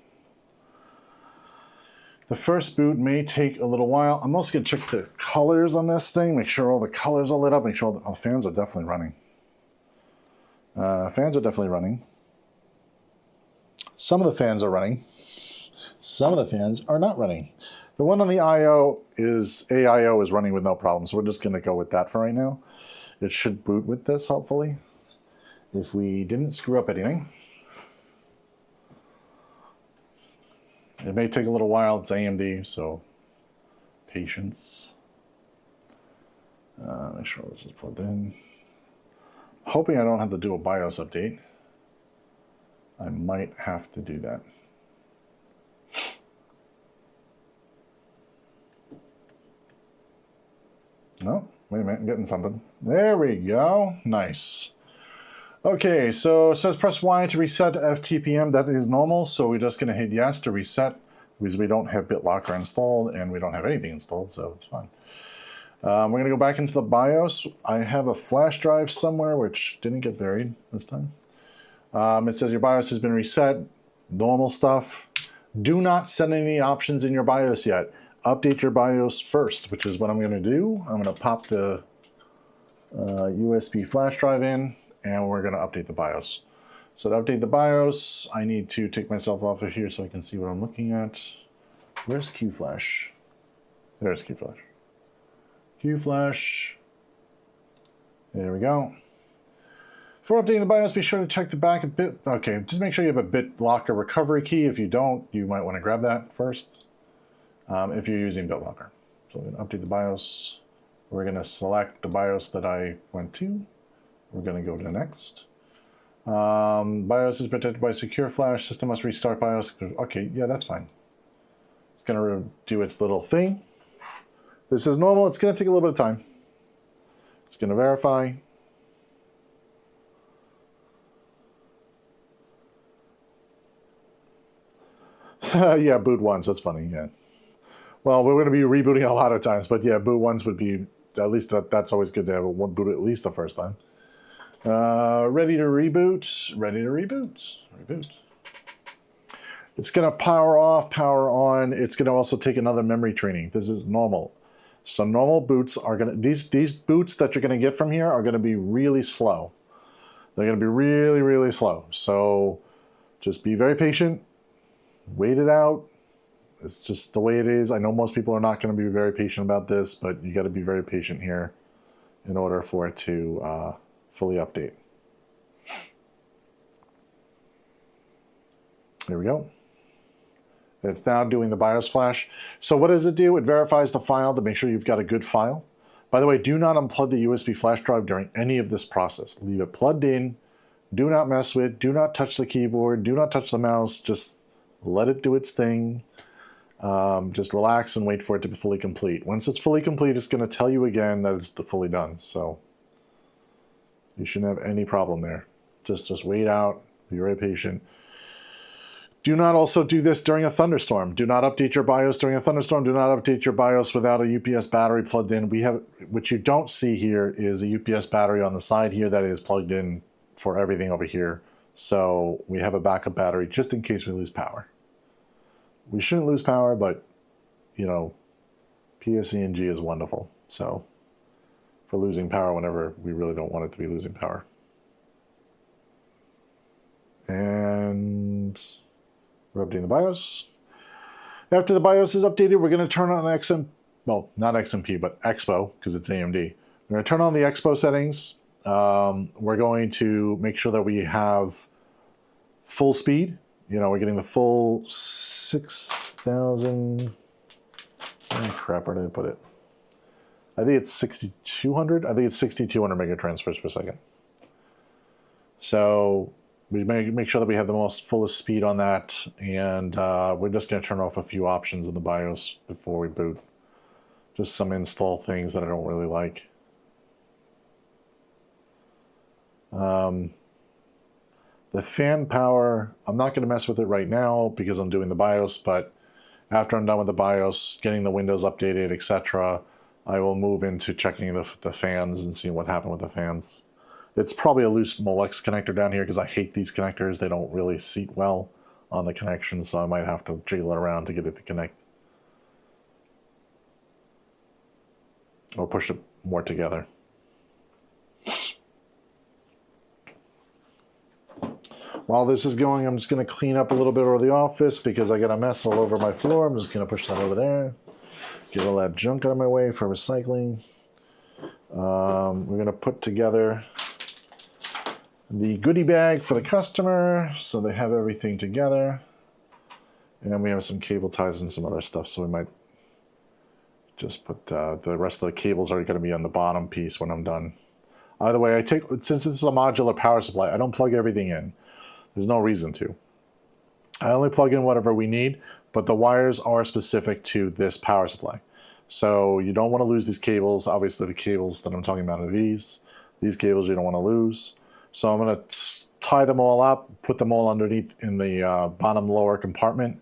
The first boot may take a little while. I'm also going to check the colors on this thing, make sure all the colors are lit up, make sure all the fans are definitely running. Fans are definitely running. Some of the fans are running. Some of the fans are not running. The one on the AIO is running with no problem, so we're just going to go with that for right now. It should boot with this, hopefully, if we didn't screw up anything. It may take a little while. It's AMD, so patience. Make sure this is plugged in. Hoping I don't have to do a BIOS update. I might have to do that. No, wait a minute, I'm getting something. There we go, nice. Okay, so it says press Y to reset FTPM. That is normal, so we're just gonna hit yes to reset because we don't have BitLocker installed and we don't have anything installed, so it's fine. We're gonna go back into the BIOS. I have a flash drive somewhere which didn't get buried this time. It says your BIOS has been reset, normal stuff. Do not set any options in your BIOS yet. Update your BIOS first, which is what I'm gonna do. I'm gonna pop the USB flash drive in and we're gonna update the BIOS. So to update the BIOS, I need to take myself off of here so I can see what I'm looking at. Where's QFlash? There's QFlash. QFlash. There we go. For updating the BIOS, be sure to check the back a bit. Okay, just make sure you have a BitLocker recovery key. If you don't, you might want to grab that first if you're using BitLocker. So we're going to update the BIOS. We're going to select the BIOS that I went to. We're going to go to next. BIOS is protected by secure flash. System must restart BIOS. Okay, yeah, that's fine. It's going to do its little thing. This is normal. It's going to take a little bit of time. It's going to verify. Yeah, boot once. That's funny. Yeah. Well, we're going to be rebooting a lot of times, but yeah, boot once would be at least that's always good to have one boot at least the first time. Ready to reboot. Ready to reboot. Reboot. It's going to power off, power on. It's going to also take another memory training. This is normal. So normal boots are going to, these boots that you're going to get from here are going to be really slow. They're going to be really, really slow. So just be very patient. Wait it out. It's just the way it is. I know most people are not going to be very patient about this, but you got to be very patient here in order for it to fully update. There we go. It's now doing the BIOS flash. So what does it do? It verifies the file to make sure you've got a good file. By the way, do not unplug the USB flash drive during any of this process. Leave it plugged in. Do not mess with it. Do not touch the keyboard. Do not touch the mouse. Just let it do its thing. Just relax and wait for it to be fully complete. Once it's fully complete, it's going to tell you again that it's fully done. So you shouldn't have any problem there. Just wait out. Be very patient. Do not also do this during a thunderstorm. Do not update your BIOS during a thunderstorm. Do not update your BIOS without a UPS battery plugged in. We have, what you don't see here is a UPS battery on the side here that is plugged in for everything over here. So we have a backup battery just in case we lose power. We shouldn't lose power, but you know, PSE&G is wonderful. So for losing power whenever we really don't want it to be losing power. And we're updating the BIOS. After the BIOS is updated, we're going to turn on XMP, well, not XMP, but Expo, because it's AMD. We're going to turn on the Expo settings. We're going to make sure that we have full speed. You know, we're getting the full 6,000. Oh, crap, where did I put it? I think it's 6,200. I think it's 6,200 megatransfers per second. So we make sure that we have the most fullest speed on that, and we're just going to turn off a few options in the BIOS before we boot. Just some install things that I don't really like. The fan power, I'm not going to mess with it right now because I'm doing the BIOS, but after I'm done with the BIOS, getting the Windows updated, etc., I will move into checking the fans and seeing what happened with the fans. It's probably a loose Molex connector down here because I hate these connectors. They don't really seat well on the connection, so I might have to jiggle it around to get it to connect. Or push it more together. While this is going, I'm just going to clean up a little bit of the office because I got a mess all over my floor. I'm just going to push that over there. Get all that junk out of my way for recycling. We're going to put together the goodie bag for the customer so they have everything together. And then we have some cable ties and some other stuff, so we might just put the rest of the cables are going to be on the bottom piece when I'm done. Either way, since it's a modular power supply, I don't plug everything in. There's no reason to. I only plug in whatever we need, but the wires are specific to this power supply. So you don't want to lose these cables. Obviously the cables that I'm talking about are these. These cables you don't want to lose. So I'm going to tie them all up, put them all underneath in the bottom lower compartment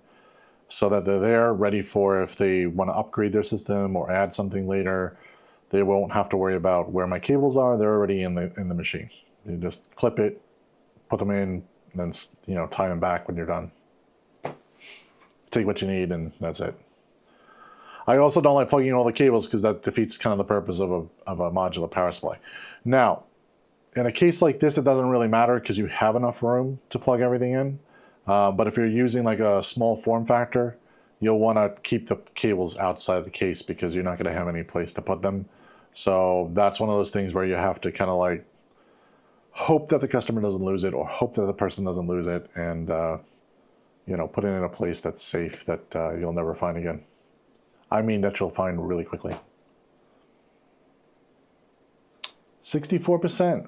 so that they're there ready for if they want to upgrade their system or add something later. They won't have to worry about where my cables are. They're already in the machine. You just clip it, put them in, and then tie them back when you're done. Take what you need, and that's it. I also don't like plugging in all the cables because that defeats kind of the purpose of a modular power supply. Now, in a case like this, it doesn't really matter because you have enough room to plug everything in. But if you're using like a small form factor, you'll want to keep the cables outside the case because you're not going to have any place to put them. So that's one of those things where you have to kind of like hope that the customer doesn't lose it or hope that the person doesn't lose it, and put it in a place that's safe that you'll never find again. I mean that you'll find really quickly. 64%,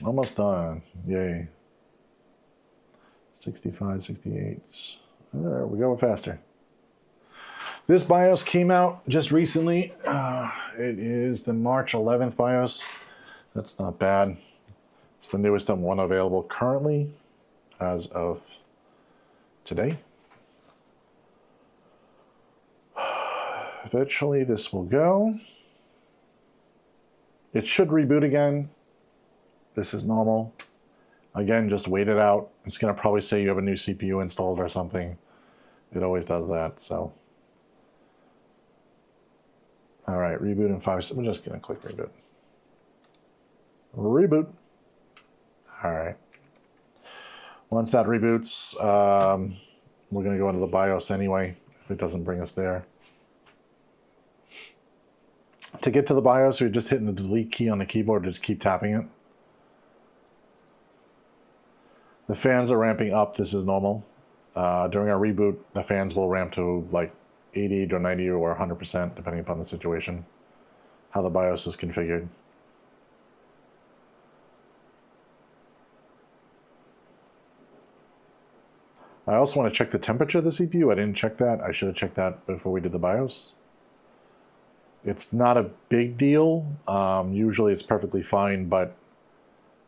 almost done, yay. 65, 68. All right, we're going faster. This BIOS came out just recently. It is the March 11th BIOS. That's not bad. It's the newest M1 available currently as of today. Eventually this will go. It should reboot again. This is normal. Again, just wait it out. It's going to probably say you have a new CPU installed or something. It always does that, so. All right, reboot in 5 seconds. I'm just going to click reboot. Reboot. All right. Once that reboots, we're going to go into the BIOS anyway, if it doesn't bring us there. To get to the BIOS, you're just hitting the delete key on the keyboard, just keep tapping it. The fans are ramping up. This is normal. During our reboot, the fans will ramp to like 80 or 90 or 100%, depending upon the situation, how the BIOS is configured. I also want to check the temperature of the CPU. I didn't check that. I should have checked that before we did the BIOS. It's not a big deal. Usually it's perfectly fine, but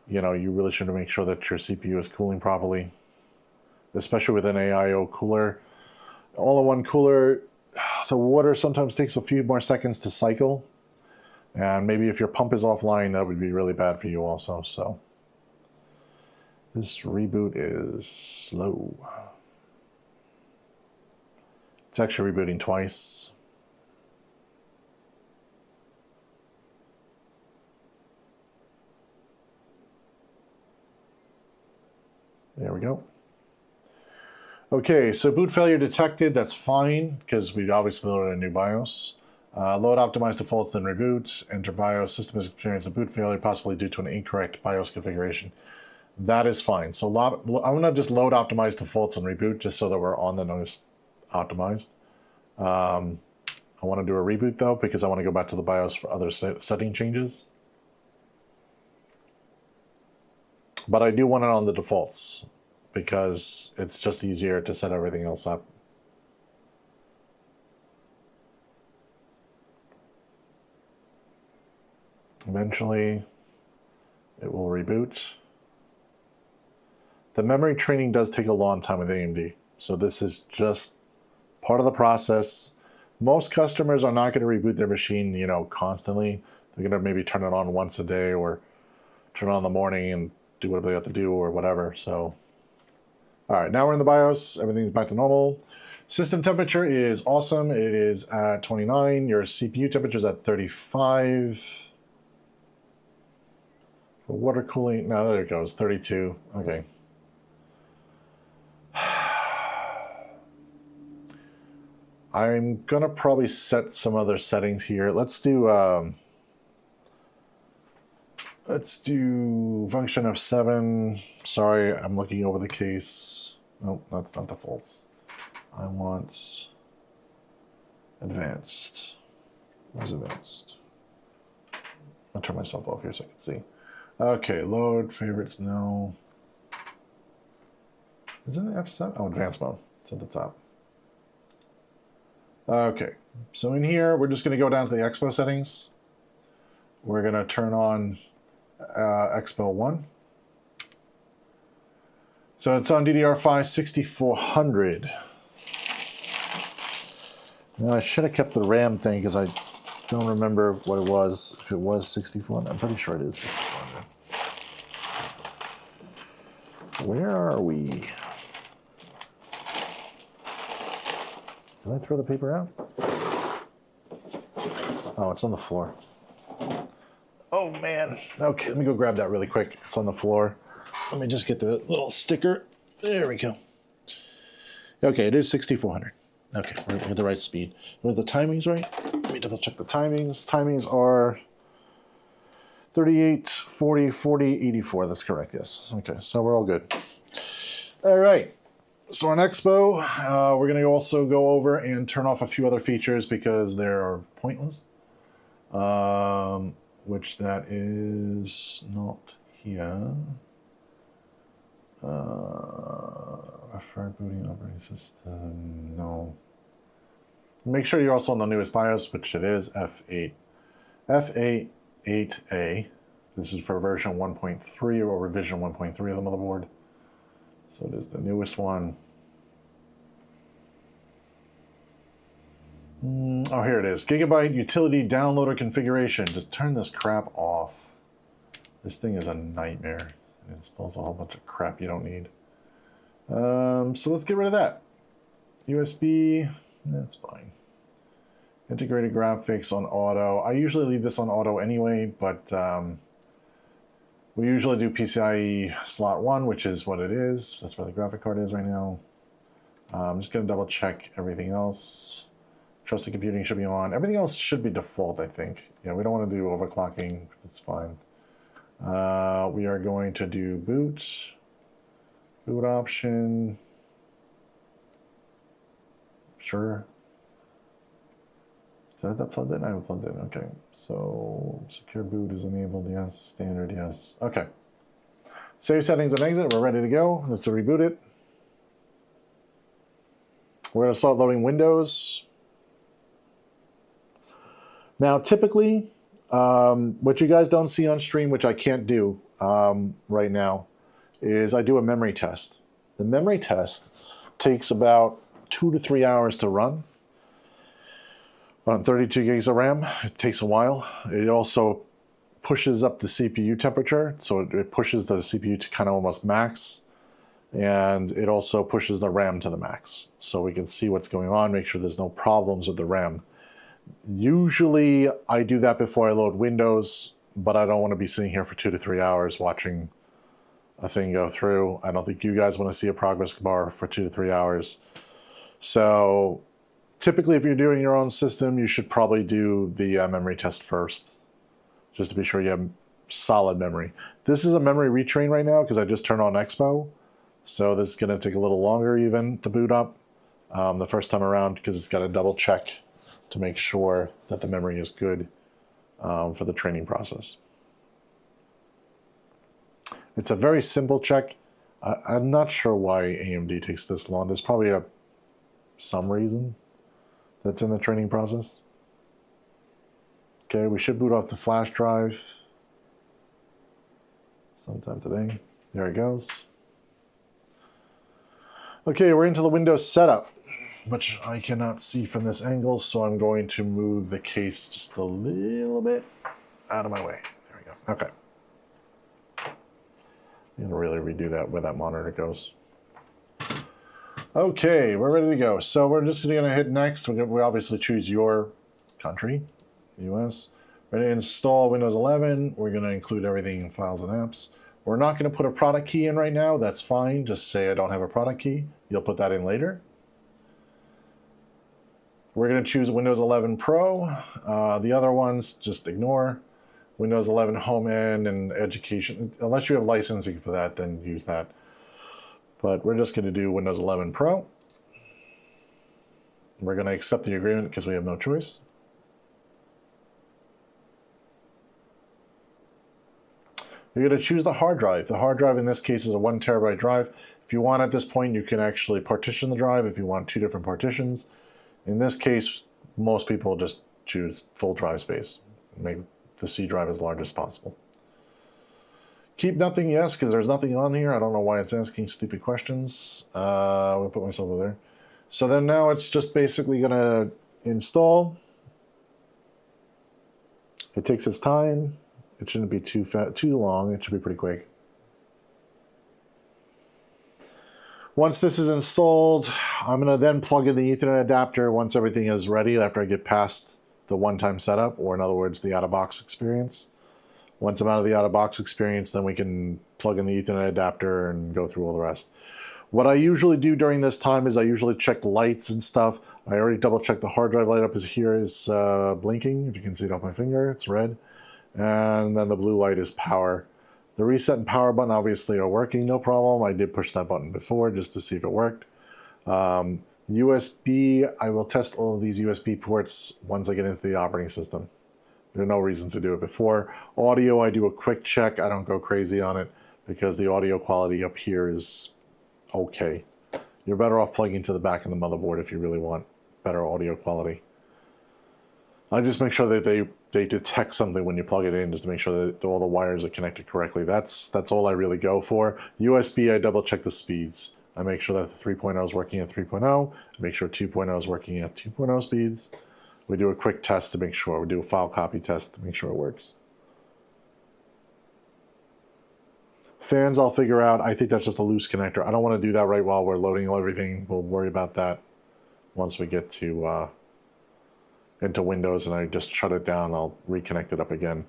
you know, you really should make sure that your CPU is cooling properly, especially with an AIO cooler. All-in-one cooler, the water sometimes takes a few more seconds to cycle. And maybe if your pump is offline, that would be really bad for you also. So this reboot is slow. It's actually rebooting twice. There we go. Okay, so boot failure detected. That's fine because we obviously loaded a new BIOS. Load optimized defaults, then reboot. Enter BIOS. System has experienced a boot failure, possibly due to an incorrect BIOS configuration. That is fine. So I'm going to just load optimized defaults and reboot just so that we're on the nose optimized. I want to do a reboot though because I want to go back to the BIOS for other setting changes. But I do want it on the defaults because it's just easier to set everything else up. Eventually, it will reboot. The memory training does take a long time with AMD, so this is just part of the process. Most customers are not going to reboot their machine, you know, constantly. They're going to maybe turn it on once a day or turn it on in the morning and do whatever they have to do or whatever. So, all right, now we're in the BIOS. Everything's back to normal. System temperature is awesome. It is at 29. Your CPU temperature is at 35. For water cooling, no, there it goes, 32. Okay. I'm gonna probably set some other settings here. Let's do function F7. Sorry, I'm looking over the case. Nope, that's not default. I want advanced. Where's advanced? I'll turn myself off here so I can see. Okay, load favorites, no. Isn't it F7? Oh, advanced mode. It's at the top. Okay, so in here, we're just going to go down to the Expo settings. We're going to turn on Expo 1. So it's on DDR5 6400. Now I should have kept the RAM thing because I don't remember what it was. If it was 6400, I'm pretty sure it is 6400. Where are we? Did I throw the paper out? Oh, it's on the floor. Oh man. Okay, let me go grab that really quick. It's on the floor. Let me just get the little sticker. There we go. Okay, it is 6400. Okay, we're at the right speed. Are the timings right? Let me double check the timings. Timings are 38, 40, 40, 84. That's correct, yes. Okay, so we're all good. All right. So on Expo, we're going to also go over and turn off a few other features because they're pointless. Which that is not here. Preferred booting operating system, no. Make sure you're also on the newest BIOS, which it is, F8. F8A. This is for version 1.3 or revision 1.3 of the motherboard. So it is the newest one. Oh, here it is. Gigabyte utility downloader configuration. Just turn this crap off. This thing is a nightmare. It installs a whole bunch of crap you don't need. So let's get rid of that. USB, that's fine. Integrated graphics on auto. I usually leave this on auto anyway, but we usually do PCIe slot 1, which is what it is. That's where the graphic card is right now. I'm just going to double check everything else. Trusted computing should be on. Everything else should be default, I think. Yeah, we don't want to do overclocking. That's fine. We are going to do boot. Boot option. Sure. Is that plugged in? I haven't plugged in. Okay. So secure boot is enabled. Yes. Standard. Yes. Okay. Save settings and exit. We're ready to go. Let's reboot it. We're going to start loading Windows. Now, typically, what you guys don't see on stream, which I can't do right now, is I do a memory test. The memory test takes about 2 to 3 hours to run on 32 gigs of RAM. It takes a while. It also pushes up the CPU temperature, so it pushes the CPU to kind of almost max, and it also pushes the RAM to the max, so we can see what's going on, make sure there's no problems with the RAM. Usually I do that before I load Windows, but I don't want to be sitting here for 2 to 3 hours watching a thing go through. I don't think you guys want to see a progress bar for 2 to 3 hours. So typically if you're doing your own system, you should probably do the memory test first, just to be sure you have solid memory. This is a memory retrain right now because I just turned on Expo. So this is going to take a little longer even to boot up the first time around because it's got to double check to make sure that the memory is good for the training process. It's a very simple check. I'm not sure why AMD takes this long. There's probably some reason that's in the training process. Okay, we should boot off the flash drive sometime today. There it goes. Okay, we're into the Windows setup, which I cannot see from this angle, so I'm going to move the case just a little bit out of my way. There we go. Okay. I'm going to really redo that where that monitor goes. Okay, we're ready to go. So we're just going to hit next. We obviously choose your country, US. We're going to install Windows 11. We're going to include everything in files and apps. We're not going to put a product key in right now. That's fine. Just say I don't have a product key. You'll put that in later. We're going to choose Windows 11 Pro. The other ones, just ignore. Windows 11 Home End and Education. Unless you have licensing for that, then use that. But we're just going to do Windows 11 Pro. We're going to accept the agreement because we have no choice. You're going to choose the hard drive. The hard drive in this case is a 1 terabyte drive. If you want at this point, you can actually partition the drive if you want 2 different partitions. In this case, most people just choose full drive space. Make the C drive as large as possible. Keep nothing, yes, because there's nothing on here. I don't know why it's asking stupid questions. I'll put myself over there. So then now it's just basically going to install. It takes its time. It shouldn't be too long. It should be pretty quick. Once this is installed, I'm going to then plug in the Ethernet adapter once everything is ready after I get past the one-time setup, or in other words, the out-of-box experience. Once I'm out of the out-of-box experience, then we can plug in the Ethernet adapter and go through all the rest. What I usually do during this time is I usually check lights and stuff. I already double-checked the hard drive light up here is blinking. If you can see it off my finger, it's red. And then the blue light is power. The reset and power button obviously are working, no problem. I did push that button before just to see if it worked. USB, I will test all of these USB ports once I get into the operating system. There's no reason to do it before. Audio, I do a quick check. I don't go crazy on it because the audio quality up here is okay. You're better off plugging to the back of the motherboard if you really want better audio quality. I just make sure that they detect something when you plug it in, just to make sure that all the wires are connected correctly. That's all I really go for. USB, I double check the speeds. I make sure that the 3.0 is working at 3.0. I make sure 2.0 is working at 2.0 speeds. We do a quick test to make sure. We do a file copy test to make sure it works. Fans I'll figure out. I think that's just a loose connector. I don't want to do that right while we're loading everything. We'll worry about that once we get to into Windows and I just shut it down. I'll reconnect it up again.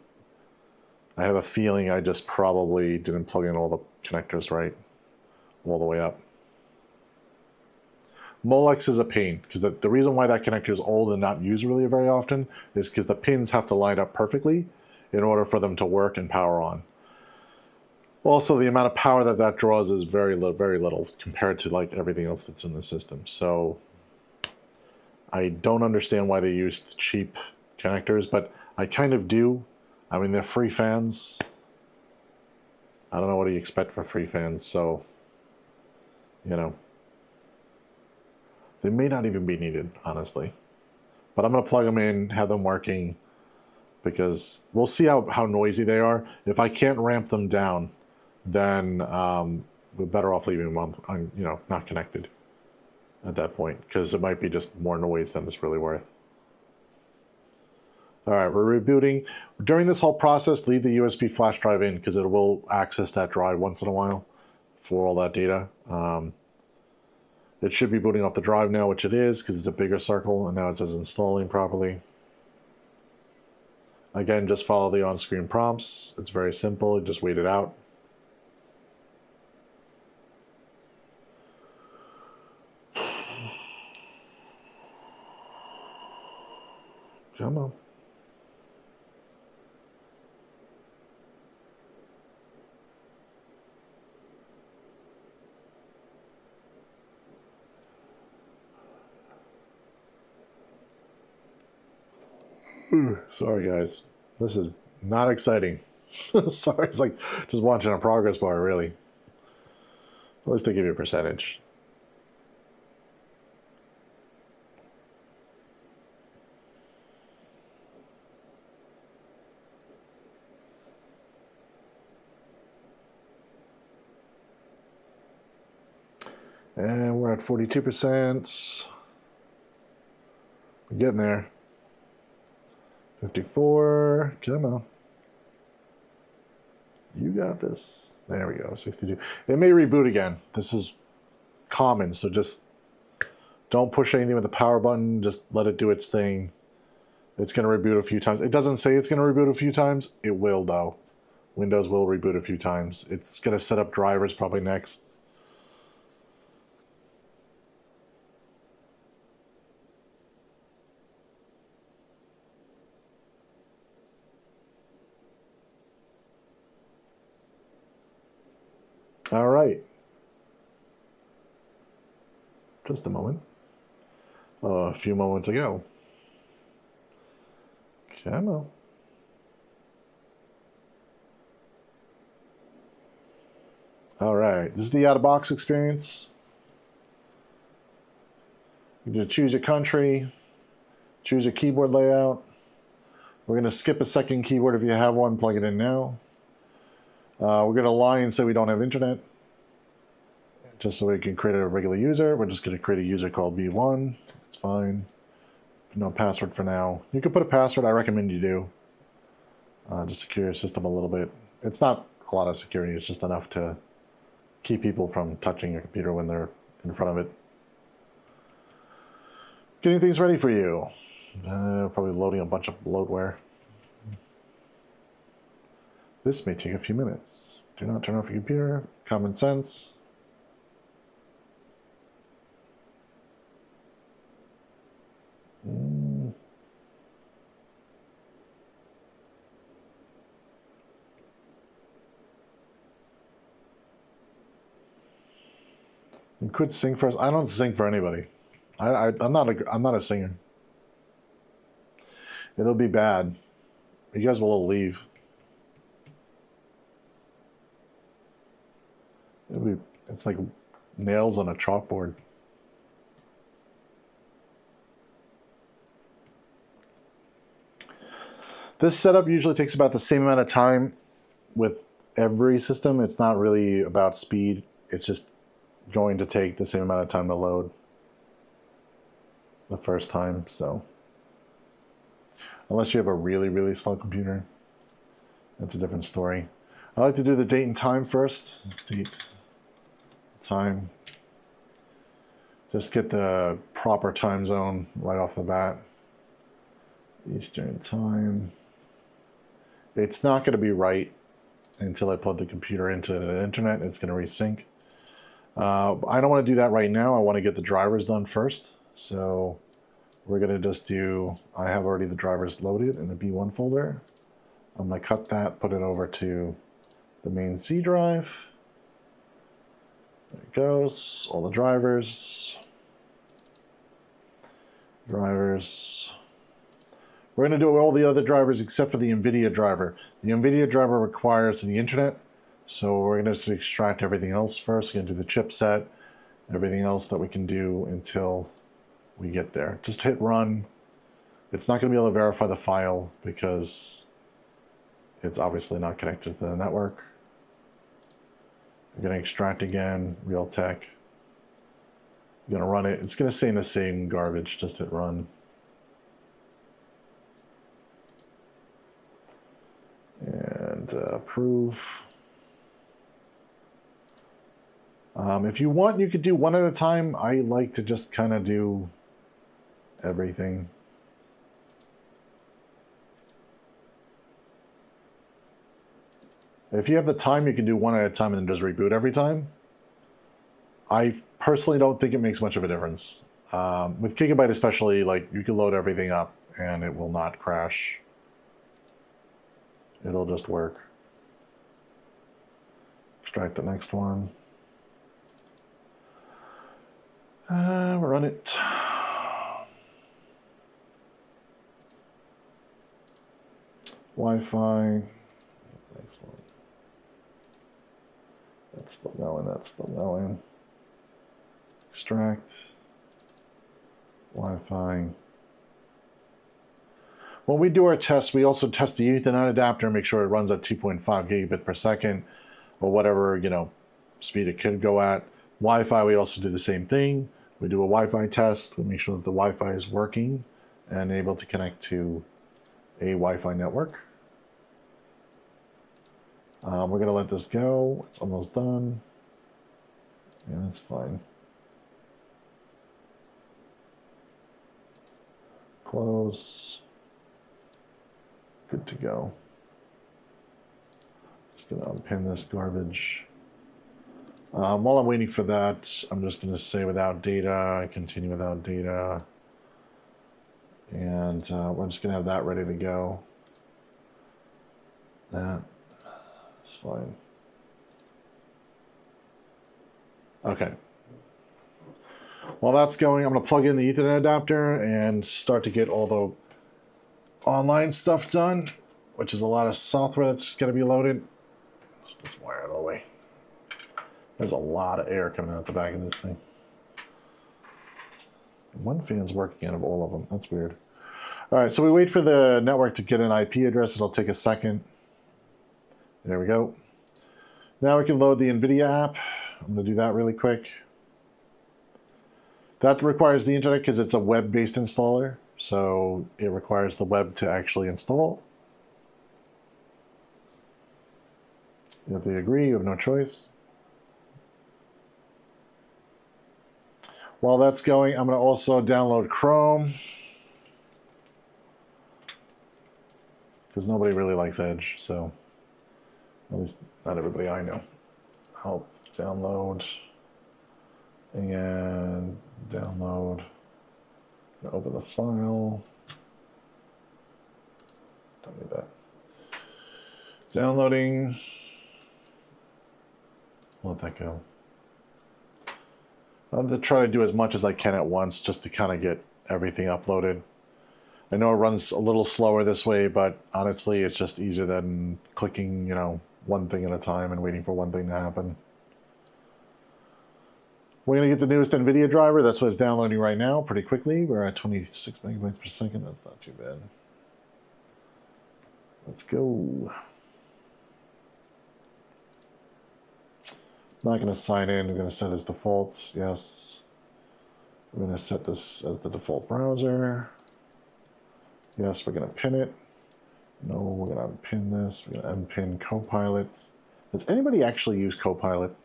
I have a feeling I just probably didn't plug in all the connectors right all the way up. Molex is a pain because the reason why that connector is old and not used really very often is because the pins have to line up perfectly in order for them to work and power on. Also, the amount of power that draws is very little compared to like everything else that's in the system. So I don't understand why they used cheap connectors, but I kind of do. I mean, they're free fans. I don't know what do you expect for free fans, so, you know. They may not even be needed, honestly. But I'm going to plug them in, have them working, because we'll see how noisy they are. If I can't ramp them down, then we're better off leaving them on, you know, not connected at that point, because it might be just more noise than it's really worth. All right, we're rebooting. During this whole process, leave the USB flash drive in because it will access that drive once in a while for all that data. It should be booting off the drive now, which it is because it's a bigger circle, and now it says installing properly. Again, just follow the on-screen prompts. It's very simple. Just wait it out. Come on. Sorry, guys. This is not exciting. Sorry, it's like just watching a progress bar, really. At least they give you a percentage. And we're at 42%. We're getting there. 54. Come on. You got this. There we go. 62. It may reboot again. This is common, so just don't push anything with the power button. Just let it do its thing. It's going to reboot a few times. It doesn't say it's going to reboot a few times. It will, though. Windows will reboot a few times. It's going to set up drivers probably next. All right. Just a moment. A few moments ago. Come on. All right. This is the out-of-box experience. You're going to choose your country, choose your keyboard layout. We're going to skip a second keyboard if you have one, plug it in now. We're going to lie and say we don't have internet, just so we can create a regular user. We're just going to create a user called B1. It's fine. No password for now. You can put a password. I recommend you do. Just secure your system a little bit. It's not a lot of security. It's just enough to keep people from touching your computer when they're in front of it. Getting things ready for you. Probably loading a bunch of bloatware. This may take a few minutes. Do not turn off your computer. Common sense. You could sing for us. I don't sing for anybody. I'm not a singer. It'll be bad. You guys will all leave. It's like nails on a chalkboard. This setup usually takes about the same amount of time with every system. It's not really about speed. It's just going to take the same amount of time to load the first time. So unless you have a really, really slow computer, that's a different story. I like to do the date and time first. Date, time. Just get the proper time zone right off the bat. Eastern time. It's not going to be right until I plug the computer into the internet. It's going to resync. I don't want to do that right now. I want to get the drivers done first. So we're going to just do, I have already the drivers loaded in the B1 folder. I'm going to cut that, put it over to the main C drive. There it goes. All the drivers. We're going to do all the other drivers except for the NVIDIA driver. The NVIDIA driver requires the internet, so we're going to extract everything else first. We're going to do the chipset, everything else that we can do until we get there. Just hit run. It's not going to be able to verify the file because it's obviously not connected to the network. We're going to extract again, Realtek. We're going to run it. It's going to say in the same garbage, just hit run. And approve. If you want, you could do one at a time. I like to just kind of do everything. If you have the time, you can do one at a time and then just reboot every time. I personally don't think it makes much of a difference. With Gigabyte especially, like you can load everything up and it will not crash. It'll just work. Extract the next one. Run it. Wi-Fi. Next one. That's still going. That's still going. Extract. Wi-Fi. When we do our tests, we also test the Ethernet adapter, make sure it runs at 2.5 gigabit per second or whatever, speed it could go at. Wi-Fi, we also do the same thing. We do a Wi-Fi test. We make sure that the Wi-Fi is working and able to connect to a Wi-Fi network. We're going to let this go. It's almost done. Yeah, that's fine. Close. Good to go. Just going to unpin this garbage. While I'm waiting for that, I'm just going to say without data, continue without data. And we're just going to have that ready to go. That is fine. Okay. While that's going, I'm going to plug in the Ethernet adapter and start to get all the online stuff done, which is a lot of software that's going to be loaded. Let's get this wire out of the way. There's a lot of air coming out the back of this thing. One fan's working out of all of them. That's weird. All right, so we wait for the network to get an IP address. It'll take a second. There we go. Now we can load the NVIDIA app. I'm going to do that really quick. That requires the internet because it's a web-based installer. So it requires the web to actually install. If they agree, you have no choice. While that's going, I'm going to also download Chrome. Because nobody really likes Edge, so at least not everybody I know. Help download and download. Open the file. Don't need that. Downloading. Let that go. I'm going to try to do as much as I can at once just to kind of get everything uploaded. I know it runs a little slower this way, but honestly, it's just easier than clicking, one thing at a time and waiting for one thing to happen. We're going to get the newest NVIDIA driver. That's what it's downloading right now pretty quickly. We're at 26 megabytes per second. That's not too bad. Let's go. Not going to sign in. We're going to set as default. Yes. We're going to set this as the default browser. Yes, we're going to pin it. No, we're going to unpin this. We're going to unpin Copilot. Does anybody actually use Copilot?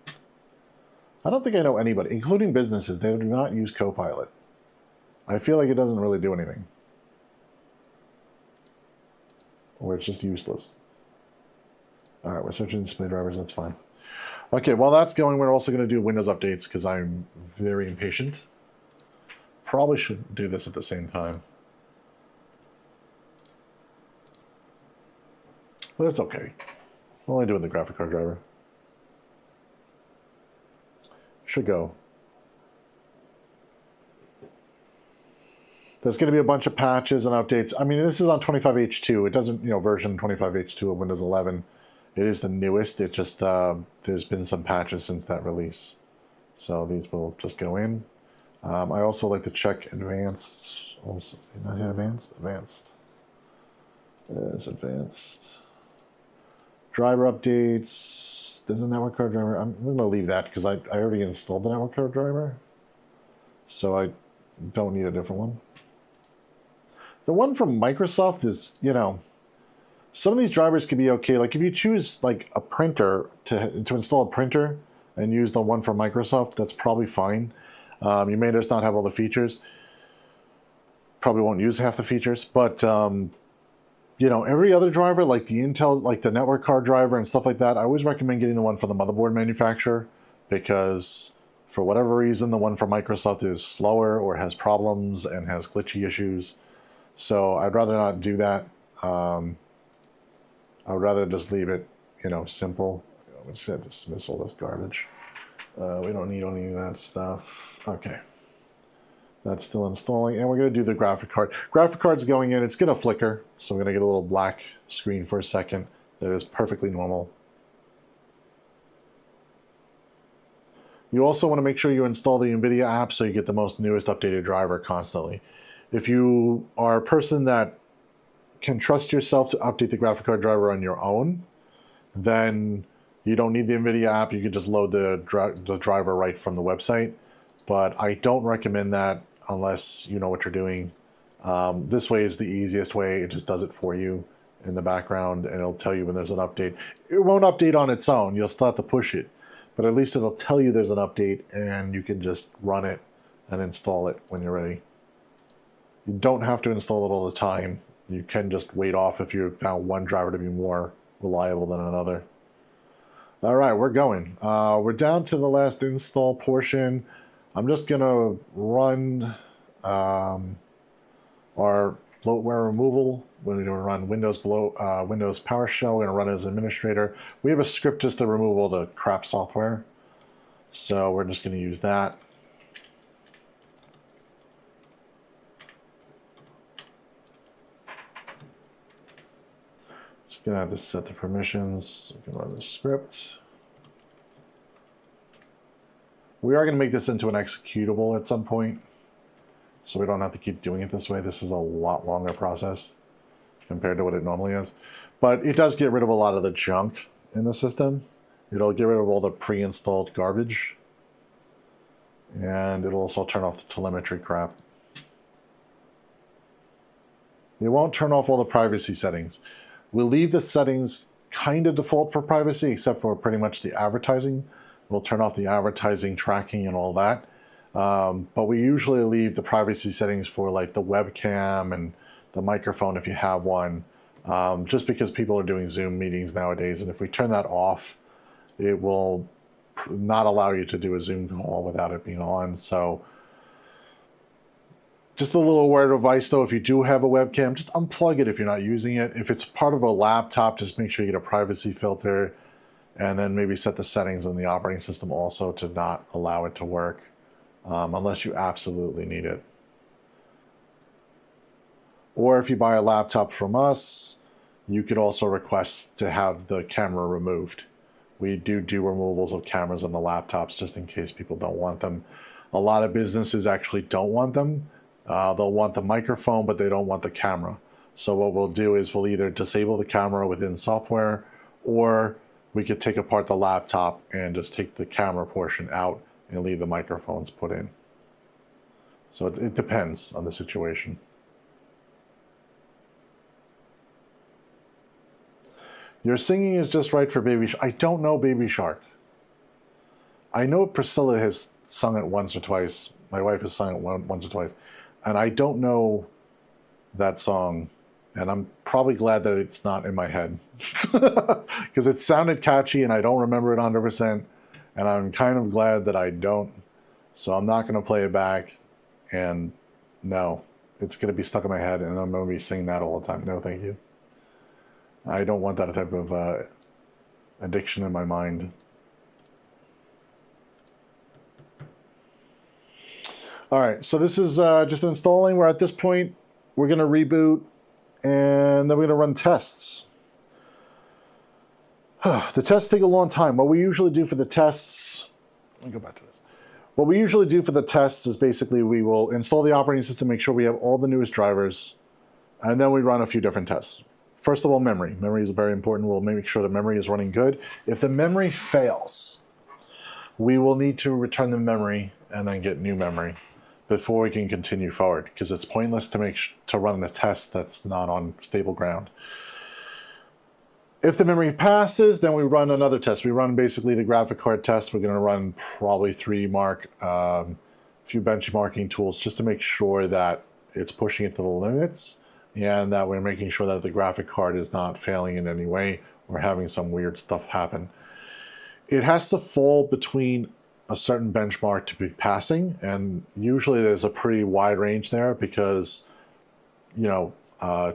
I don't think I know anybody, including businesses. They do not use Copilot. I feel like it doesn't really do anything. Or it's just useless. All right, we're searching display drivers. That's fine. Okay, while that's going, we're also going to do Windows updates because I'm very impatient. Probably should do this at the same time. But it's okay. I'm only doing the graphic card driver. Should go. There's going to be a bunch of patches and updates. I mean, this is on 25H2. It doesn't, version 25H2 of Windows 11. It is the newest. It just, there's been some patches since that release. So these will just go in. I also like to check advanced. Also, not here advanced? Advanced. It's advanced. Driver updates. There's a network card driver. I'm going to leave that because I already installed the network card driver. So I don't need a different one. The one from Microsoft is, some of these drivers could be okay. Like if you choose like a printer to install a printer and use the one from Microsoft, that's probably fine. You may just not have all the features. Probably won't use half the features, but every other driver, like the Intel, like the network card driver and stuff like that, I always recommend getting the one from the motherboard manufacturer because for whatever reason, the one from Microsoft is slower or has problems and has glitchy issues. So I'd rather not do that. I would rather just leave it, simple. Let's say dismiss all this garbage. We don't need any of that stuff. Okay. That's still installing, and we're going to do the graphic card. Graphic card's going in. It's going to flicker, so we're going to get a little black screen for a second. That is perfectly normal. You also want to make sure you install the NVIDIA app so you get the most newest updated driver constantly. If you are a person that can trust yourself to update the graphic card driver on your own, then you don't need the NVIDIA app. You can just load the driver right from the website. But I don't recommend that unless you know what you're doing. This way is the easiest way. It just does it for you in the background, and it'll tell you when there's an update. It won't update on its own. You'll still have to push it. But at least it'll tell you there's an update, and you can just run it and install it when you're ready. You don't have to install it all the time. You can just wait off if you found one driver to be more reliable than another. All right, we're going. We're down to the last install portion. I'm just going to run our bloatware removal. We're going to run Windows PowerShell. We're going to run as administrator. We have a script just to remove all the crap software. So we're just going to use that. Just going to have to set the permissions. So we can run the script. We are going to make this into an executable at some point, so we don't have to keep doing it this way. This is a lot longer process compared to what it normally is. But it does get rid of a lot of the junk in the system. It'll get rid of all the pre-installed garbage. And it'll also turn off the telemetry crap. It won't turn off all the privacy settings. We'll leave the settings kind of default for privacy, except for pretty much the advertising. We'll turn off the advertising tracking and all that. But we usually leave the privacy settings for like the webcam and the microphone if you have one, just because people are doing Zoom meetings nowadays. And if we turn that off, it will not allow you to do a Zoom call without it being on. So just a little word of advice though, if you do have a webcam, just unplug it if you're not using it. If it's part of a laptop, just make sure you get a privacy filter. And then maybe set the settings in the operating system also to not allow it to work unless you absolutely need it. Or if you buy a laptop from us, you could also request to have the camera removed. We do removals of cameras on the laptops just in case people don't want them. A lot of businesses actually don't want them. They'll want the microphone, but they don't want the camera. So what we'll do is we'll either disable the camera within software, or we could take apart the laptop and just take the camera portion out and leave the microphones put in. So it depends on the situation. Your singing is just right for Baby Shark. I don't know Baby Shark. I know Priscilla has sung it once or twice. My wife has sung it once or twice. And I don't know that song. And I'm probably glad that it's not in my head. Because it sounded catchy and I don't remember it 100%. And I'm kind of glad that I don't. So I'm not going to play it back. And no, it's going to be stuck in my head and I'm going to be singing that all the time. No, thank you. I don't want that type of addiction in my mind. All right, so this is just installing. We're at this point, we're going to reboot, and then we're going to run tests. The tests take a long time. What we usually do for the tests, let me go back to this. What we usually do for the tests is basically we will install the operating system, make sure we have all the newest drivers, and then we run a few different tests. First of all, memory. Memory is very important. We'll make sure the memory is running good. If the memory fails, we will need to return the memory and then get new memory before we can continue forward, because it's pointless to run a test that's not on stable ground. If the memory passes, then we run another test. We run basically the graphic card test. We're going to run probably a few benchmarking tools just to make sure that it's pushing it to the limits, and that we're making sure that the graphic card is not failing in any way or having some weird stuff happen. It has to fall between a certain benchmark to be passing, and usually there's a pretty wide range there because, you know,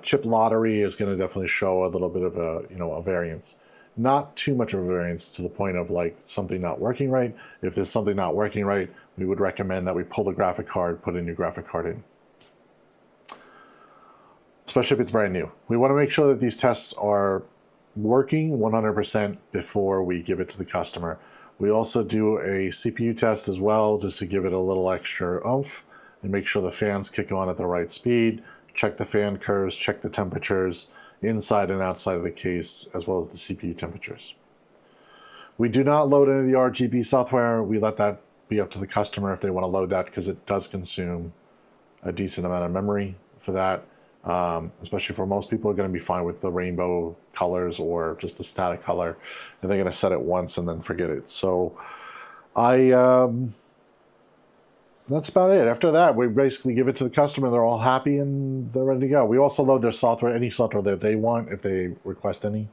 chip lottery is going to definitely show a little bit of a variance. Not too much of a variance to the point of like something not working right. If there's something not working right, we would recommend that we pull the graphic card, put a new graphic card in. Especially if it's brand new. We want to make sure that these tests are working 100% before we give it to the customer. We also do a CPU test as well, just to give it a little extra oomph and make sure the fans kick on at the right speed, check the fan curves, check the temperatures inside and outside of the case, as well as the CPU temperatures. We do not load any of the RGB software. We let that be up to the customer if they want to load that, because it does consume a decent amount of memory for that. Especially for most people are going to be fine with the rainbow colors or just a static color, and they're going to set it once and then forget it. So that's about it. After that, we basically give it to the customer. They're all happy and they're ready to go. We also load their software, any software that they want, if they request any.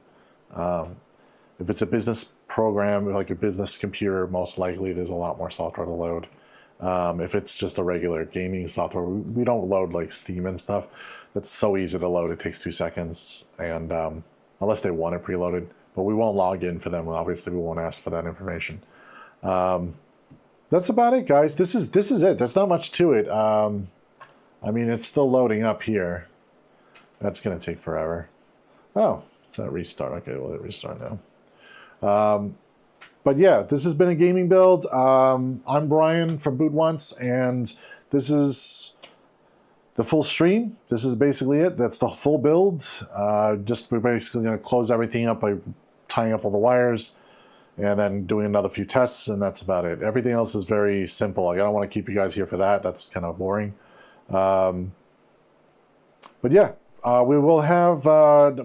If it's a business program, like a business computer, most likely there's a lot more software to load. If it's just a regular gaming software, we don't load like Steam and stuff. That's so easy to load. It takes 2 seconds, and unless they want it preloaded, but we won't log in for them. Obviously, we won't ask for that information. That's about it, guys. This is it. There's not much to it. I mean, it's still loading up here. That's going to take forever. Oh, it's not restart. Okay, we'll hit restart now. But yeah, this has been a gaming build. I'm Brian from Boot Once, and this is the full stream. This is basically it. That's the full build. We're basically going to close everything up by tying up all the wires and then doing another few tests, and that's about it. Everything else is very simple. I don't want to keep you guys here for that. That's kind of boring. But yeah, we will have,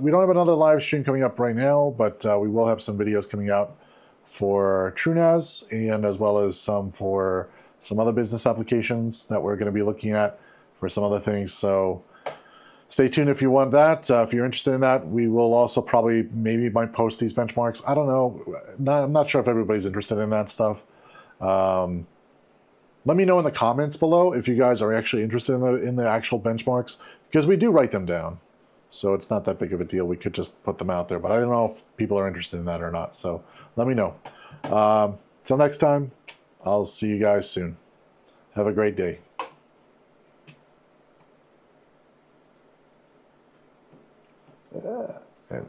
we don't have another live stream coming up right now, but we will have some videos coming out for TrueNAS, and as well as some for some other business applications that we're going to be looking at for some other things. So stay tuned if you want that. If you're interested in that, we will also probably might post these benchmarks. I don't know. I'm not sure if everybody's interested in that stuff. Let me know in the comments below if you guys are actually interested in the actual benchmarks, because we do write them down. So it's not that big of a deal. We could just put them out there, but I don't know if people are interested in that or not. So let me know. Till next time, I'll see you guys soon. Have a great day. And